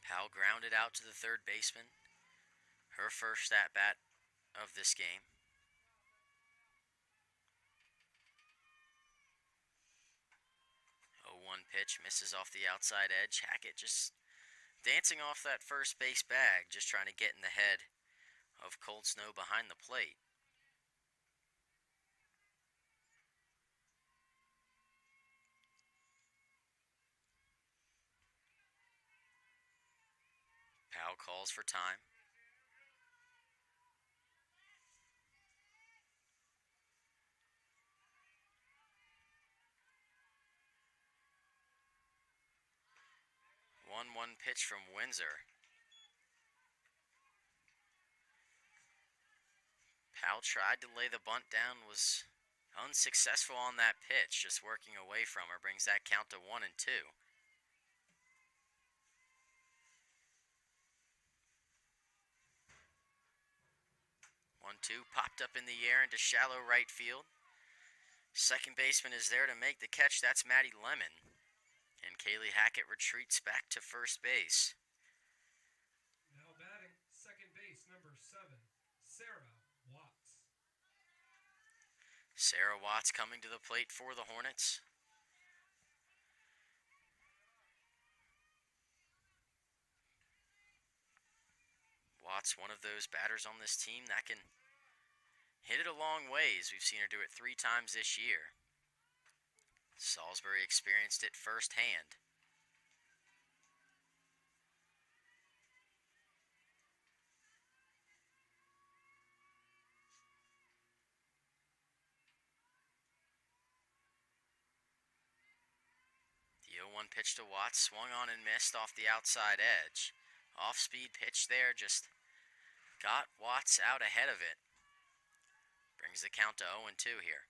Powell grounded out to the 3rd baseman. Her first at-bat of this game. 0-1 pitch, misses off the outside edge. Hackett just dancing off that first base bag, just trying to get in the head of Cold Snow behind the plate. Powell calls for time. One pitch from Windsor. Powell tried to lay the bunt down, was unsuccessful on that pitch, just working away from her, brings that count to 1-2. 1-2 popped up in the air into shallow right field. Second baseman is there to make the catch. That's Maddie Lemon. And Kaylee Hackett retreats back to first base. Now batting, second base, number 7, Sarah Watts. Sarah Watts coming to the plate for the Hornets. Watts, one of those batters on this team that can hit it a long ways. We've seen her do it 3 times this year. Salisbury experienced it firsthand. The 0-1 pitch to Watts, swung on and missed off the outside edge. Off-speed pitch there, just got Watts out ahead of it. Brings the count to 0-2 here.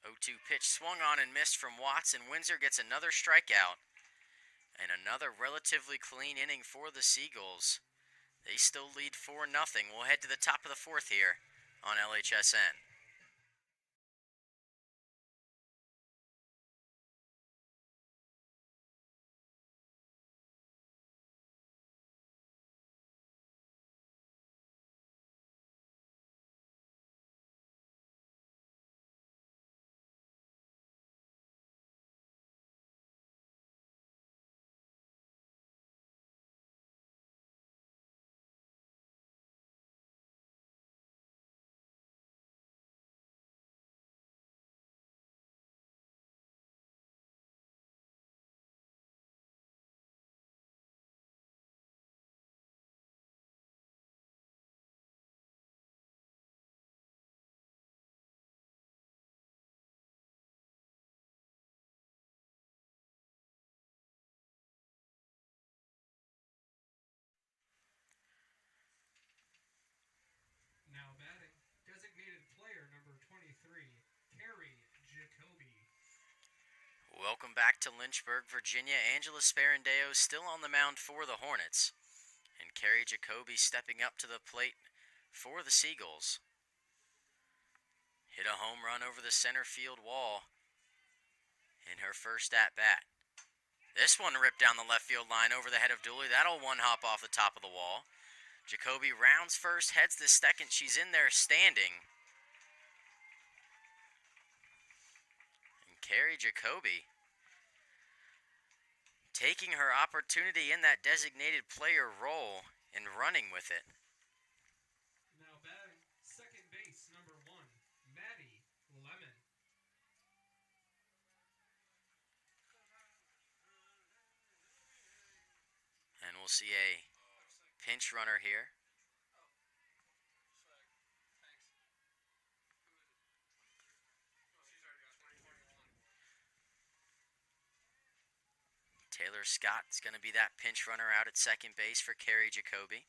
0-2 pitch swung on and missed from Watts, and Windsor gets another strikeout. And another relatively clean inning for the Seagulls. They still lead 4-0. We'll head to the top of the 4th here on LHSN. Welcome back to Lynchburg, Virginia. Angela Sperandeo still on the mound for the Hornets. And Carrie Jacoby stepping up to the plate for the Seagulls. Hit a home run over the center field wall in her first at-bat. This one ripped down the left field line over the head of Dooley. That'll one hop off the top of the wall. Jacoby rounds first, heads the second. She's in there standing. And Carrie Jacoby taking her opportunity in that designated player role and running with it. Now batting second base, number 1, Maddie Lemon. And we'll see a pinch runner here. Taylor Scott is going to be that pinch runner out at second base for Carrie Jacoby.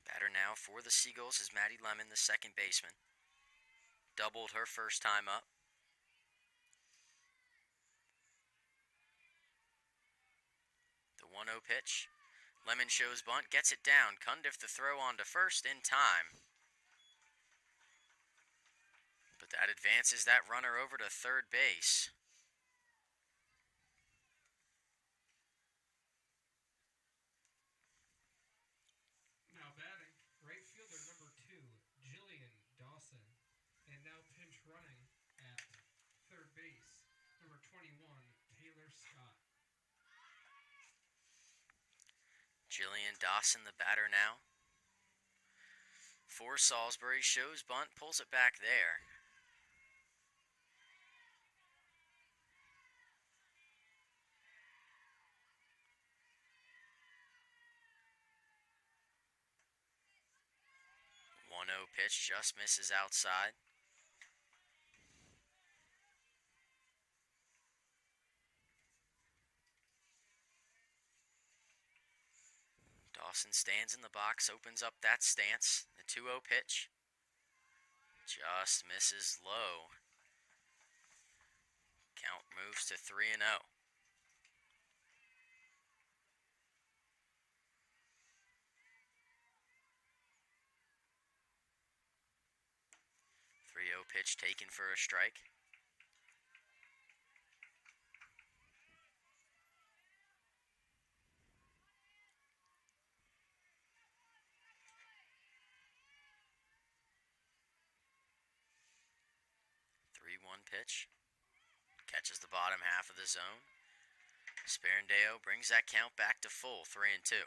Batter now for the Seagulls is Maddie Lemon, the second baseman. Doubled her first time up. The 1-0 pitch. Lemon shows bunt, gets it down. Cundiff the throw on to first in time. But that advances that runner over to third base. Now batting right fielder number 2, Jillian Dawson. And now pinch running at third base, number 21, Taylor Scott. Jillian Dawson, the batter now. For Salisbury, shows bunt, pulls it back there. One 1-0 pitch just misses outside. Dawson stands in the box, opens up that stance. The 2-0 pitch just misses low. Count moves to 3-0. 3-0 pitch taken for a strike. Pitch. Catches the bottom half of the zone. Sperandeo brings that count back to full, 3-2.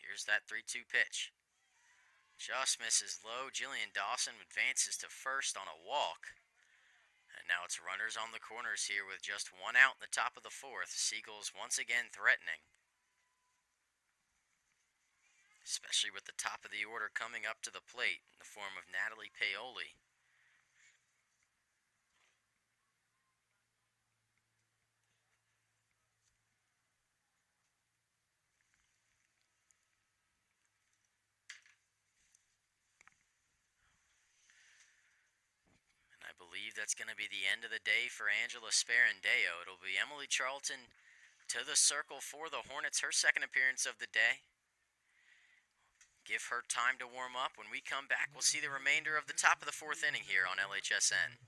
Here's that 3-2 pitch. Just misses low. Jillian Dawson advances to first on a walk. And now it's runners on the corners here with just one out in the top of the fourth. Seagulls once again threatening. Especially with the top of the order coming up to the plate in the form of Natalie Paoli. And I believe that's going to be the end of the day for Angela Sperandeo. It'll be Emily Charlton to the circle for the Hornets, her second appearance of the day. Give her time to warm up. When we come back, we'll see the remainder of the top of the fourth inning here on LHSN.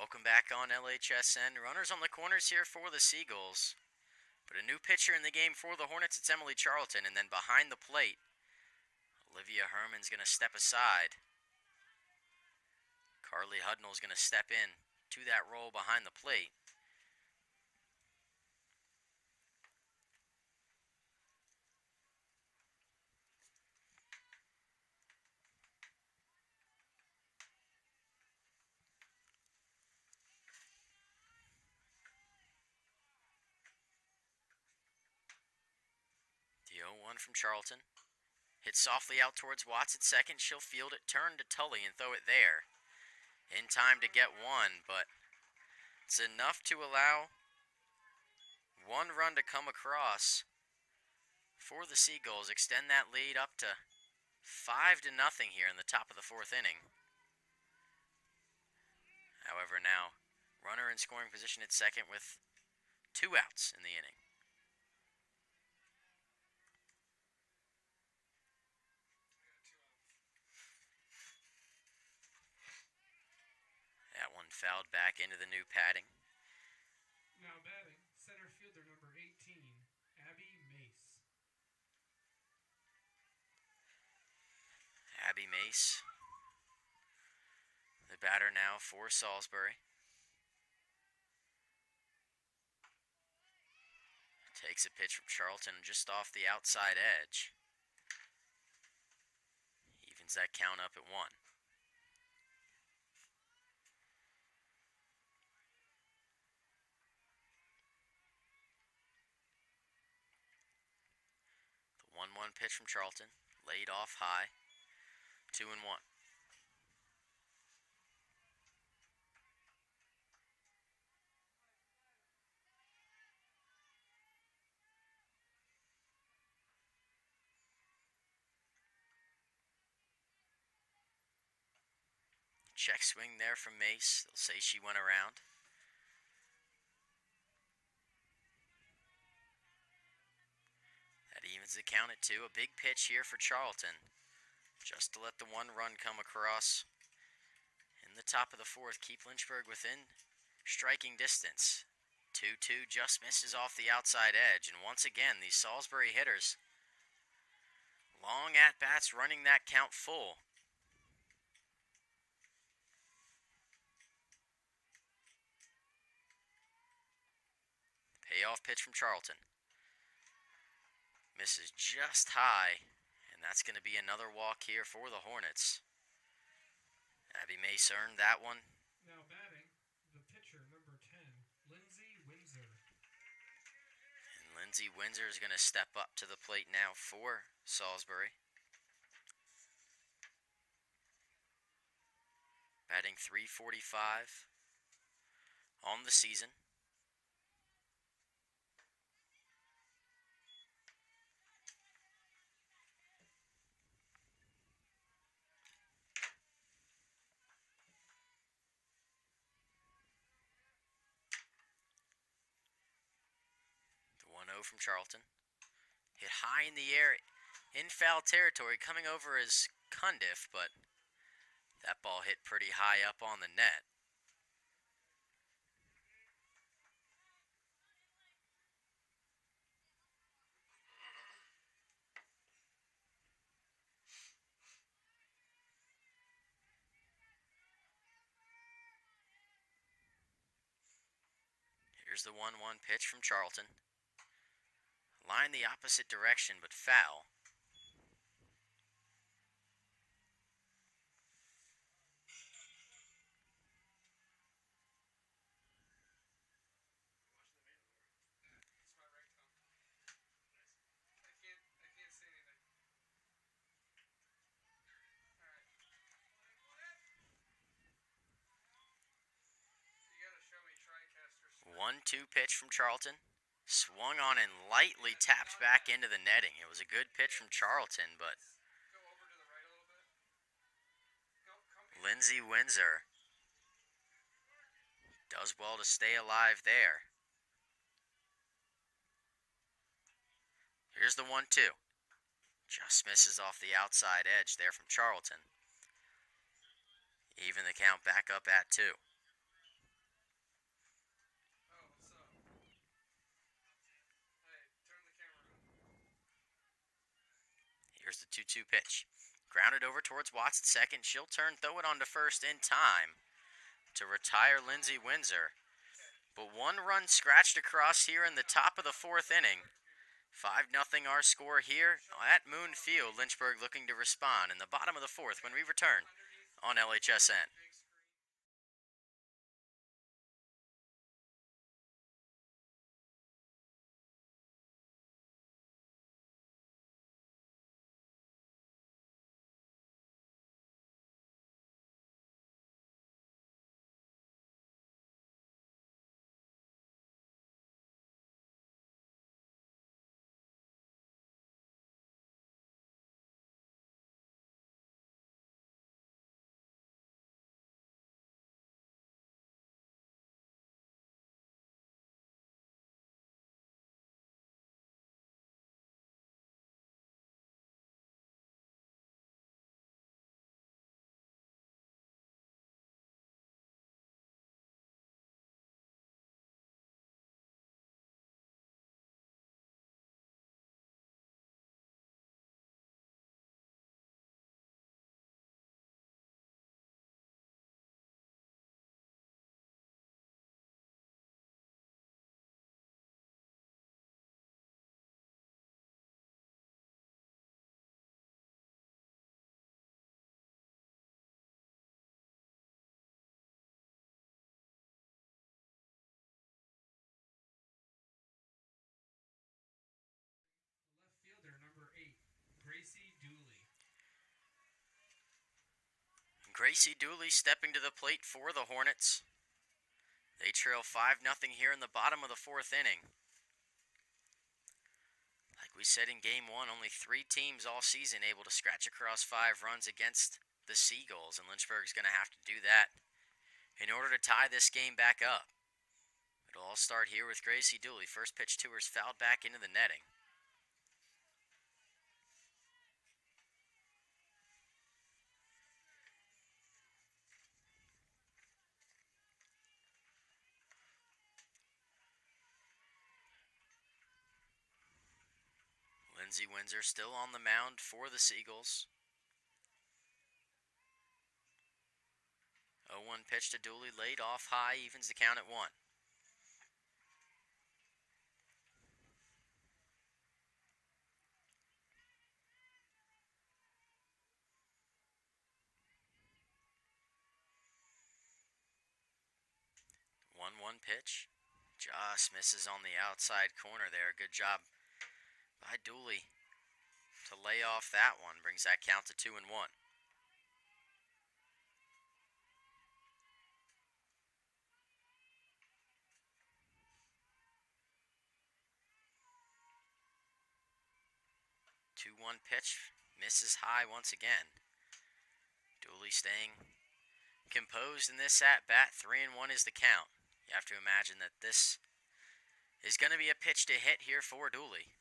Welcome back on LHSN. Runners on the corners here for the Seagulls. But a new pitcher in the game for the Hornets, it's Emily Charlton. And then behind the plate, Olivia Herman's going to step aside. Carly Hudnall's going to step in to that role behind the plate. The 0-1 from Charlton. Hit softly out towards Watts at second. She'll field it, turn to Tully, and throw it there. In time to get one, but it's enough to allow one run to come across for the Seagulls. Extend that lead up to 5-0 here in the top of the fourth inning. However, now runner in scoring position at second with 2 outs in the inning. That one fouled back into the new padding. Now batting, center fielder number 18, Abby Mace. Abby Mace, the batter now for Salisbury. Takes a pitch from Charlton just off the outside edge. Evens that count up at 1. The 1-1 pitch from Charlton, laid off high, 2-1. Check swing there from Mace. They'll say she went around. That evens the count at 2. A big pitch here for Charlton. Just to let the 1 run come across in the top of the fourth. Keep Lynchburg within striking distance. 2-2 just misses off the outside edge. And once again, these Salisbury hitters, long at-bats running that count full. Payoff pitch from Charlton. Misses just high, and that's going to be another walk here for the Hornets. Abby Mace earned that one. Now batting, the pitcher number 10, Lindsay Windsor. And Lindsay Windsor is going to step up to the plate now for Salisbury. Batting .345 on the season. From Charlton. Hit high in the air in foul territory, coming over as Cundiff, but that ball hit pretty high up on the net. Here's the 1-1 pitch from Charlton. Line the opposite direction, but foul. You gotta show me TriCaster. 1-2 pitch from Charlton. Swung on and lightly tapped back into the netting. It was a good pitch from Charlton, but Go over to the right a little bit. Lindsay Windsor does well to stay alive there. Here's the 1-2. Just misses off the outside edge there from Charlton. Even the count back up at 2. Here's the 2-2 pitch. Grounded over towards Watts at second. She'll throw it on to first in time to retire Lindsey Windsor. But 1 run scratched across here in the top of the 4th inning. 5-0 our score here at Moon Field. Lynchburg looking to respond in the bottom of the 4th when we return on LHSN. Left fielder, number 8, Gracie Dooley. Gracie Dooley stepping to the plate for the Hornets. They trail 5-0 here in the bottom of the 4th inning. Like we said in Game 1, only 3 teams all season able to scratch across 5 runs against the Seagulls, and Lynchburg's going to have to do that in order to tie this game back up. It'll all start here with Gracie Dooley. First pitch to her is fouled back into the netting. Lindsey Windsor still on the mound for the Seagulls. 0-1 pitch to Dooley, laid off high, evens the count at 1. One pitch. Just misses on the outside corner there. Good job by Dooley to lay off that one. Brings that count to 2-1. Two-one pitch, misses high once again. Dooley staying composed in this at-bat. 3-1 is the count. You have to imagine that this is going to be a pitch to hit here for Dooley.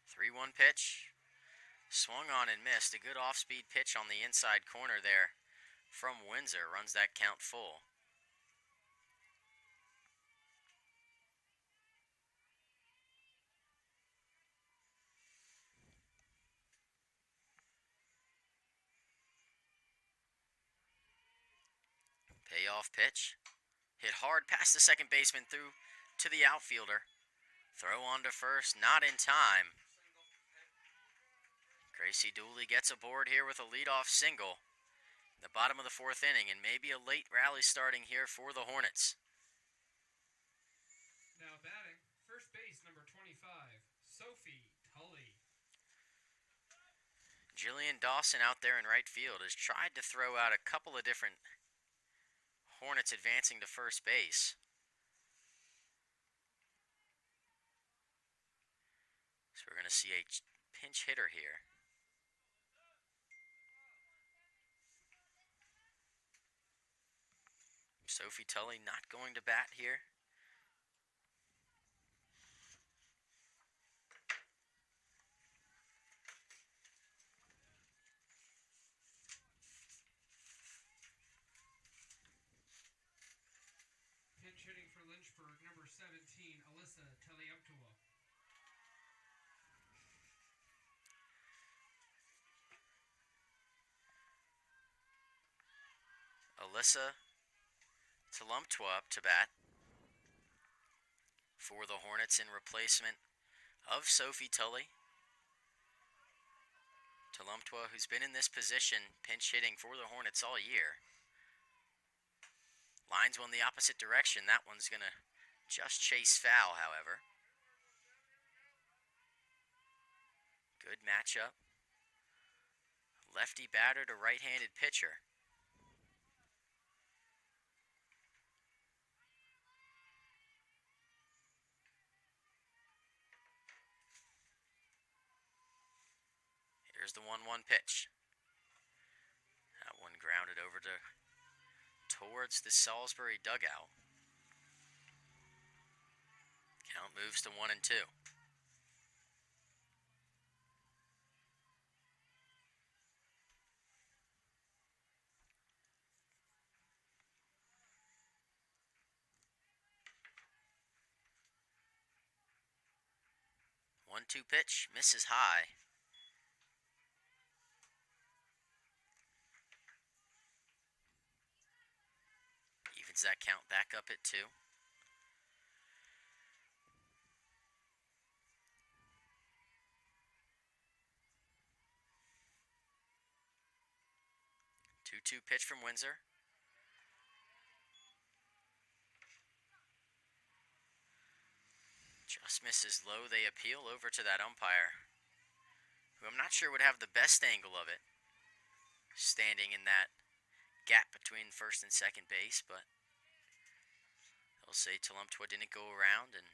3-1 pitch. Swung on and missed. A good off-speed pitch on the inside corner there from Windsor. Runs that count full. Payoff pitch. Hit hard past the second baseman through to the outfielder. Throw on to first, not in time. Gracie Dooley gets aboard here with a leadoff single. The bottom of the 4th inning, and maybe a late rally starting here for the Hornets. Now batting, first base, number 25, Sophie Tully. Jillian Dawson out there in right field has tried to throw out a couple of different Hornets advancing to first base. So we're going to see a pinch hitter here. Sophie Tully not going to bat here. Pinch hitting for Lynchburg. for number 17, Alyssa Teliuptua. Alyssa Tlumptwa up to bat for the Hornets in replacement of Sophie Tully. Tlumptwa, who's been in this position, pinch hitting for the Hornets all year. Lines one the opposite direction. That one's going to just chase foul, however. Good matchup. Lefty batter to right-handed pitcher. Here's the 1-1 pitch. That one grounded over towards the Salisbury dugout. Count moves to 1-2. One-two pitch, misses high. Evens that count back up at 2. Two-two pitch from Windsor. Just misses low. They appeal over to that umpire, who I'm not sure would have the best angle of it, standing in that gap between first and second base, but they'll say Tlumptwa didn't go around, and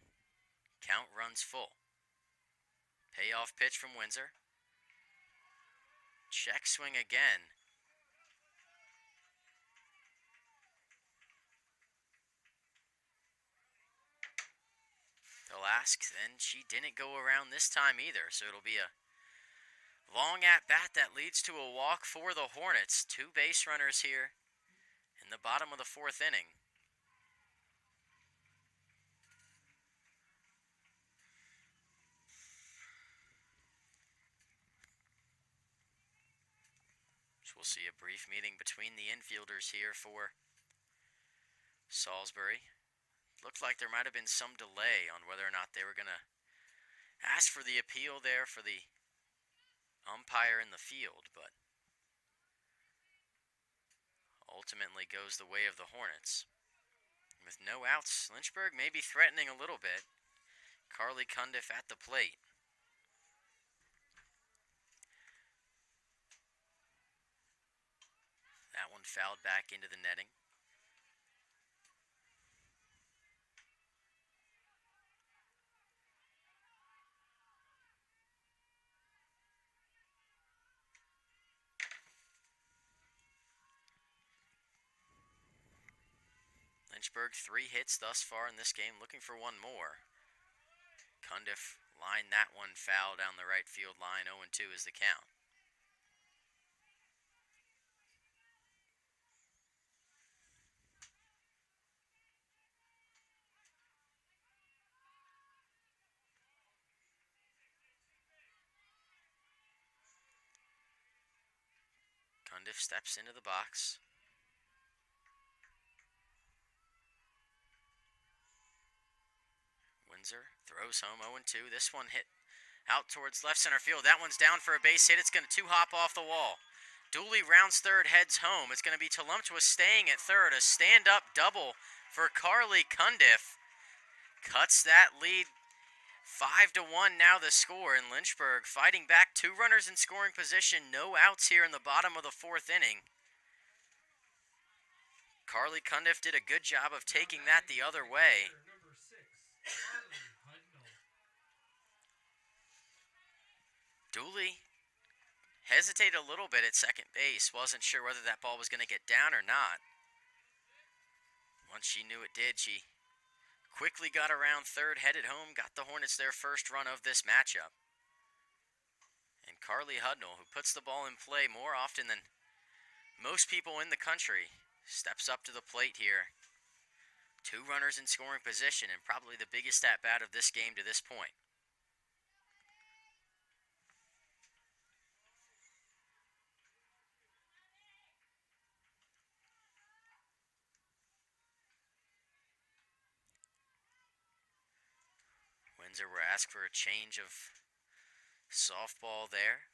count runs full. Payoff pitch from Windsor. Check swing again. They'll ask, then she didn't go around this time either, so it'll be a long at-bat that leads to a walk for the Hornets. 2 base runners here in the bottom of the 4th inning. So we'll see a brief meeting between the infielders here for Salisbury. Looked like there might have been some delay on whether or not they were going to ask for the appeal there for the umpire in the field, but ultimately goes the way of the Hornets. With no outs, Lynchburg may be threatening a little bit. Carly Cundiff at the plate. That one fouled back into the netting. Lynchburg 3 hits thus far in this game, looking for one more. Cundiff lined that one foul down the right field line. 0-2 is the count. Cundiff steps into the box. Windsor throws home 0-2. This one hit out towards left center field. That one's down for a base hit. It's going to 2-hop off the wall. Dooley rounds third, heads home. It's going to be Tlumptwa staying at third. A stand-up double for Carly Cundiff. Cuts that lead 5-1 now the score, and Lynchburg fighting back. 2 runners in scoring position. No outs here in the bottom of the 4th inning. Carly Cundiff did a good job of taking that the other way. Dooley hesitated a little bit at second base. Wasn't sure whether that ball was going to get down or not. Once she knew it did, she quickly got around third, headed home, got the Hornets their first run of this matchup. And Carly Hudnall, who puts the ball in play more often than most people in the country, steps up to the plate here. 2 runners in scoring position, and probably the biggest at-bat of this game to this point. Windsor will ask for a change of softball there.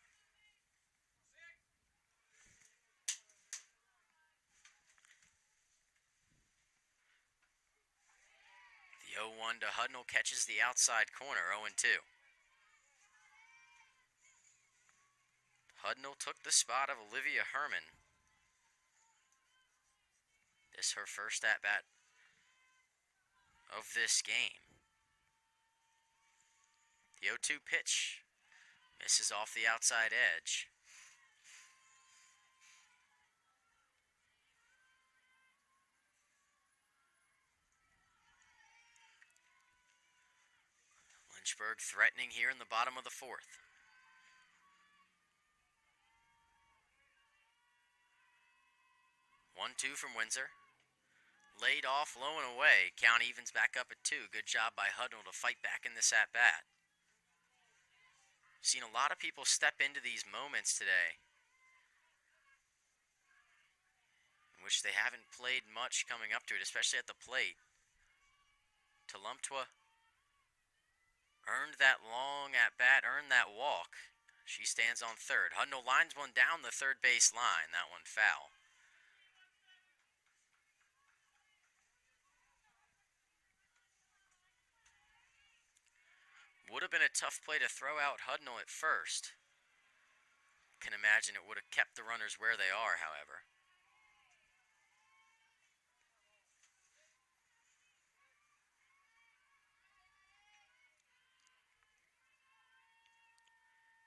The 0-1 to Hudnall catches the outside corner, 0-2. Hudnall took the spot of Olivia Herman. This her first at-bat of this game. The 0-2 pitch misses off the outside edge. Lynchburg threatening here in the bottom of the fourth. One-two from Windsor. Laid off, low and away. Count evens back up at 2. Good job by Hudnall to fight back in this at-bat. Seen a lot of people step into these moments today, in which they haven't played much coming up to it, especially at the plate. Tulumptua earned that long at-bat, earned that walk. She stands on third. Hudnall lines one down the third base line. That one foul. Would have been a tough play to throw out Hudnall at first. Can imagine it would have kept the runners where they are, however.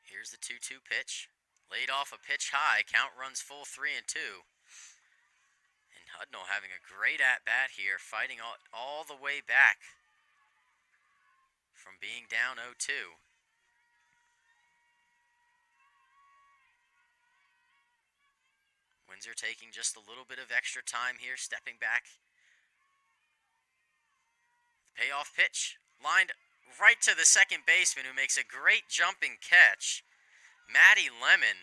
Here's the 2-2 pitch. Laid off a pitch high. Count runs full 3-2. And Hudnall having a great at-bat here, fighting all the way back from being down 0-2. Windsor taking just a little bit of extra time here, stepping back. Payoff pitch, lined right to the second baseman, who makes a great jumping catch. Maddie Lemon.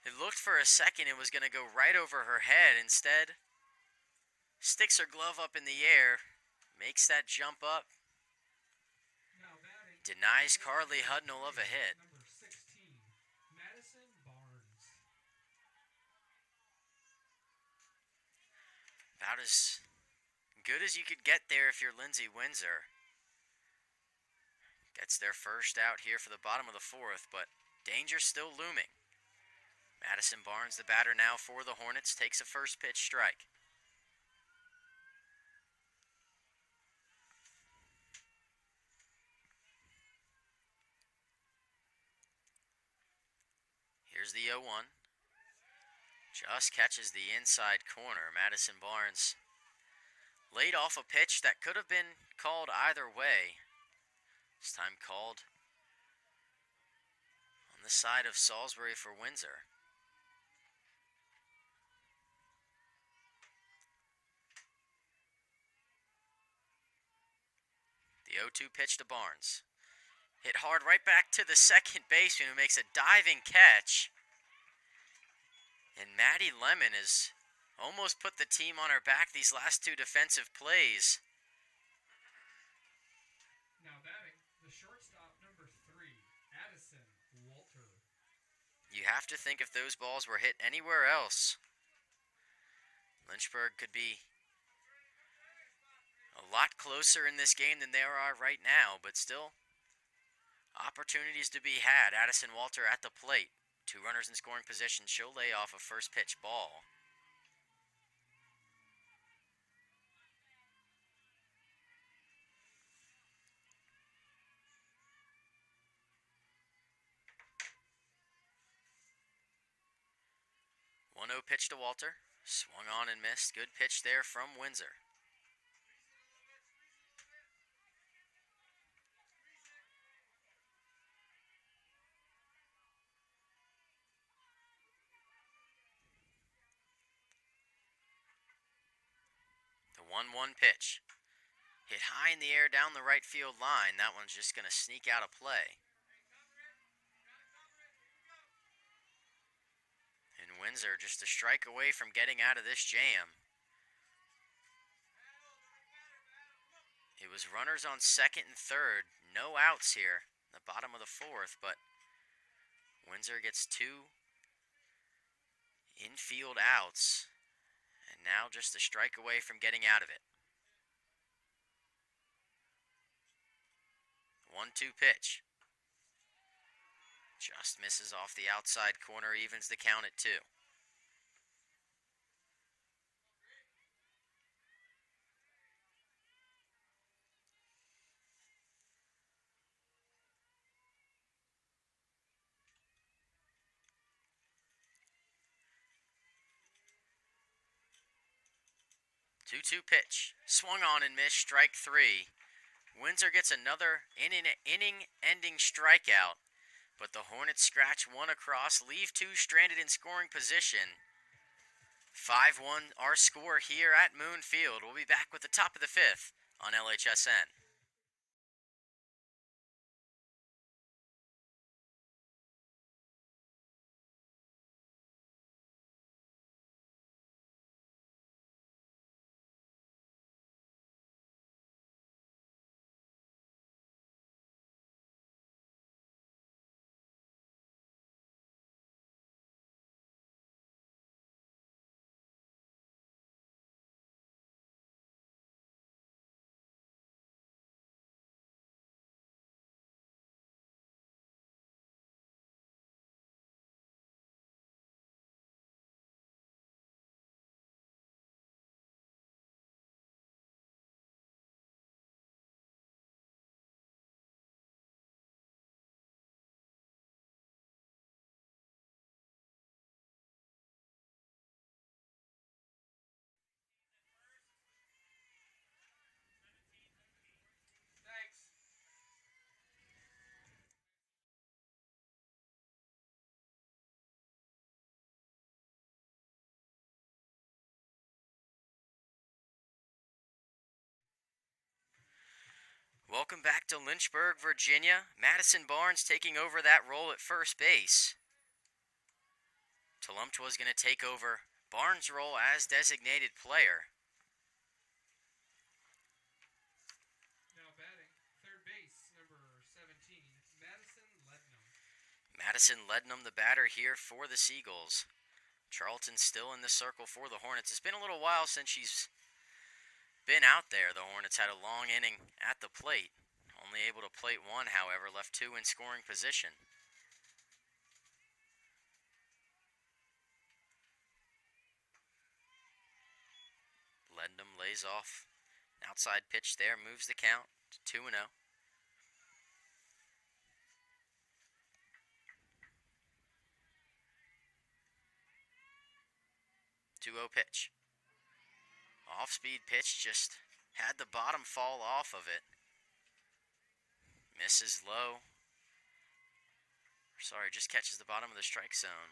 It looked for a second it was going to go right over her head. Instead, sticks her glove up in the air, makes that jump up. Denies Carly Hudnall of a hit. Number 16, Madison Barnes. About as good as you could get there if you're Lindsay Windsor. Gets their first out here for the bottom of the fourth, but danger still looming. Madison Barnes, the batter now for the Hornets, takes a first pitch strike. Here's the 0-1. Just catches the inside corner. Madison Barnes laid off a pitch that could have been called either way. This time called on the side of Salisbury for Windsor. The 0-2 pitch to Barnes. Hit hard right back to the second baseman, who makes a diving catch. And Maddie Lemon has almost put the team on her back these last two defensive plays. Now batting, the shortstop, number 3, Addison Walter. You have to think if those balls were hit anywhere else, Lynchburg could be a lot closer in this game than they are right now, but still, opportunities to be had. Addison Walter at the plate. 2 runners in scoring position. She'll lay off a first pitch ball. One 0 pitch to Walter. Swung on and missed. Good pitch there from Windsor. The 1-1 pitch. Hit high in the air down the right field line. That one's just going to sneak out of play. And Windsor just a strike away from getting out of this jam. It was runners on second and third. No outs here in the bottom of the fourth, but Windsor gets 2 infield outs. And now just a strike away from getting out of it. 1-2 pitch. Just misses off the outside corner, evens the count at 2. 2-2 pitch. Swung on and missed, strike 3. Windsor gets another inning-ending strikeout, but the Hornets scratch 1 across, leave 2 stranded in scoring position. 5-1 our score here at Moon Field. We'll be back with the top of the 5th on LHSN. Welcome back to Lynchburg, Virginia. Madison Barnes taking over that role at first base. Tulumptua is going to take over Barnes' role as designated player. Now batting, third base, number 17, Madison Lednum. Madison Lednum, the batter here for the Seagulls. Charlton's still in the circle for the Hornets. It's been a little while since she's been out there. The Hornets had a long inning at the plate. Only able to plate 1, however, left 2 in scoring position. Lednum lays off an outside pitch there, moves the count to 2-0. 2-0 pitch. Off-speed pitch, just had the bottom fall off of it. Misses low. Sorry, just catches the bottom of the strike zone.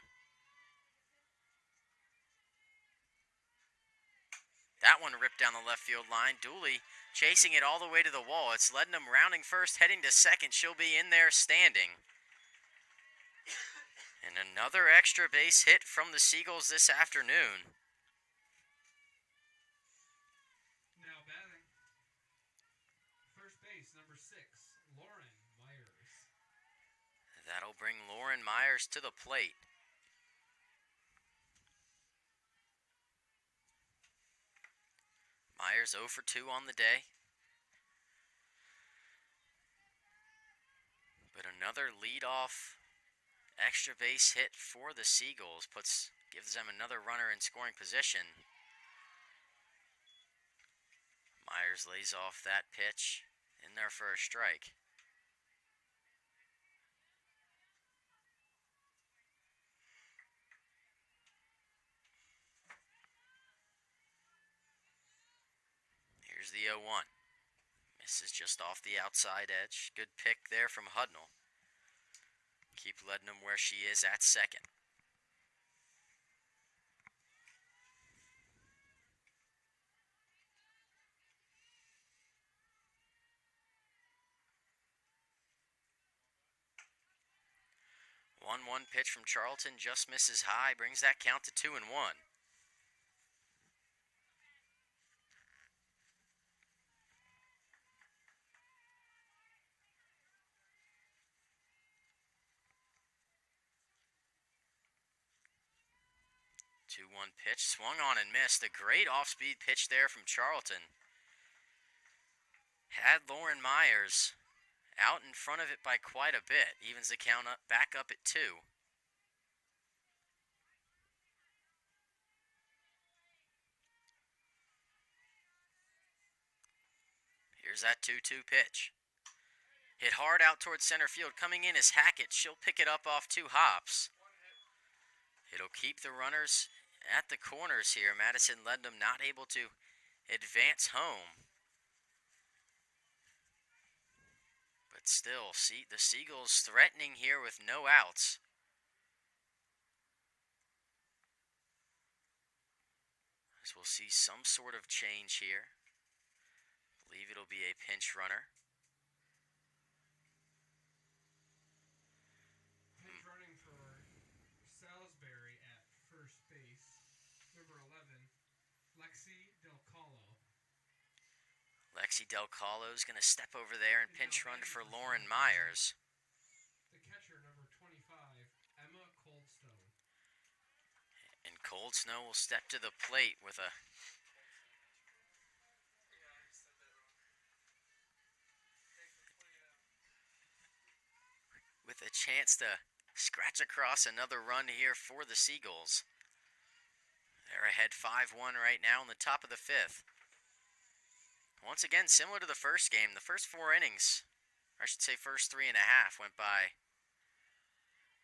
That one ripped down the left field line. Dooley chasing it all the way to the wall. It's Lednum rounding first, heading to second. She'll be in there standing. And another extra base hit from the Seagulls this afternoon. Now batting, first base, number 6, Lauren Myers. That'll bring Lauren Myers to the plate. Myers 0 for 2 on the day. But another leadoff extra base hit for the Seagulls gives them another runner in scoring position. Myers lays off that pitch in there for a strike. Here's the 0-1. Misses just off the outside edge. Good pick there from Hudnall. Keep Lednum where she is at second. 1-1 pitch from Charlton just misses high, brings that count to 2-1. 2-1 pitch, swung on and missed. A great off-speed pitch there from Charlton. Had Lauren Myers out in front of it by quite a bit. Evens the count up, back up at 2. Here's that 2-2 pitch. Hit hard out towards center field. Coming in is Hackett. She'll pick it up off 2 hops. It'll keep the runners at the corners here. Madison Lednam not able to advance home. But still, see the Seagulls threatening here with no outs. As we'll see some sort of change here. Believe it'll be a pinch runner. Pinch running for Salisbury at first base. Number 11, Lexi Del Colo. Lexi Del Colo is going to step over there and pinch run for Lauren Myers. The catcher, number 25, Emma Coldstone. And Cold Snow will step to the plate with a chance to scratch across another run here for the Seagulls. They're ahead 5-1 right now in the top of the 5th. Once again, similar to the first game, the first 4 innings, or I should say first 3.5, went by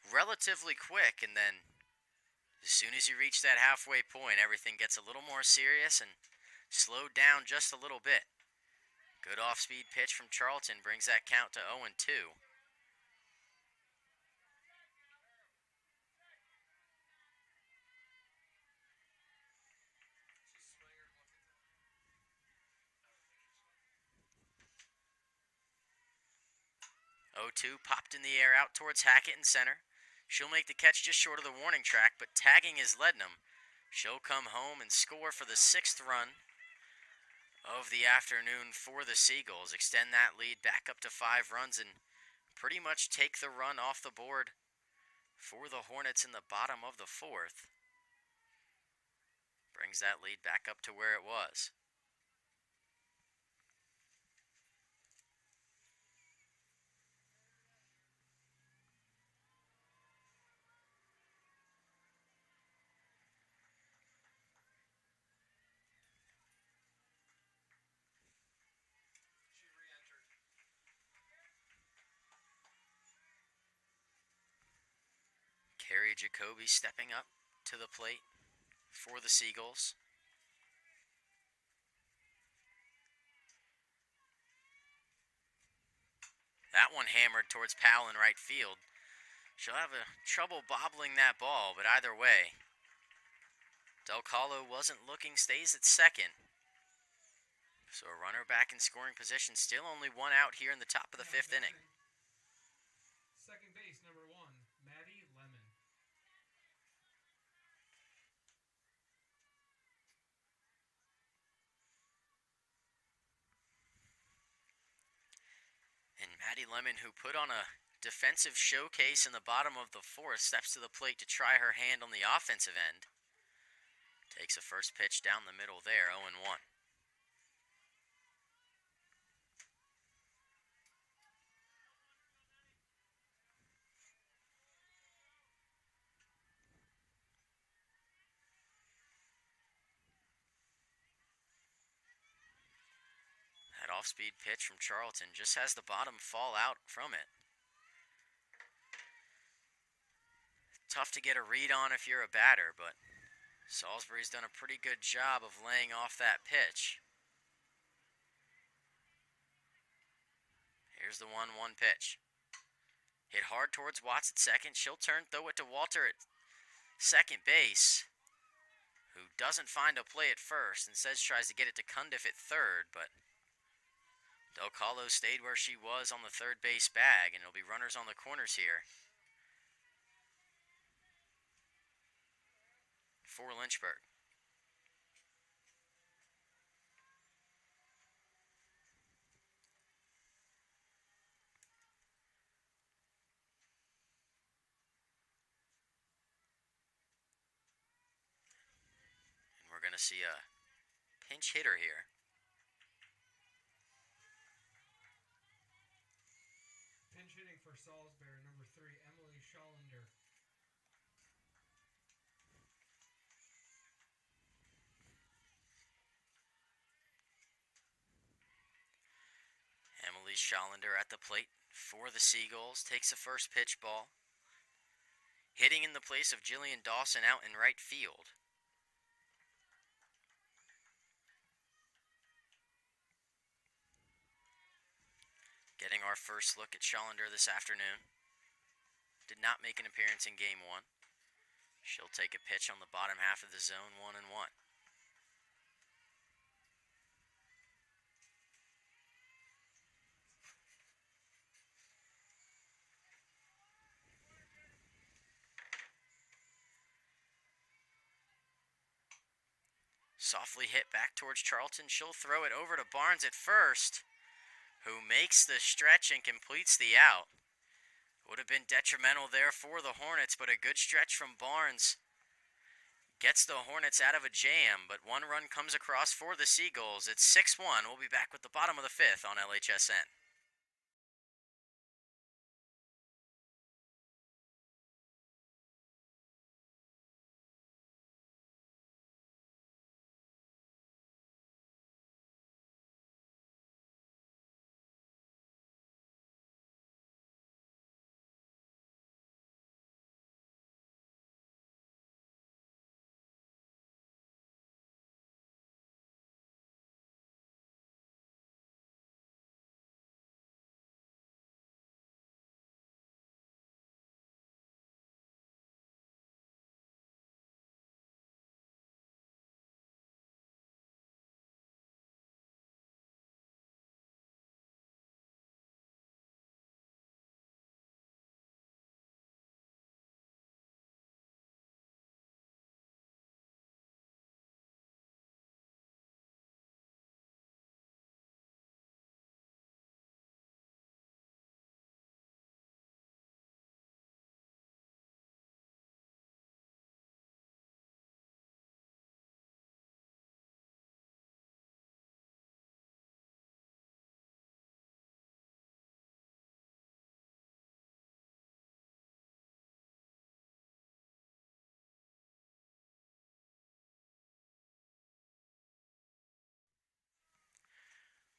relatively quick, and then as soon as you reach that halfway point, everything gets a little more serious and slowed down just a little bit. Good off-speed pitch from Charlton brings that count to 0-2. Popped in the air out towards Hackett in center. She'll make the catch just short of the warning track, but tagging is Lednam. She'll come home and score for the 6th run of the afternoon for the Seagulls. Extend that lead back up to 5 runs and pretty much take the run off the board for the Hornets in the bottom of the 4th. Brings that lead back up to where it was. Carrie Jacoby stepping up to the plate for the Seagulls. That one hammered towards Powell in right field. She'll have trouble bobbling that ball, but either way, Del Colo wasn't looking, stays at second. So a runner back in scoring position, still only 1 out here in the top of the 5th inning. Second base, number 1, Maddie Lemon. And Maddie Lemon, who put on a defensive showcase in the bottom of the 4th, steps to the plate to try her hand on the offensive end. Takes a first pitch down the middle there, 0-1. That off-speed pitch from Charlton just has the bottom fall out from it. Tough to get a read on if you're a batter, but Salisbury's done a pretty good job of laying off that pitch. Here's the 1-1 pitch. Hit hard towards Watts at second. She'll throw it to Walter at second base, who doesn't find a play at first. Instead tries to get it to Cundiff at third, but Del Colo stayed where she was on the third base bag, and it'll be runners on the corners here. for Lynchburg. And we're going to see a pinch hitter here. Pinch hitting for Salisbury, number 3, Emily Schallander. Emily Schallander at the plate for the Seagulls. Takes the first pitch ball. Hitting in the place of Jillian Dawson out in right field. Getting our first look at Schallander this afternoon. Did not make an appearance in Game 1. She'll take a pitch on the bottom half of the zone, 1-1. Softly hit back towards Charlton. She'll throw it over to Barnes at first, who makes the stretch and completes the out. Would have been detrimental there for the Hornets, but a good stretch from Barnes gets the Hornets out of a jam, but one run comes across for the Seagulls. It's 6-1. We'll be back with the bottom of the 5th on LHSN.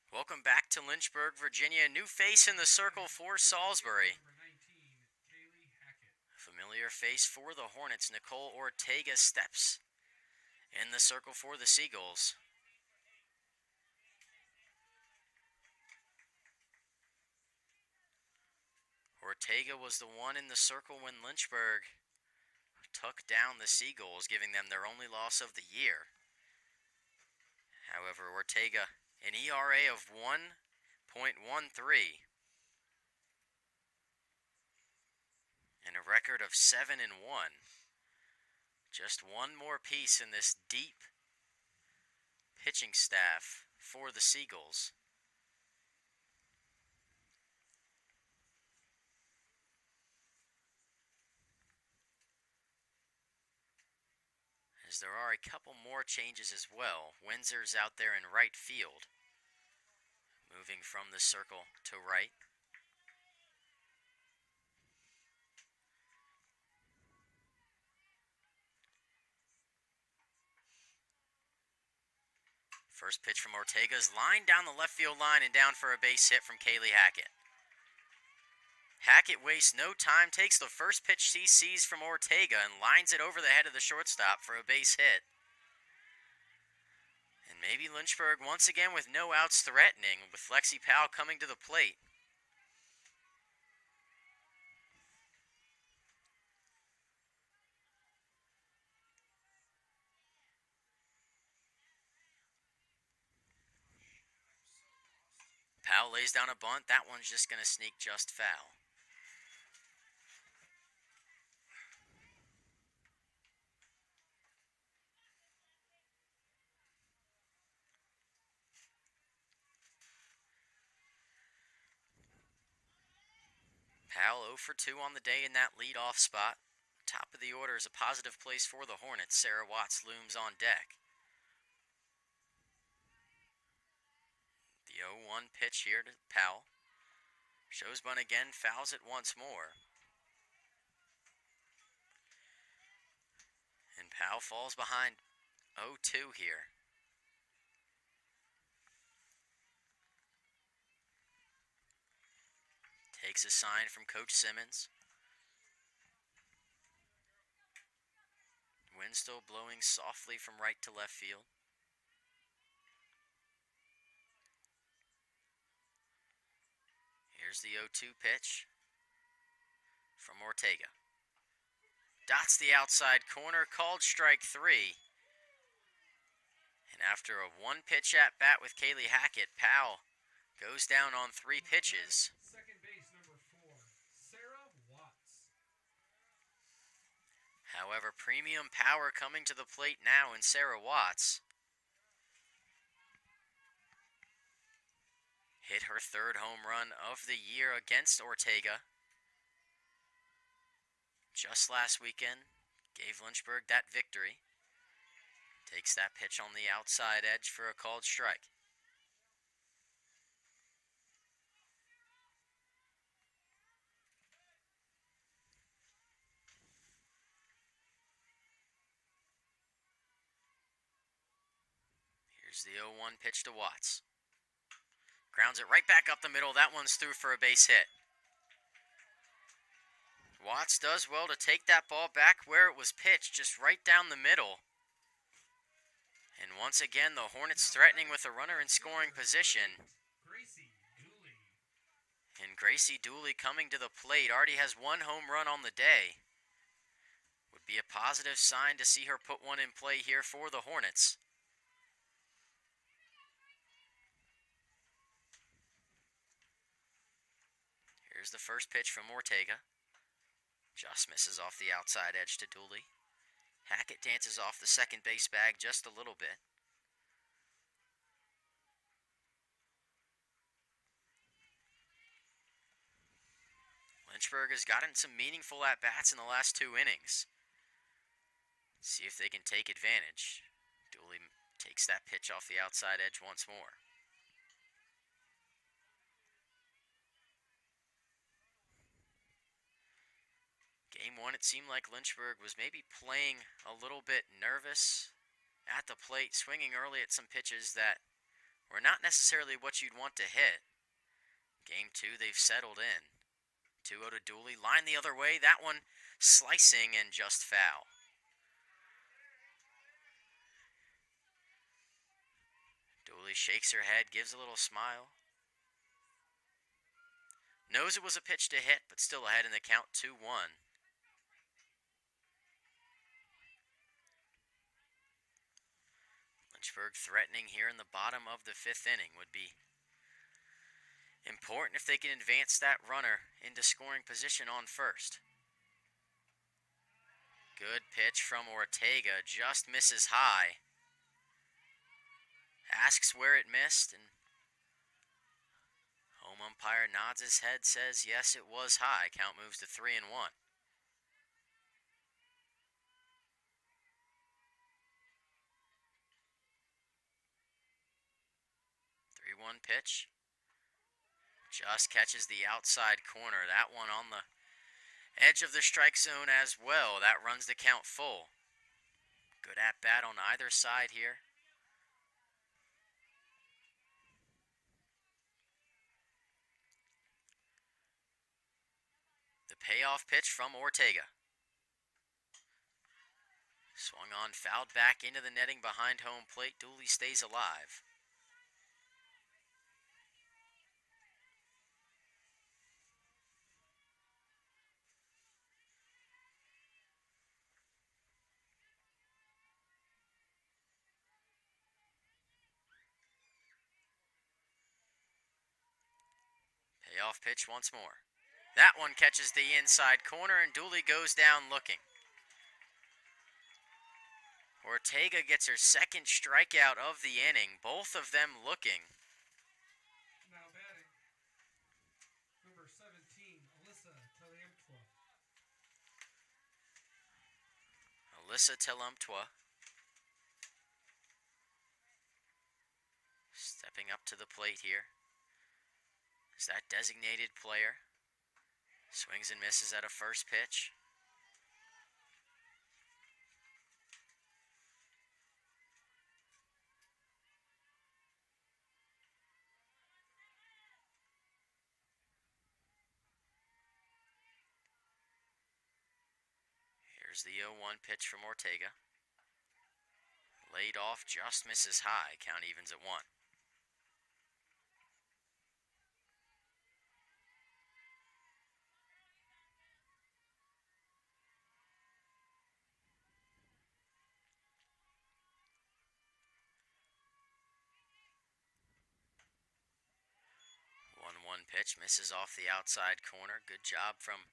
Welcome back to Lynchburg, Virginia. New face in the circle for Salisbury. Familiar face for the Hornets. Nicole Ortega steps in the circle for the Seagulls. Ortega was the one in the circle when Lynchburg took down the Seagulls, giving them their only loss of the year. However, Ortega, an ERA of 1.13 and a record of 7-1. Just one more piece in this deep pitching staff for the Seagulls. As there are a couple more changes as well. Windsor's out there in right field, moving from the circle to right. First pitch from Ortega's line down the left field line and down for a base hit from Kaylee Hackett. Hackett wastes no time, takes the first pitch she sees from Ortega and lines it over the head of the shortstop for a base hit. And maybe Lynchburg once again with no outs threatening, with Lexi Powell coming to the plate. Powell lays down a bunt. That one's just going to sneak just foul. Powell 0 for 2 on the day in that leadoff spot. Top of the order is a positive place for the Hornets. Sarah Watts looms on deck. The 0-1 pitch here to Powell. Shows bunt again, fouls it once more. And Powell falls behind 0-2 here. Takes a sign from Coach Simmons. Wind still blowing softly from right to left field. Here's the 0-2 pitch from Ortega. Dots the outside corner, called strike 3. And after a one-pitch at-bat with Kaylee Hackett, Powell goes down on 3 pitches. Second base, number 4, Sarah Watts. However, premium power coming to the plate now in Sarah Watts. Hit her 3rd home run of the year against Ortega. Just last weekend, gave Lynchburg that victory. Takes that pitch on the outside edge for a called strike. Here's the 0-1 pitch to Watts. Grounds it right back up the middle. That one's through for a base hit. Watts does well to take that ball back where it was pitched, just right down the middle. And once again, the Hornets threatening with a runner in scoring position. And Gracie Dooley coming to the plate. Already has 1 home run on the day. Would be a positive sign to see her put one in play here for the Hornets. Here's the first pitch from Ortega. Just misses off the outside edge to Dooley. Hackett dances off the second base bag just a little bit. Lynchburg has gotten some meaningful at-bats in the last 2 innings. See if they can take advantage. Dooley takes that pitch off the outside edge once more. Game 1, it seemed like Lynchburg was maybe playing a little bit nervous at the plate, swinging early at some pitches that were not necessarily what you'd want to hit. Game 2, they've settled in. 2-0 to Dooley, line the other way, that one slicing and just foul. Dooley shakes her head, gives a little smile. Knows it was a pitch to hit, but still ahead in the count, 2-1. Lynchburg threatening here in the bottom of the 5th inning would be important if they can advance that runner into scoring position on first. Good pitch from Ortega, just misses high. Asks where it missed, and home umpire nods his head, says yes, it was high. Count moves to 3-1. 3-1 pitch. Just catches the outside corner. That one on the edge of the strike zone as well. That runs the count full. Good at-bat on either side here. The payoff pitch from Ortega. Swung on, fouled back into the netting behind home plate. Dooley stays alive. Payoff pitch once more. That one catches the inside corner, and Dooley goes down looking. Ortega gets her 2nd strikeout of the inning, both of them looking. Now batting, number 17, Alyssa Alyssa Telumtwa stepping up to the plate here. Is that designated player? Swings and misses at a first pitch. Here's the 0-1 pitch from Ortega. Laid off, just misses high. Count evens at 1. One pitch misses off the outside corner. Good job from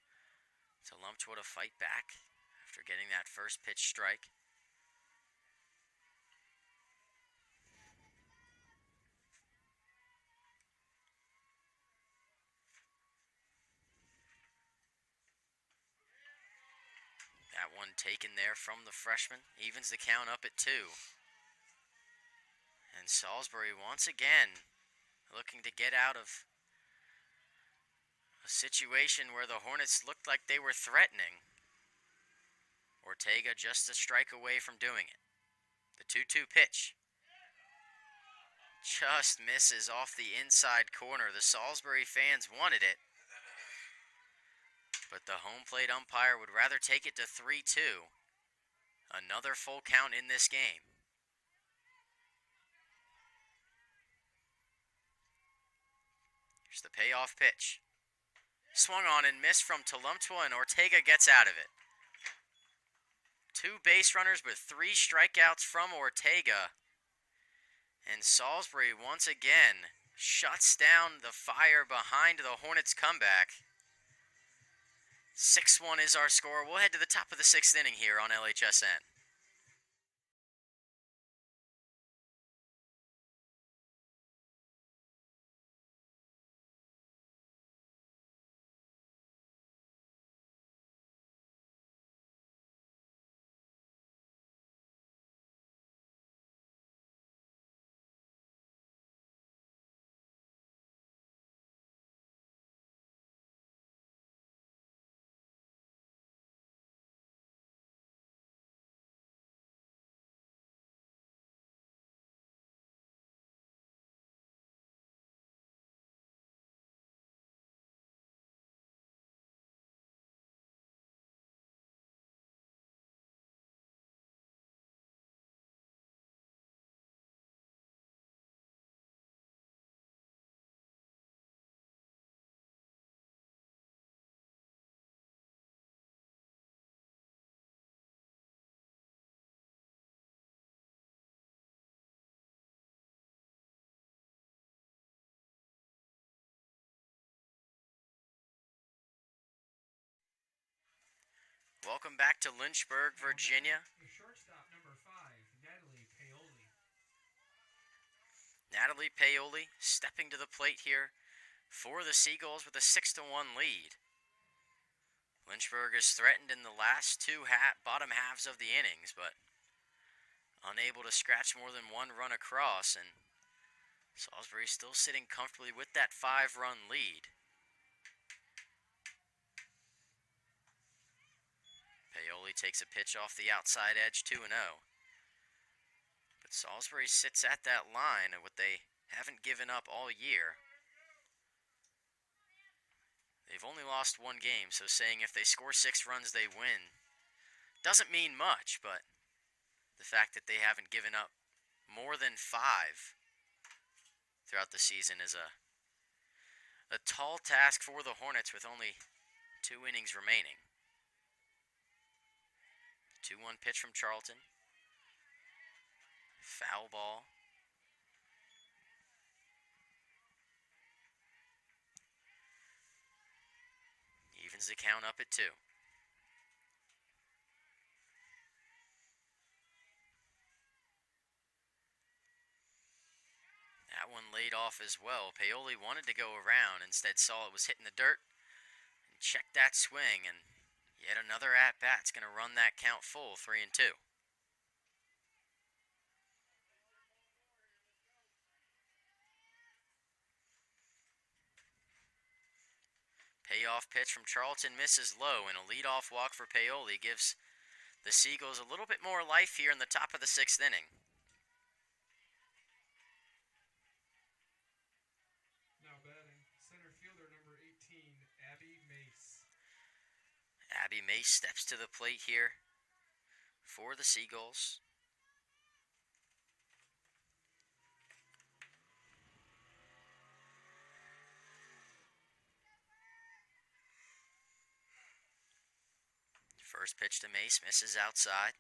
Telumtwa to fight back after getting that first pitch strike. That one taken there from the freshman. Evens the count up at 2. And Salisbury once again looking to get out of a situation where the Hornets looked like they were threatening. Ortega just a strike away from doing it. The 2-2 pitch just misses off the inside corner. The Salisbury fans wanted it, but the home plate umpire would rather take it to 3-2. Another full count in this game. Here's the payoff pitch. Swung on and missed from Telumtwa, and Ortega gets out of it. 2 base runners with 3 strikeouts from Ortega. And Salisbury once again shuts down the fire behind the Hornets' comeback. 6-1 is our score. We'll head to the top of the 6th inning here on LHSN. Welcome back to Lynchburg, Virginia. The shortstop, number 5, Natalie Paoli. Natalie Paoli stepping to the plate here for the Seagulls with a 6-1 lead. Lynchburg is threatened in the last 2 bottom halves of the innings, but unable to scratch more than 1 run across, and Salisbury still sitting comfortably with that 5-run lead. Paoli takes a pitch off the outside edge, 2-0. But Salisbury sits at that line and what they haven't given up all year. They've only lost 1 game, so saying if they score 6 runs they win doesn't mean much, but the fact that they haven't given up more than 5 throughout the season is a tall task for the Hornets with only 2 innings remaining. 2-1 pitch from Charlton. Foul ball. Evens the count up at 2. That one laid off as well. Paoli wanted to go around, instead saw it was hitting the dirt and checked that swing, and Yet another at-bat's going to run that count full, 3-2. Payoff pitch from Charlton misses low, and a leadoff walk for Paoli gives the Seagulls a little bit more life here in the top of the 6th inning. Now batting, center fielder number 18, Abby Mace. Abby Mace steps to the plate here for the Seagulls. First pitch to Mace, misses outside.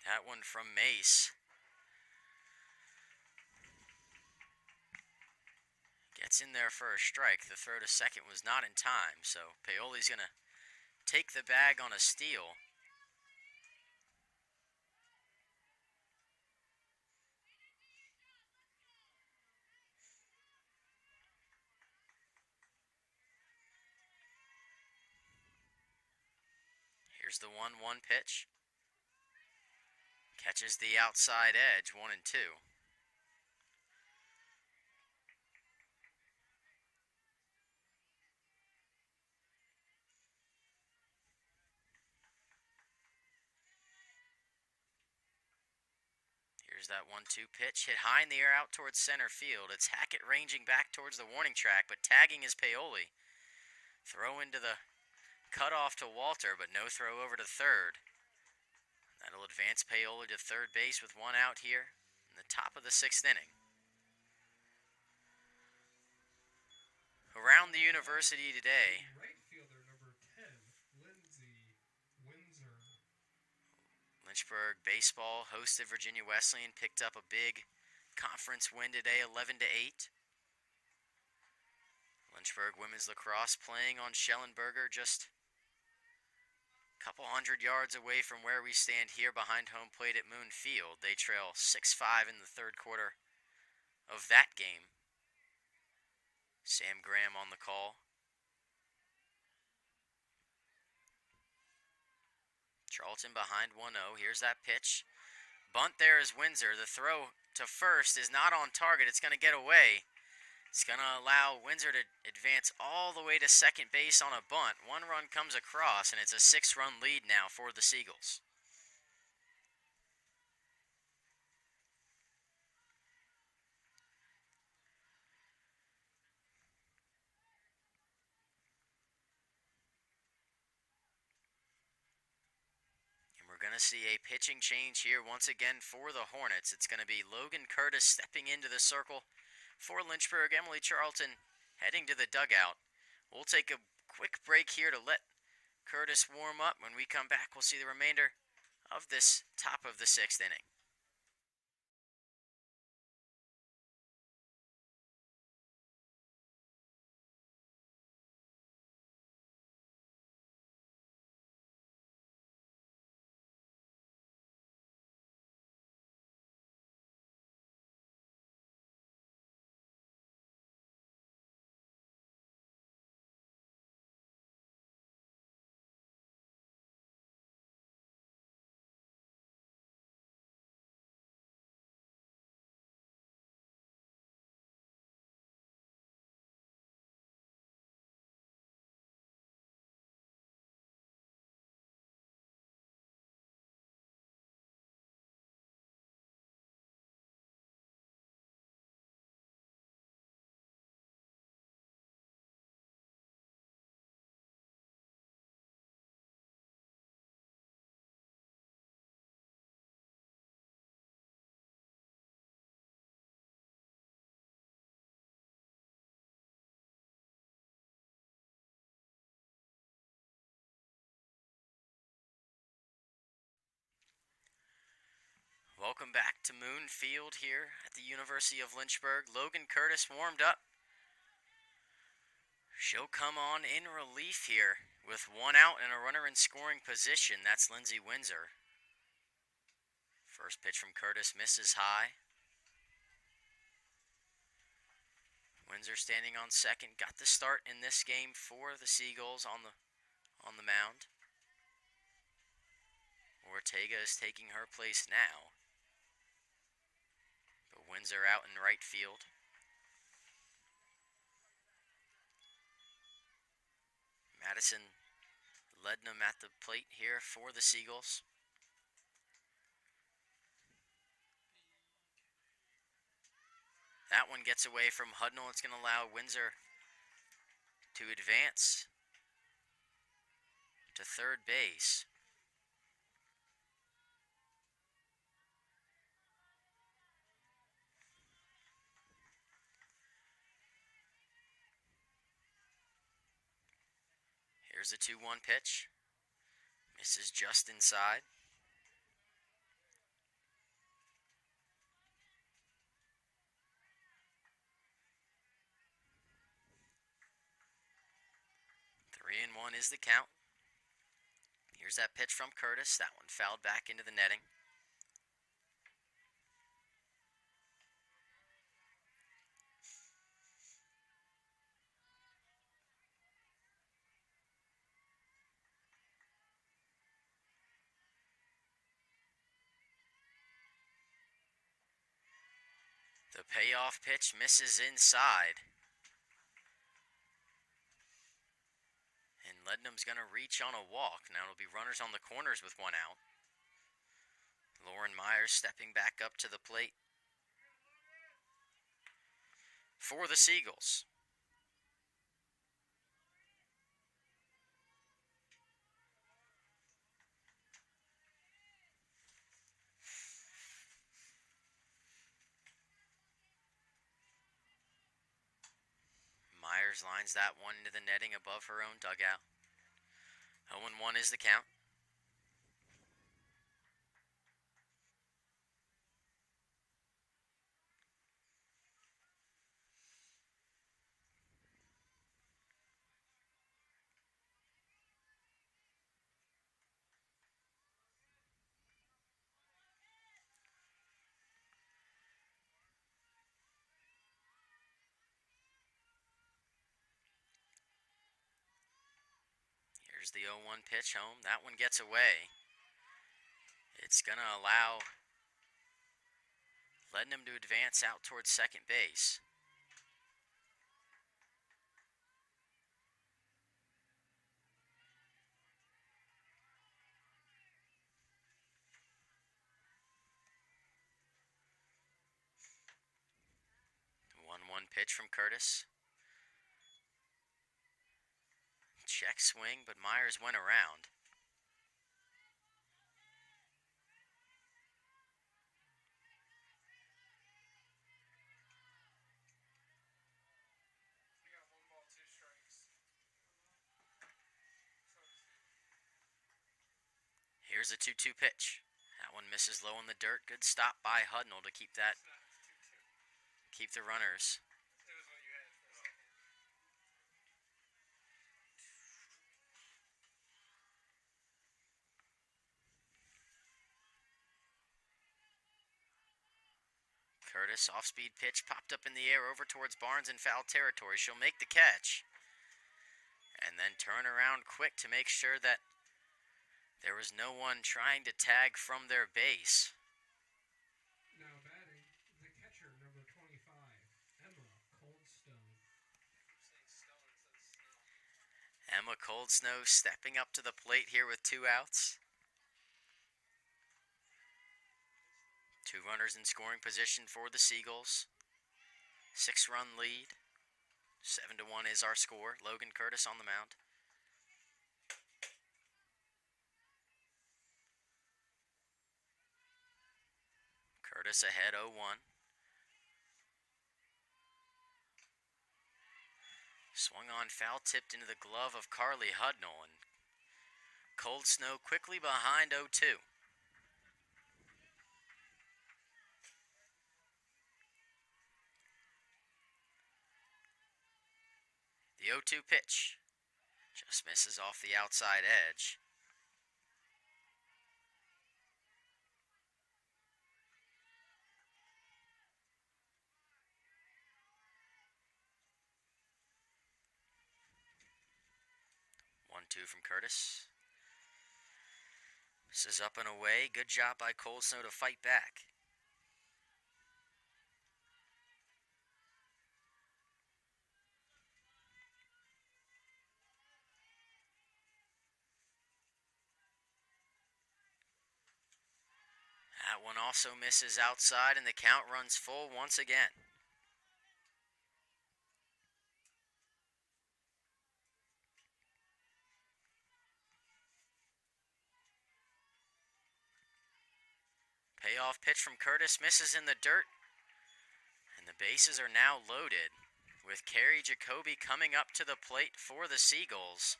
That one from Mace gets in there for a strike. The throw to second was not in time, so Paoli's going to take the bag on a steal. Here's the 1-1 pitch. Catches the outside edge, 1-2. Here's that 1-2 pitch, hit high in the air out towards center field. It's Hackett ranging back towards the warning track, but tagging is Paoli. Throw into the cutoff to Walter, but no throw over to third. That'll advance Paoli to third base with one out here in the top of the 6th inning. Around the university today, Right fielder number 10, Lindsay Windsor. Lynchburg baseball hosted Virginia Wesleyan, picked up a big conference win today, 11-8. Lynchburg women's lacrosse playing on Schellenberger, just a couple hundred yards away from where we stand here behind home plate at Moon Field. They trail 6-5 in the third quarter of that game. Sam Graham on the call. Charlton behind 1-0. Here's that pitch. Bunt there is Windsor. The throw to first is not on target. It's going to get away. It's going to allow Windsor to advance all the way to second base on a bunt. One run comes across, and it's a 6-run lead now for the Seagulls. We're going to see a pitching change here once again for the Hornets. It's going to be Logan Curtis stepping into the circle for Lynchburg. Emily Charlton heading to the dugout. We'll take a quick break here to let Curtis warm up. When we come back, we'll see the remainder of this top of the 6th inning. Welcome back to Moon Field here at the University of Lynchburg. Logan Curtis warmed up, She'll come on in relief here with one out and a runner in scoring position. That's Lindsay Windsor. First pitch from Curtis misses high. Windsor standing on second, got the start in this game for the Seagulls on the mound. Ortega is taking her place now. But Windsor out in right field. Madison Lednam at the plate here for the Seagulls. That one gets away from Hudnall. It's going to allow Windsor to advance to third base. Here's a 2-1 pitch. Misses just inside. Three and one is the count. Here's that pitch from Curtis. That one fouled back into the netting. The payoff pitch misses inside. And Lednam's going to reach on a walk. Now it'll be runners on the corners with one out. Lauren Myers stepping back up to the plate for the Seagulls. Myers lines that one into the netting above her own dugout. 0-1 is the count. Here's the 0-1 pitch home. That one gets away. It's going to allow Lednam to advance out towards second base. The 1-1 pitch from Curtis. Check swing, but Myers went around. We got 1 ball, 2 strikes. Here's a 2-2 pitch. That one misses low in the dirt. Good stop by Hudnall to keep the runners. It was what you had for a second. Curtis, off-speed pitch, popped up in the air over towards Barnes in foul territory. She'll make the catch and then turn around quick to make sure that there was no one trying to tag from their base. Now batting, the catcher, number 25, Emma Coldstone. Emma Coldsnow stepping up to the plate here with 2 outs. 2 runners in scoring position for the Seagulls. 6-run lead. 7-1 is our score. Logan Curtis on the mound. Curtis ahead 0-1. Swung on, foul tipped into the glove of Carly Hudnall, and Coldsnow quickly behind 0-2. The 0-2 pitch just misses off the outside edge. One, two from Curtis. This is up and away. Good job by Cold Snow to fight back. That one also misses outside, and the count runs full once again. Payoff pitch from Curtis misses in the dirt, and the bases are now loaded with Kerry Jacoby coming up to the plate for the Seagulls.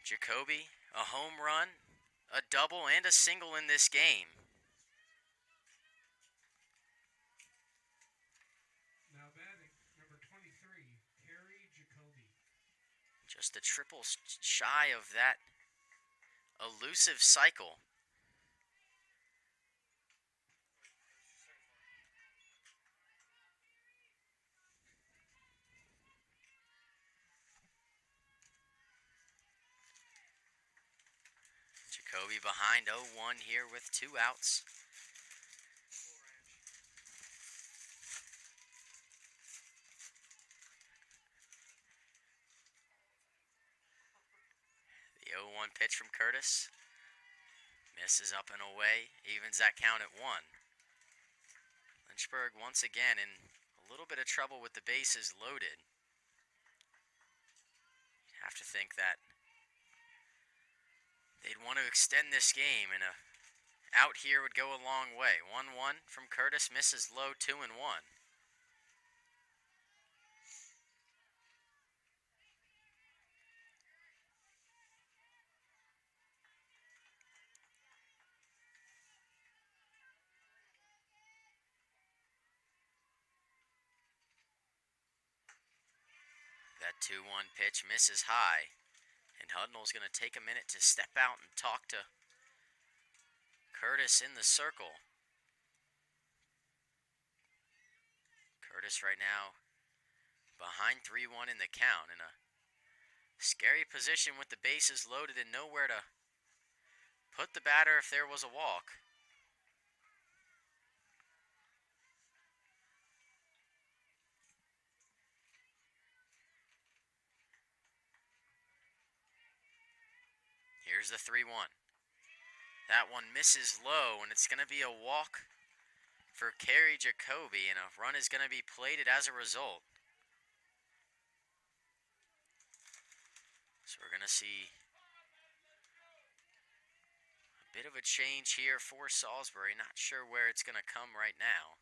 Jacoby, a home run, a double, and a single in this game. Now batting, number 23, Kerry Jacoby. Just a triple shy of that elusive cycle. Jacoby behind 0-1 here with 2 outs. The 0-1 pitch from Curtis. Misses up and away. Evens that count at 1. Lynchburg once again in a little bit of trouble with the bases loaded. You have to think that they'd want to extend this game, and a out here would go a long way. 1-1 from Curtis, misses low, 2-1. That 2-1 pitch misses high. And Hudnall's going to take a minute to step out and talk to Curtis in the circle. Curtis right now behind 3-1 in the count, in a scary position with the bases loaded and nowhere to put the batter if there was a walk. Here's the 3-1. That one misses low, and it's going to be a walk for Kerry Jacoby, and a run is going to be plated as a result. So we're going to see a bit of a change here for Salisbury. Not sure where it's going to come right now.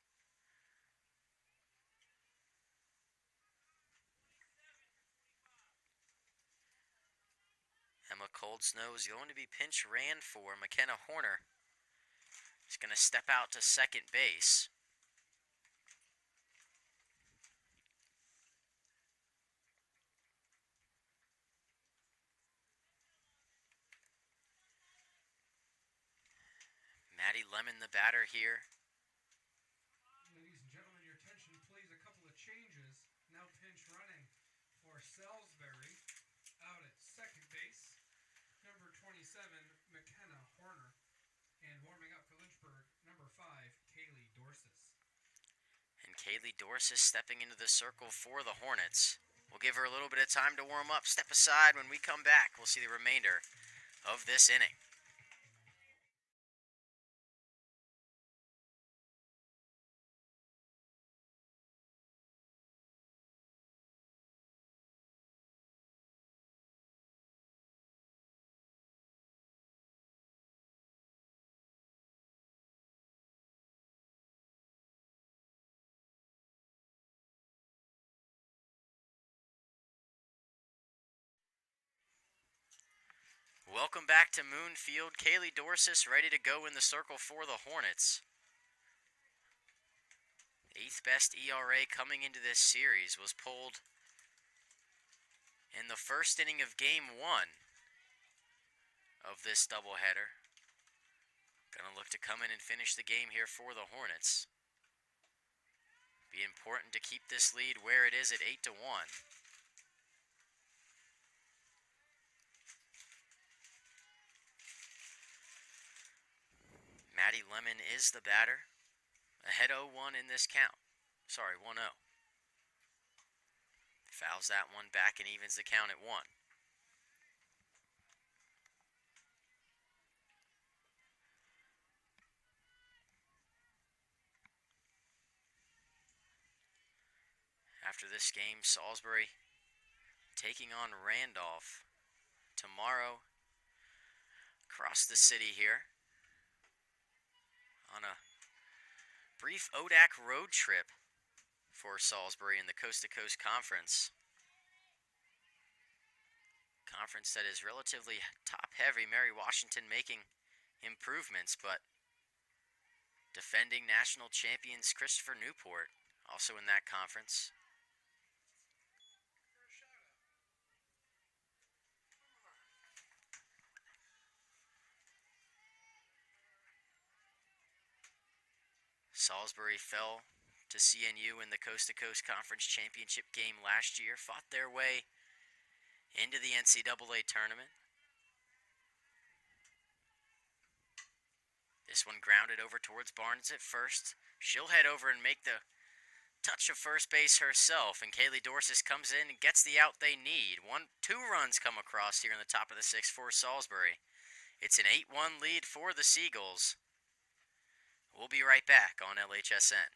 Emma Cold Snow is going to be pinch ran for. McKenna Horner is going to step out to second base. Maddie Lemon, the batter here. Ladies and gentlemen, your attention please. A couple of changes. Now pinch running for Salisbury. Out at second base, number 27, McKenna Horner. And warming up for Lynchburg, number 5, Kaylee Dorsis. And Kaylee Dorsis stepping into the circle for the Hornets. We'll give her a little bit of time to warm up. Step aside. When we come back, we'll see the remainder of this inning. Welcome back to Moonfield. Kaylee Dorsis ready to go in the circle for the Hornets. Eighth best ERA coming into this series was pulled in the first inning of Game 1 of this doubleheader. Gonna look to come in and finish the game here for the Hornets. Be important to keep this lead where it is at 8-1. Maddie Lemon is the batter. Ahead 0-1 in this count. Sorry, 1-0. Fouls that one back and evens the count at 1. After this game, Salisbury taking on Randolph tomorrow across the city here on a brief ODAC road trip for Salisbury in the Coast to Coast Conference. Conference that is relatively top heavy. Mary Washington making improvements, but defending national champions Christopher Newport also in that conference. Salisbury fell to CNU in the Coast to Coast Conference Championship game last year, fought their way into the NCAA tournament. This one grounded over towards Barnes at first. She'll head over and make the touch of first base herself, and Kaylee Dorsis comes in and gets the out they need. 2 runs come across here in the top of the 6th for Salisbury. It's an 8-1 lead for the Seagulls. We'll be right back on LHSN.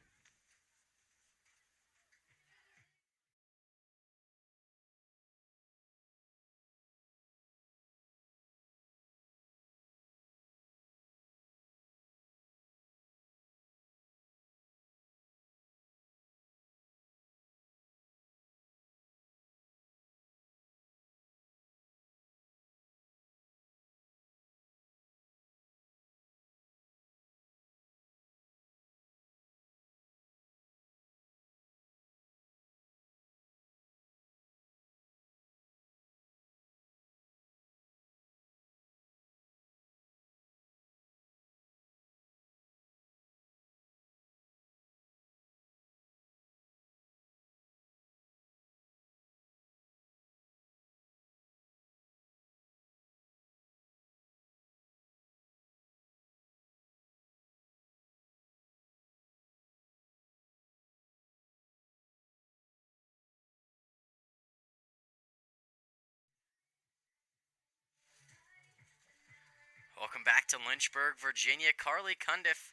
Welcome back to Lynchburg, Virginia. Carly Cundiff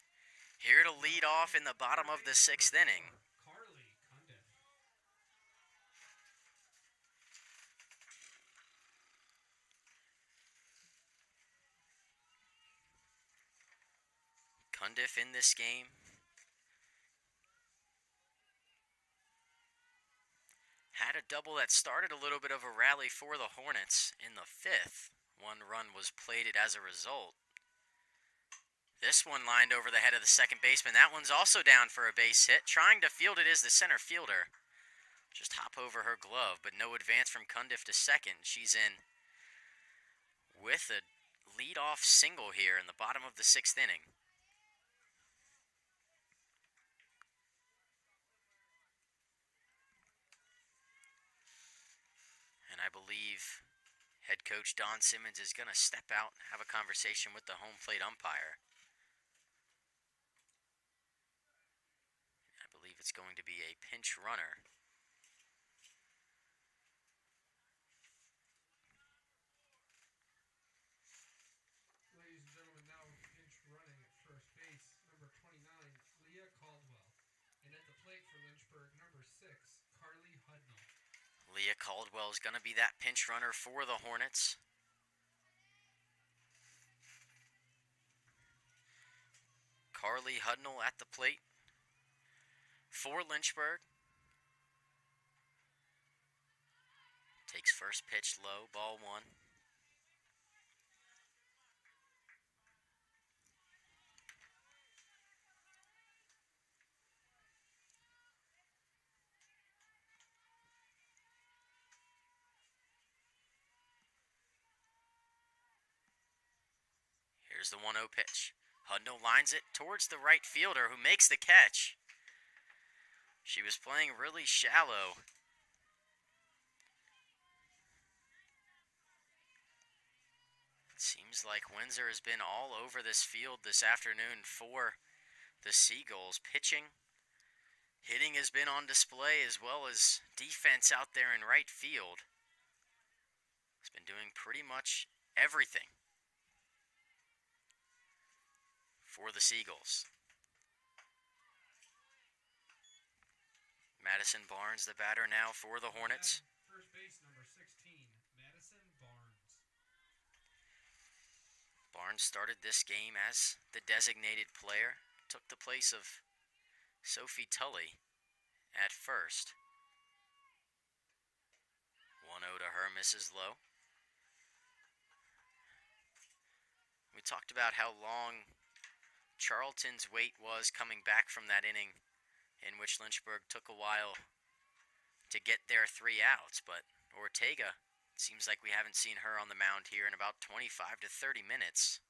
here to lead off in the bottom of the 6th inning. Cundiff in this game had a double that started a little bit of a rally for the Hornets in the 5th. 1 run was plated as a result. This one lined over the head of the second baseman. That one's also down for a base hit. Trying to field it is the center fielder. Just hop over her glove, but no advance from Cundiff to second. She's in with a lead-off single here in the bottom of the 6th inning. And I believe head coach Don Simmons is going to step out and have a conversation with the home plate umpire. I believe it's going to be a pinch runner. Ladies and gentlemen, now pinch running at first base, number 29, Leah Caldwell. And at the plate for Lynchburg, number 6, Carly Hudnall. Leah Caldwell is going to be that pinch runner for the Hornets. Carly Hudnall at the plate for Lynchburg. Takes first pitch low, ball 1. Here's the 1-0 pitch. Hudnall lines it towards the right fielder who makes the catch. She was playing really shallow. It seems like Windsor has been all over this field this afternoon for the Seagulls. Pitching, hitting has been on display, as well as defense out there in right field. It's been doing pretty much everything for the Seagulls. Madison Barnes, the batter now for the Hornets. First base, number 16, Madison Barnes. Barnes started this game as the designated player, took the place of Sophie Tully at first. 1-0 to her, misses low. We talked about how long Charlton's wait was coming back from that inning in which Lynchburg took a while to get their 3 outs, but Ortega, it seems like we haven't seen her on the mound here in about 25 to 30 minutes.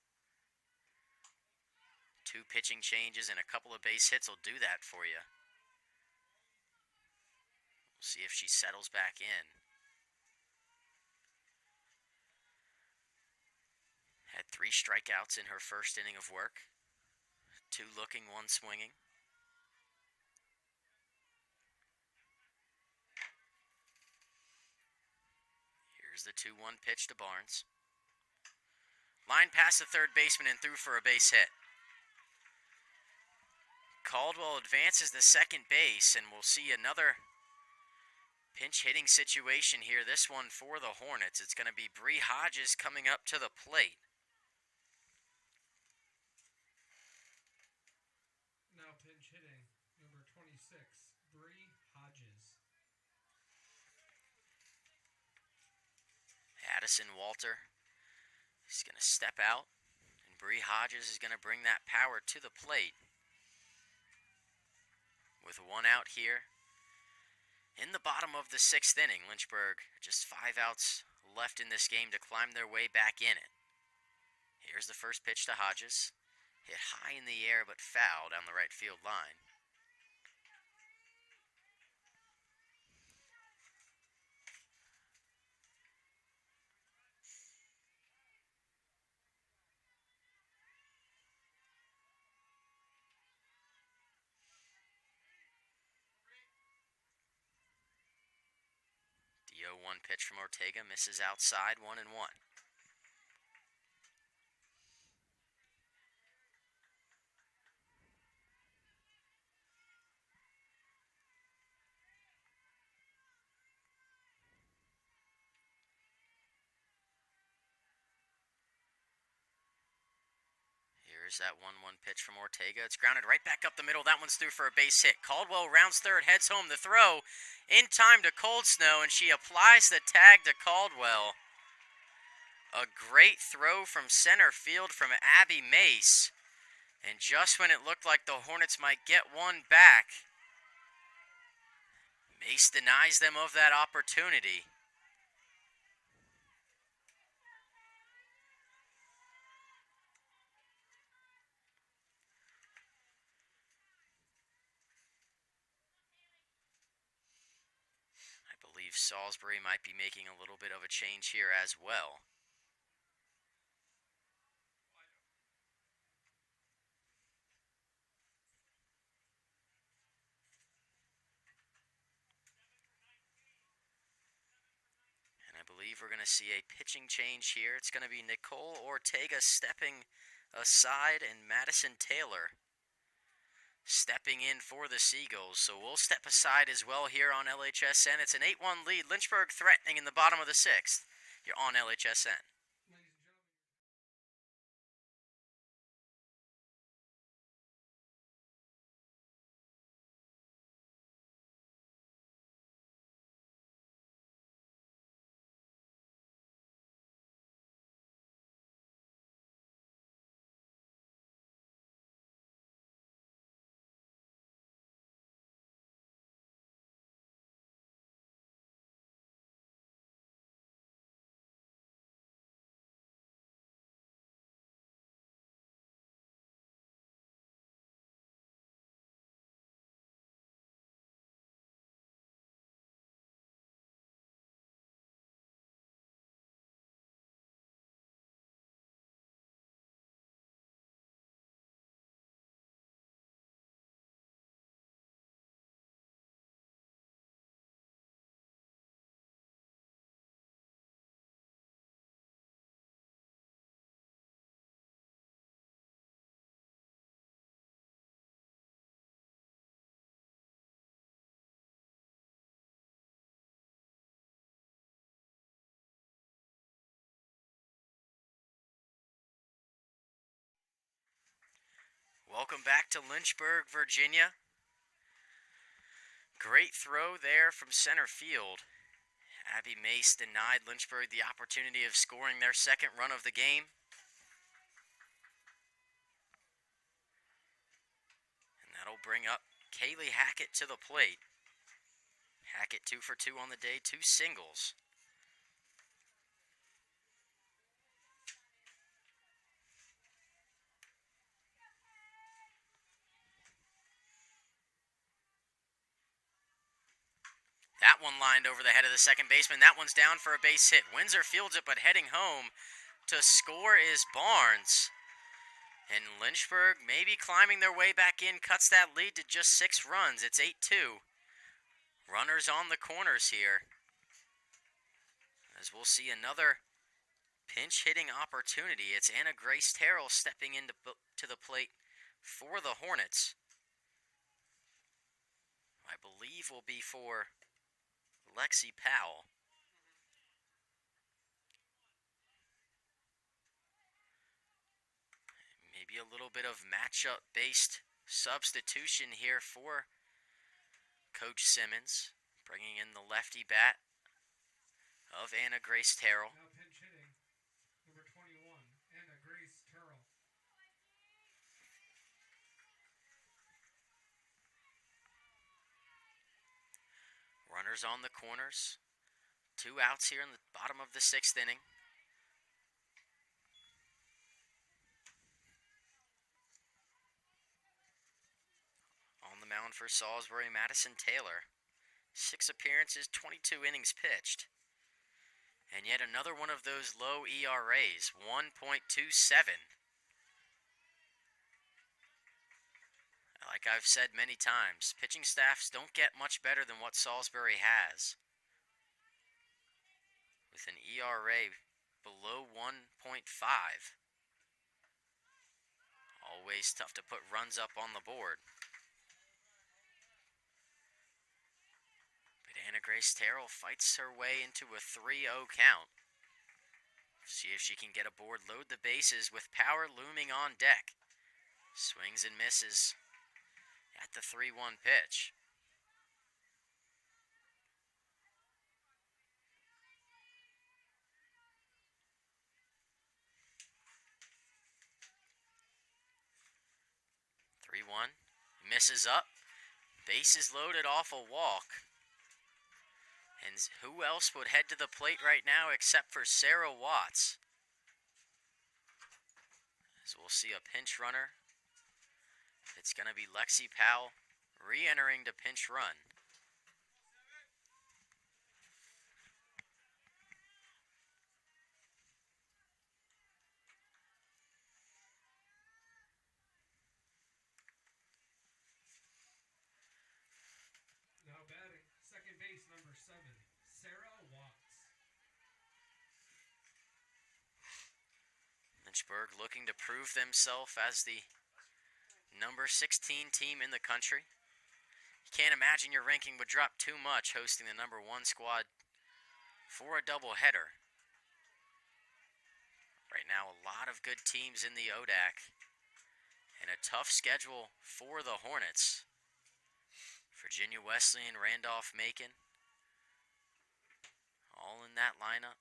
2 pitching changes and a couple of base hits will do that for you. We'll see if she settles back in. Had 3 strikeouts in her first inning of work. 2 looking, 1 swinging. Here's the 2-1 pitch to Barnes. Line past the third baseman and through for a base hit. Caldwell advances the second base, and we'll see another pinch hitting situation here. This one for the Hornets. It's going to be Bree Hodges coming up to the plate. Now pinch hitting, number 26, Bree Hodges. Addison Walter is going to step out, and Bree Hodges is going to bring that power to the plate. With 1 out here in the bottom of the 6th inning, Lynchburg just 5 outs left in this game to climb their way back in it. Here's the first pitch to Hodges. Hit high in the air but foul down the right field line. The 0-1 pitch from Ortega misses outside, 1-1. Here's that 1-1 pitch from Ortega. It's grounded right back up the middle. That one's through for a base hit. Caldwell rounds third, heads home. The throw in time to Cold Snow, and she applies the tag to Caldwell. A great throw from center field from Abby Mace. And just when it looked like the Hornets might get one back, Mace denies them of that opportunity. I believe Salisbury might be making a little bit of a change here as well. And I believe we're going to see a pitching change here. It's going to be Nicole Ortega stepping aside and Madison Taylor stepping in for the Seagulls. So we'll step aside as well here on LHSN. It's an 8-1 lead. Lynchburg threatening in the bottom of the 6th. You're on LHSN. Welcome back to Lynchburg, Virginia. Great throw there from center field. Abby Mace denied Lynchburg the opportunity of scoring their second run of the game. And that'll bring up Kaylee Hackett to the plate. Hackett 2 for 2 on the day, 2 singles. That one lined over the head of the second baseman. That one's down for a base hit. Windsor fields it, but heading home to score is Barnes. And Lynchburg, maybe climbing their way back in, cuts that lead to just 6 runs. It's 8-2. Runners on the corners here. As we'll see another pinch hitting opportunity. It's Anna Grace Terrell stepping into to the plate for the Hornets. I believe will be for Lexi Powell. Maybe a little bit of matchup-based substitution here for Coach Simmons, bringing in the lefty bat of Anna Grace Terrell. Now pinch hitting, number 21, Anna Grace Terrell. Runners on the corners. 2 outs here in the bottom of the 6th inning. On the mound for Salisbury, Madison Taylor. 6 appearances, 22 innings pitched. And yet another one of those low ERAs, 1.27. Like I've said many times, pitching staffs don't get much better than what Salisbury has. With an ERA below 1.5. Always tough to put runs up on the board. But Anna Grace Terrell fights her way into a 3-0 count. See if she can get aboard, load the bases with power looming on deck. Swings and misses at the 3-1 pitch. Misses up. Bases loaded off a walk. And who else would head to the plate right now except for Sarah Watts? As we'll see a pinch runner. It's going to be Lexi Powell re-entering to pinch run. Now batting, second base, number 7, Sarah Watts. Lynchburg looking to prove themselves as the number 16 team in the country. You can't imagine your ranking would drop too much hosting the number 1 squad for a doubleheader. Right now, a lot of good teams in the ODAC and a tough schedule for the Hornets. Virginia Wesleyan, Randolph-Macon, all in that lineup.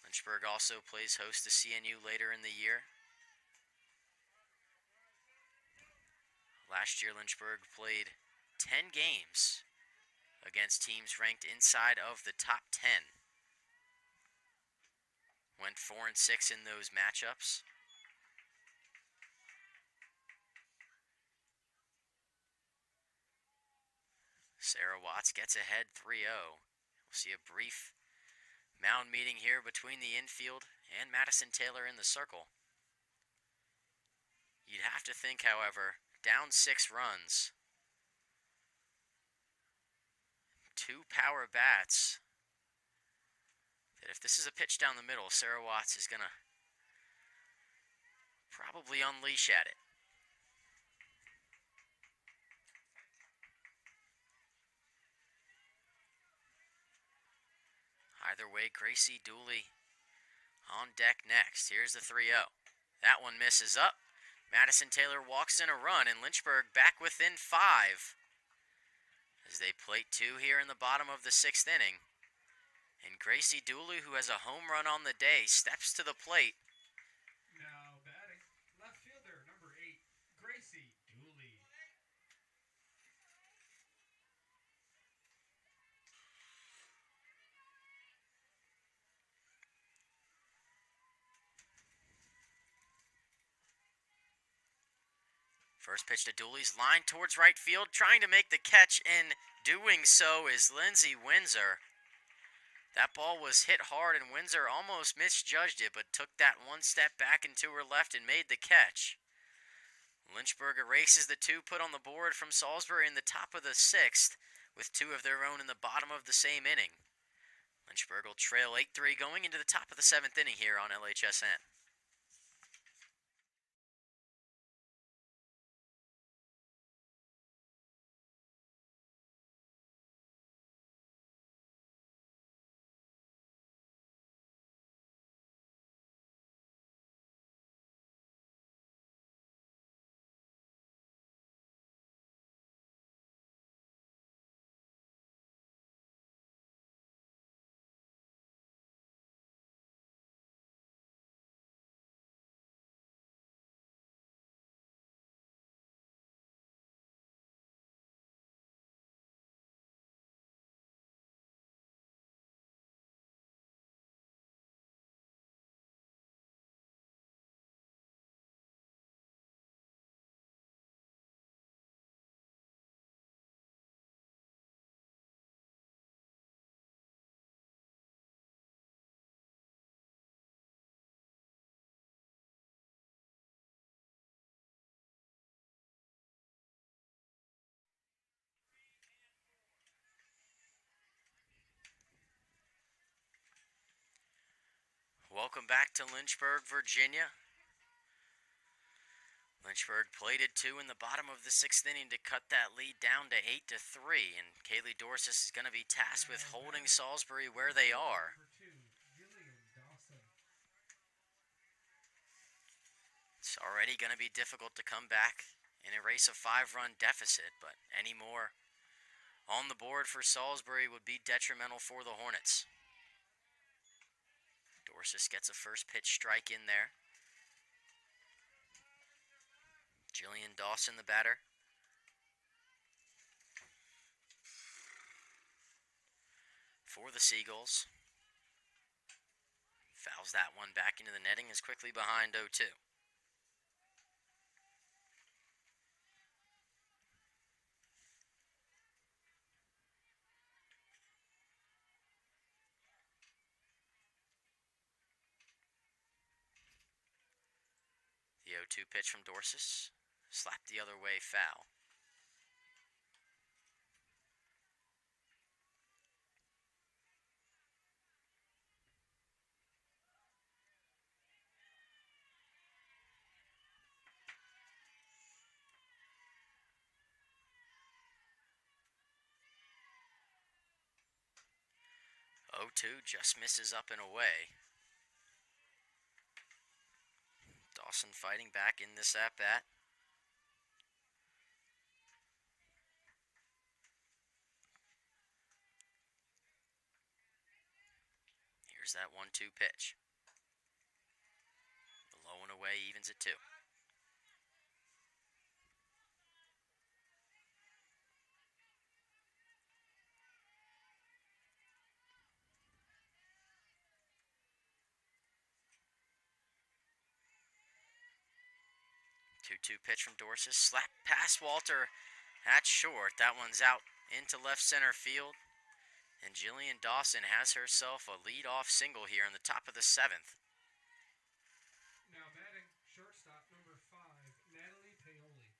Lynchburg also plays host to CNU later in the year. Last year, Lynchburg played 10 games against teams ranked inside of the top 10. Went 4-6 in those matchups. Sarah Watts gets ahead 3-0. We'll see a brief mound meeting here between the infield and Madison Taylor in the circle. You'd have to think, however, down 6 runs, 2 power bats, that if this is a pitch down the middle, Sarah Watts is going to probably unleash at it. Either way, Gracie Dooley on deck next. Here's the 3-0. That one misses up. Madison Taylor walks in a run, and Lynchburg back within 5 as they plate 2 here in the bottom of the 6th inning. And Gracie Dooley, who has a home run on the day, steps to the plate. Now batting, left fielder, number 8, Gracie Dooley. First pitch to Dooley's line towards right field, trying to make the catch, and doing so is Lindsey Windsor. That ball was hit hard, and Windsor almost misjudged it, but took that one step back and to her left and made the catch. Lynchburg erases the 2 put on the board from Salisbury in the top of the 6th, with 2 of their own in the bottom of the same inning. Lynchburg will trail 8-3 going into the top of the 7th inning here on LHSN. Welcome back to Lynchburg, Virginia. Lynchburg plated 2 in the bottom of the 6th inning to cut that lead down to 8-3, and Kaylee Dorsis is going to be tasked with holding Salisbury where they are. It's already going to be difficult to come back and erase a 5-run deficit, but any more on the board for Salisbury would be detrimental for the Hornets. Dorsis gets a first pitch strike in there. Jillian Dawson, the batter. For the Seagulls. Fouls that one back into the netting, is quickly behind 0-2. The 0-2 pitch from Dorsis. Slapped the other way, foul. Just misses up and away. Dawson fighting back in this at-bat. Here's that 1-2 pitch. The low and away evens at 2. Two pitch from Dorsis. Slap past Walter at short. That one's out into left center field. And Jillian Dawson has herself a lead-off single here in the top of the 7th. Now batting, shortstop, number 5, Natalie Paoli.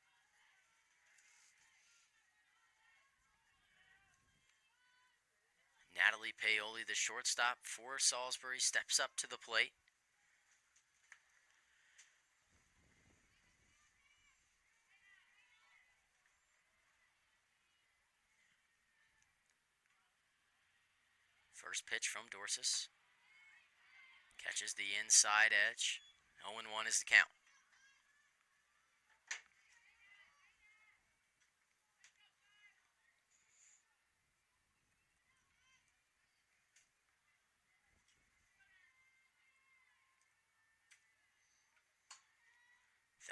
Natalie Paoli, the shortstop for Salisbury, steps up to the plate. First pitch from Dorsis. Catches the inside edge. 0-1 is the count.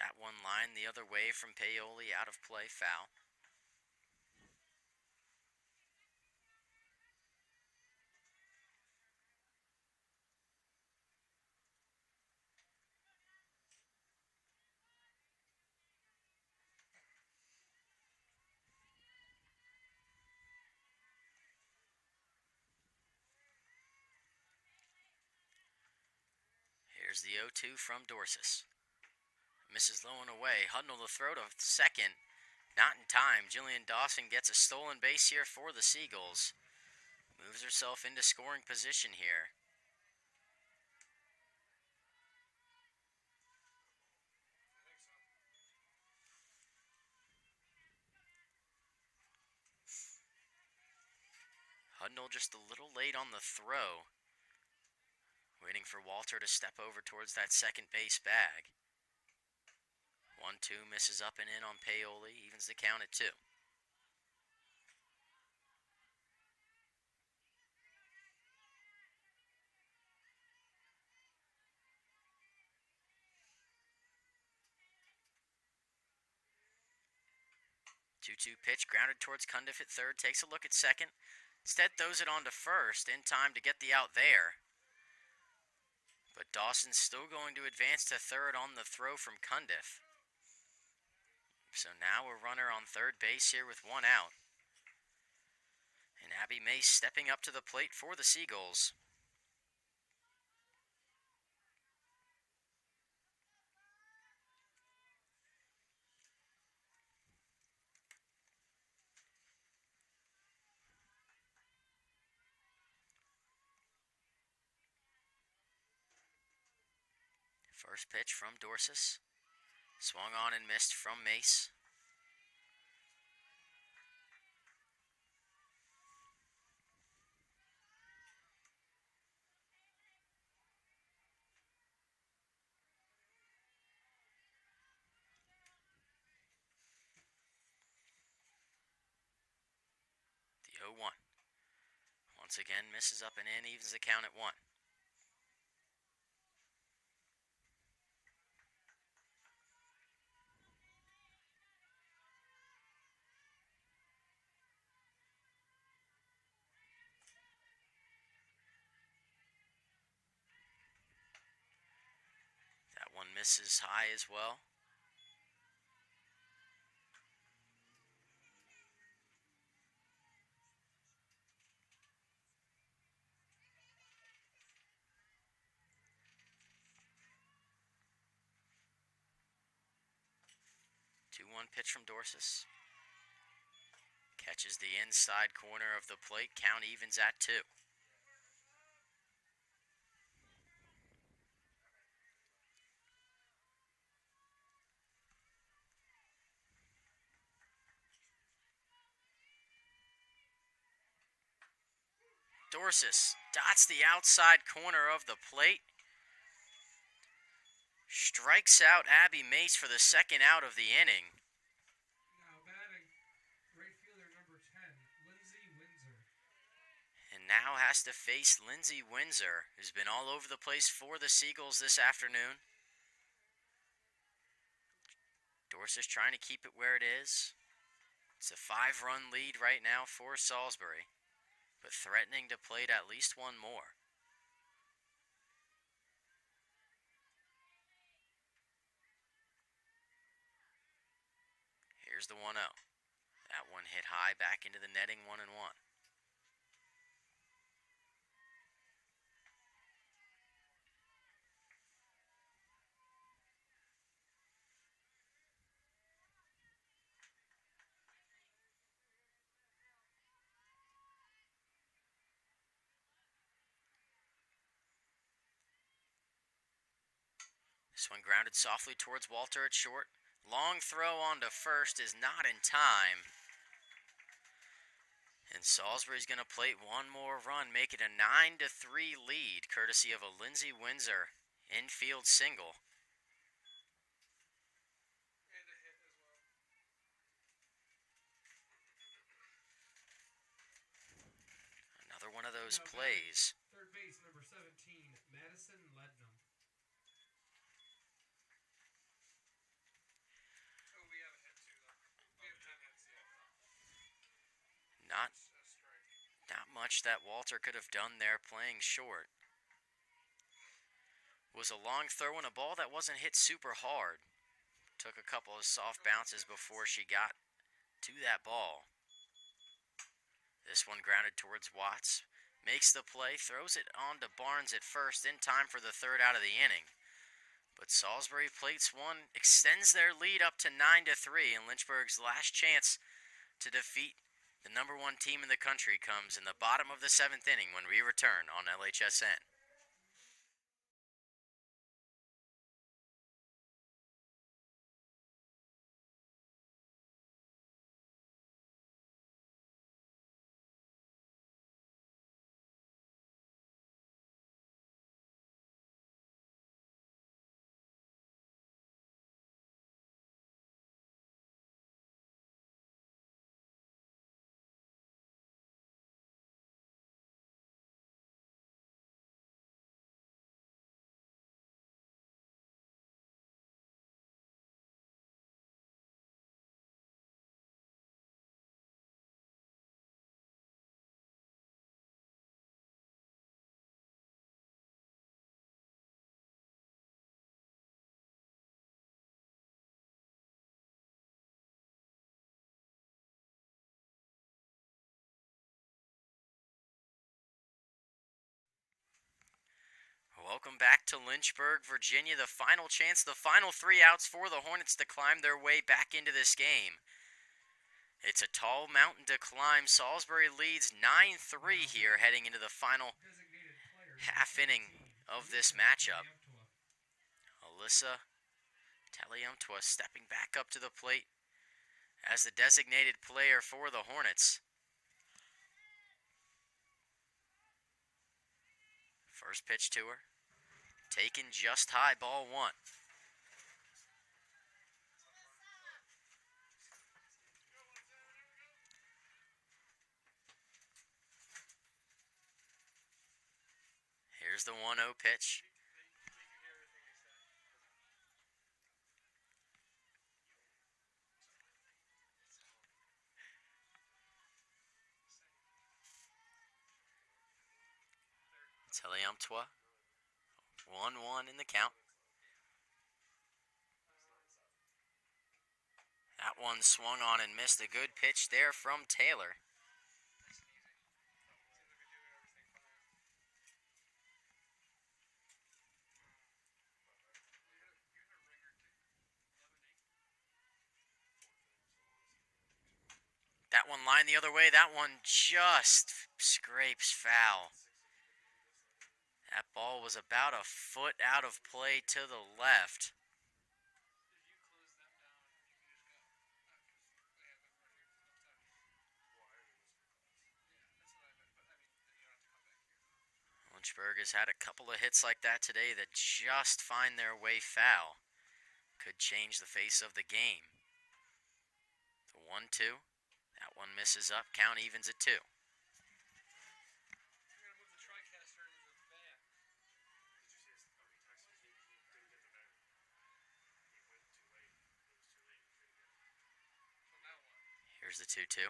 That one line the other way from Paoli, out of play, foul. Here's the 0-2 from Dorsis. Misses low and away. Hudnall to throw to second. Not in time. Jillian Dawson gets a stolen base here for the Seagulls. Moves herself into scoring position here. Hudnall just a little late on the throw. Waiting for Walter to step over towards that second base bag. 1-2 misses up and in on Paoli. Evens the count at 2. Two pitch grounded towards Cundiff at third. Takes a look at second. Instead throws it on to first in time to get the out there. But Dawson's still going to advance to third on the throw from Cundiff. So now a runner on third base here with one out. And Abby Mace stepping up to the plate for the Seagulls. First pitch from Dorsis. Swung on and missed from Mace. The 0-1. Once again misses up and in, evens the count at 1. One misses high as well. Two-one pitch from Dorsis. Catches the inside corner of the plate. Count evens at 2. Dorsis dots the outside corner of the plate. Strikes out Abby Mace for the second out of the inning. Now batting, right fielder number 10, Lindsay Windsor. And now has to face Lindsay Windsor, who's been all over the place for the Seagulls this afternoon. Dorsis trying to keep it where it is. It's a 5-run lead right now for Salisbury, but threatening to plate at least one more. Here's the 1-0. That one hit high back into the netting, 1-1. This one grounded softly towards Walter at short. Long throw on to first is not in time. And Salisbury's going to plate one more run, make it a 9-3 lead, courtesy of a Lindsay Windsor infield single. And a hit as well. Another one of those plays. Third base number 17, Madison Lednam. much that Walter could have done there playing short. It was a long throw and a ball that wasn't hit super hard. Took a couple of soft bounces before she got to that ball. This one grounded towards Watts. Makes the play, throws it on to Barnes at first in time for the third out of the inning. But Salisbury plates one, extends their lead up to 9-3, and Lynchburg's last chance to defeat the number one team in the country comes in the bottom of the seventh inning when we return on LHSN. Welcome back to Lynchburg, Virginia. The final chance, the final 3 outs for the Hornets to climb their way back into this game. It's a tall mountain to climb. Salisbury leads 9-3 here heading into the final half inning of this matchup. Alyssa Taliamtua stepping back up to the plate as the designated player for the Hornets. First pitch to her. Taken just high, ball one. Here's the 1-0 pitch. Taliamtua. 1-1 in the count. That one swung on and missed. A good pitch there from Taylor. That one lined the other way. That one just scrapes foul. That ball was about a foot out of play to the left. Lynchburg has had a couple of hits like that today that just find their way foul. Could change the face of the game. The 1-2. That one misses up. Count evens at 2. Here's the 2-2.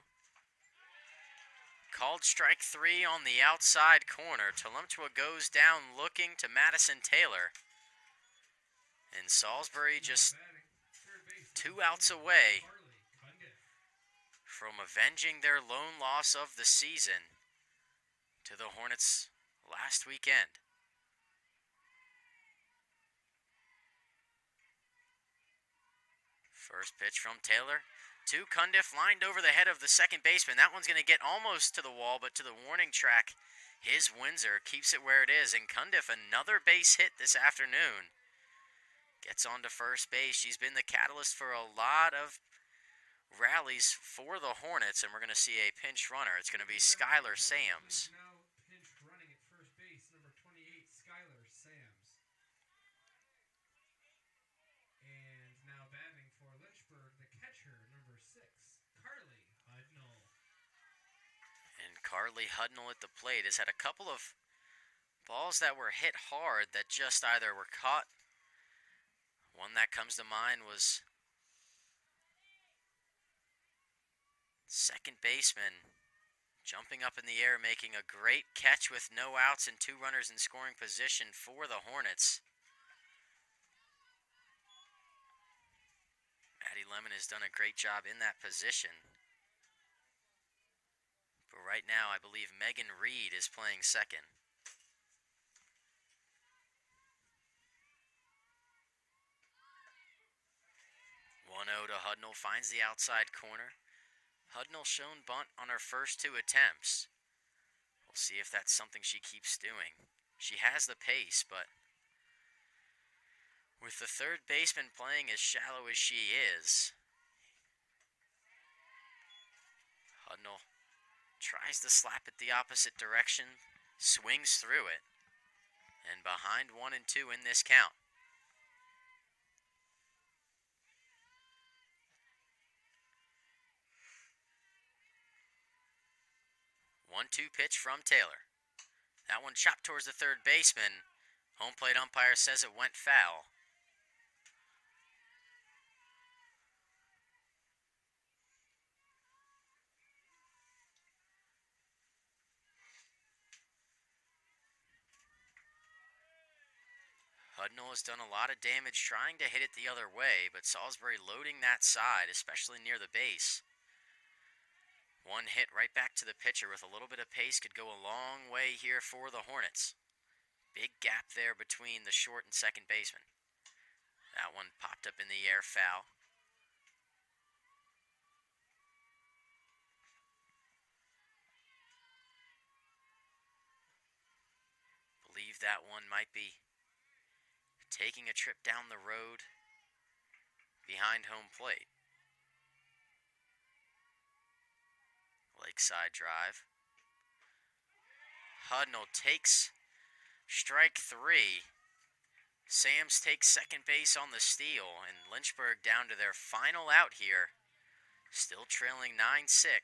Called strike 3 on the outside corner. Taliamtua goes down looking to Madison Taylor. And Salisbury just 2 outs away from avenging their lone loss of the season to the Hornets last weekend. First pitch from Taylor. To Cundiff, lined over the head of the second baseman. That one's going to get almost to the wall, but to the warning track. His Windsor keeps it where it is. And Cundiff, another base hit this afternoon. Gets on to first base. She's been the catalyst for a lot of rallies for the Hornets, and we're going to see a pinch runner. It's going to be Skylar Sams. Now pinch running at first base, number 28, Skylar Sams. And now batting for Lynchburg, the catcher, number 6, Carly Hudnall. And Carly Hudnall at the plate has had a couple of balls that were hit hard that just either were caught. One that comes to mind was second baseman jumping up in the air, making a great catch with no outs and 2 runners in scoring position for the Hornets. Maddie Lemon has done a great job in that position. But right now, I believe Megan Reed is playing second. 1-0 to Hudnall, finds the outside corner. Hudnall shown bunt on her first 2 attempts. We'll see if that's something she keeps doing. She has the pace, but with the third baseman playing as shallow as she is, Hudnall tries to slap it the opposite direction, swings through it, and behind 1 and 2 in this count. 1-2 pitch from Taylor. That one chopped towards the third baseman. Home plate umpire says it went foul. Hudnall has done a lot of damage trying to hit it the other way, but Salisbury loading that side, especially near the base. One hit right back to the pitcher with a little bit of pace could go a long way here for the Hornets. Big gap there between the short and second baseman. That one popped up in the air, foul. Believe that one might be taking a trip down the road behind home plate. Lakeside drive. Hudnall takes strike 3. Sams takes second base on the steal, and Lynchburg down to their final out here. Still trailing 9-3,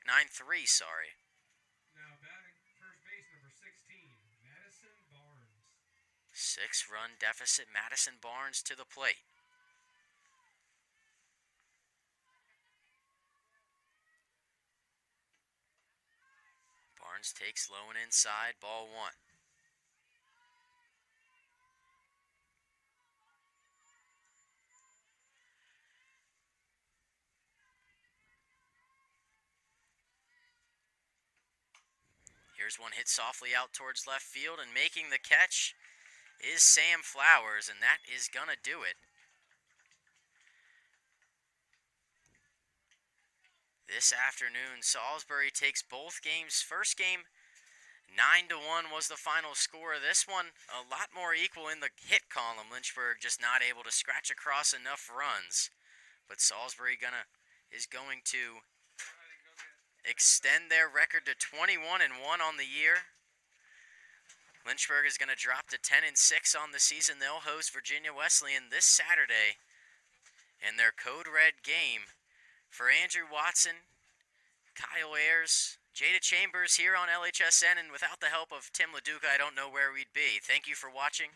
sorry. Now batting first base, number 16, Madison Barnes. 6-run deficit, Madison Barnes to the plate. Barnes takes low and inside, ball 1. Here's one hit softly out towards left field, and making the catch is Sam Flowers, and that is gonna do it. This afternoon, Salisbury takes both games. First game, 9-1 was the final score. This one, a lot more equal in the hit column. Lynchburg just not able to scratch across enough runs. But Salisbury is going to extend their record to 21-1 on the year. Lynchburg is going to drop to 10-6 on the season. They'll host Virginia Wesleyan this Saturday in their Code Red game. For Andrew Watson, Kyle Ayers, Jada Chambers here on LHSN, and without the help of Tim LaDuca, I don't know where we'd be. Thank you for watching,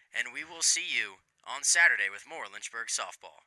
and we will see you on Saturday with more Lynchburg softball.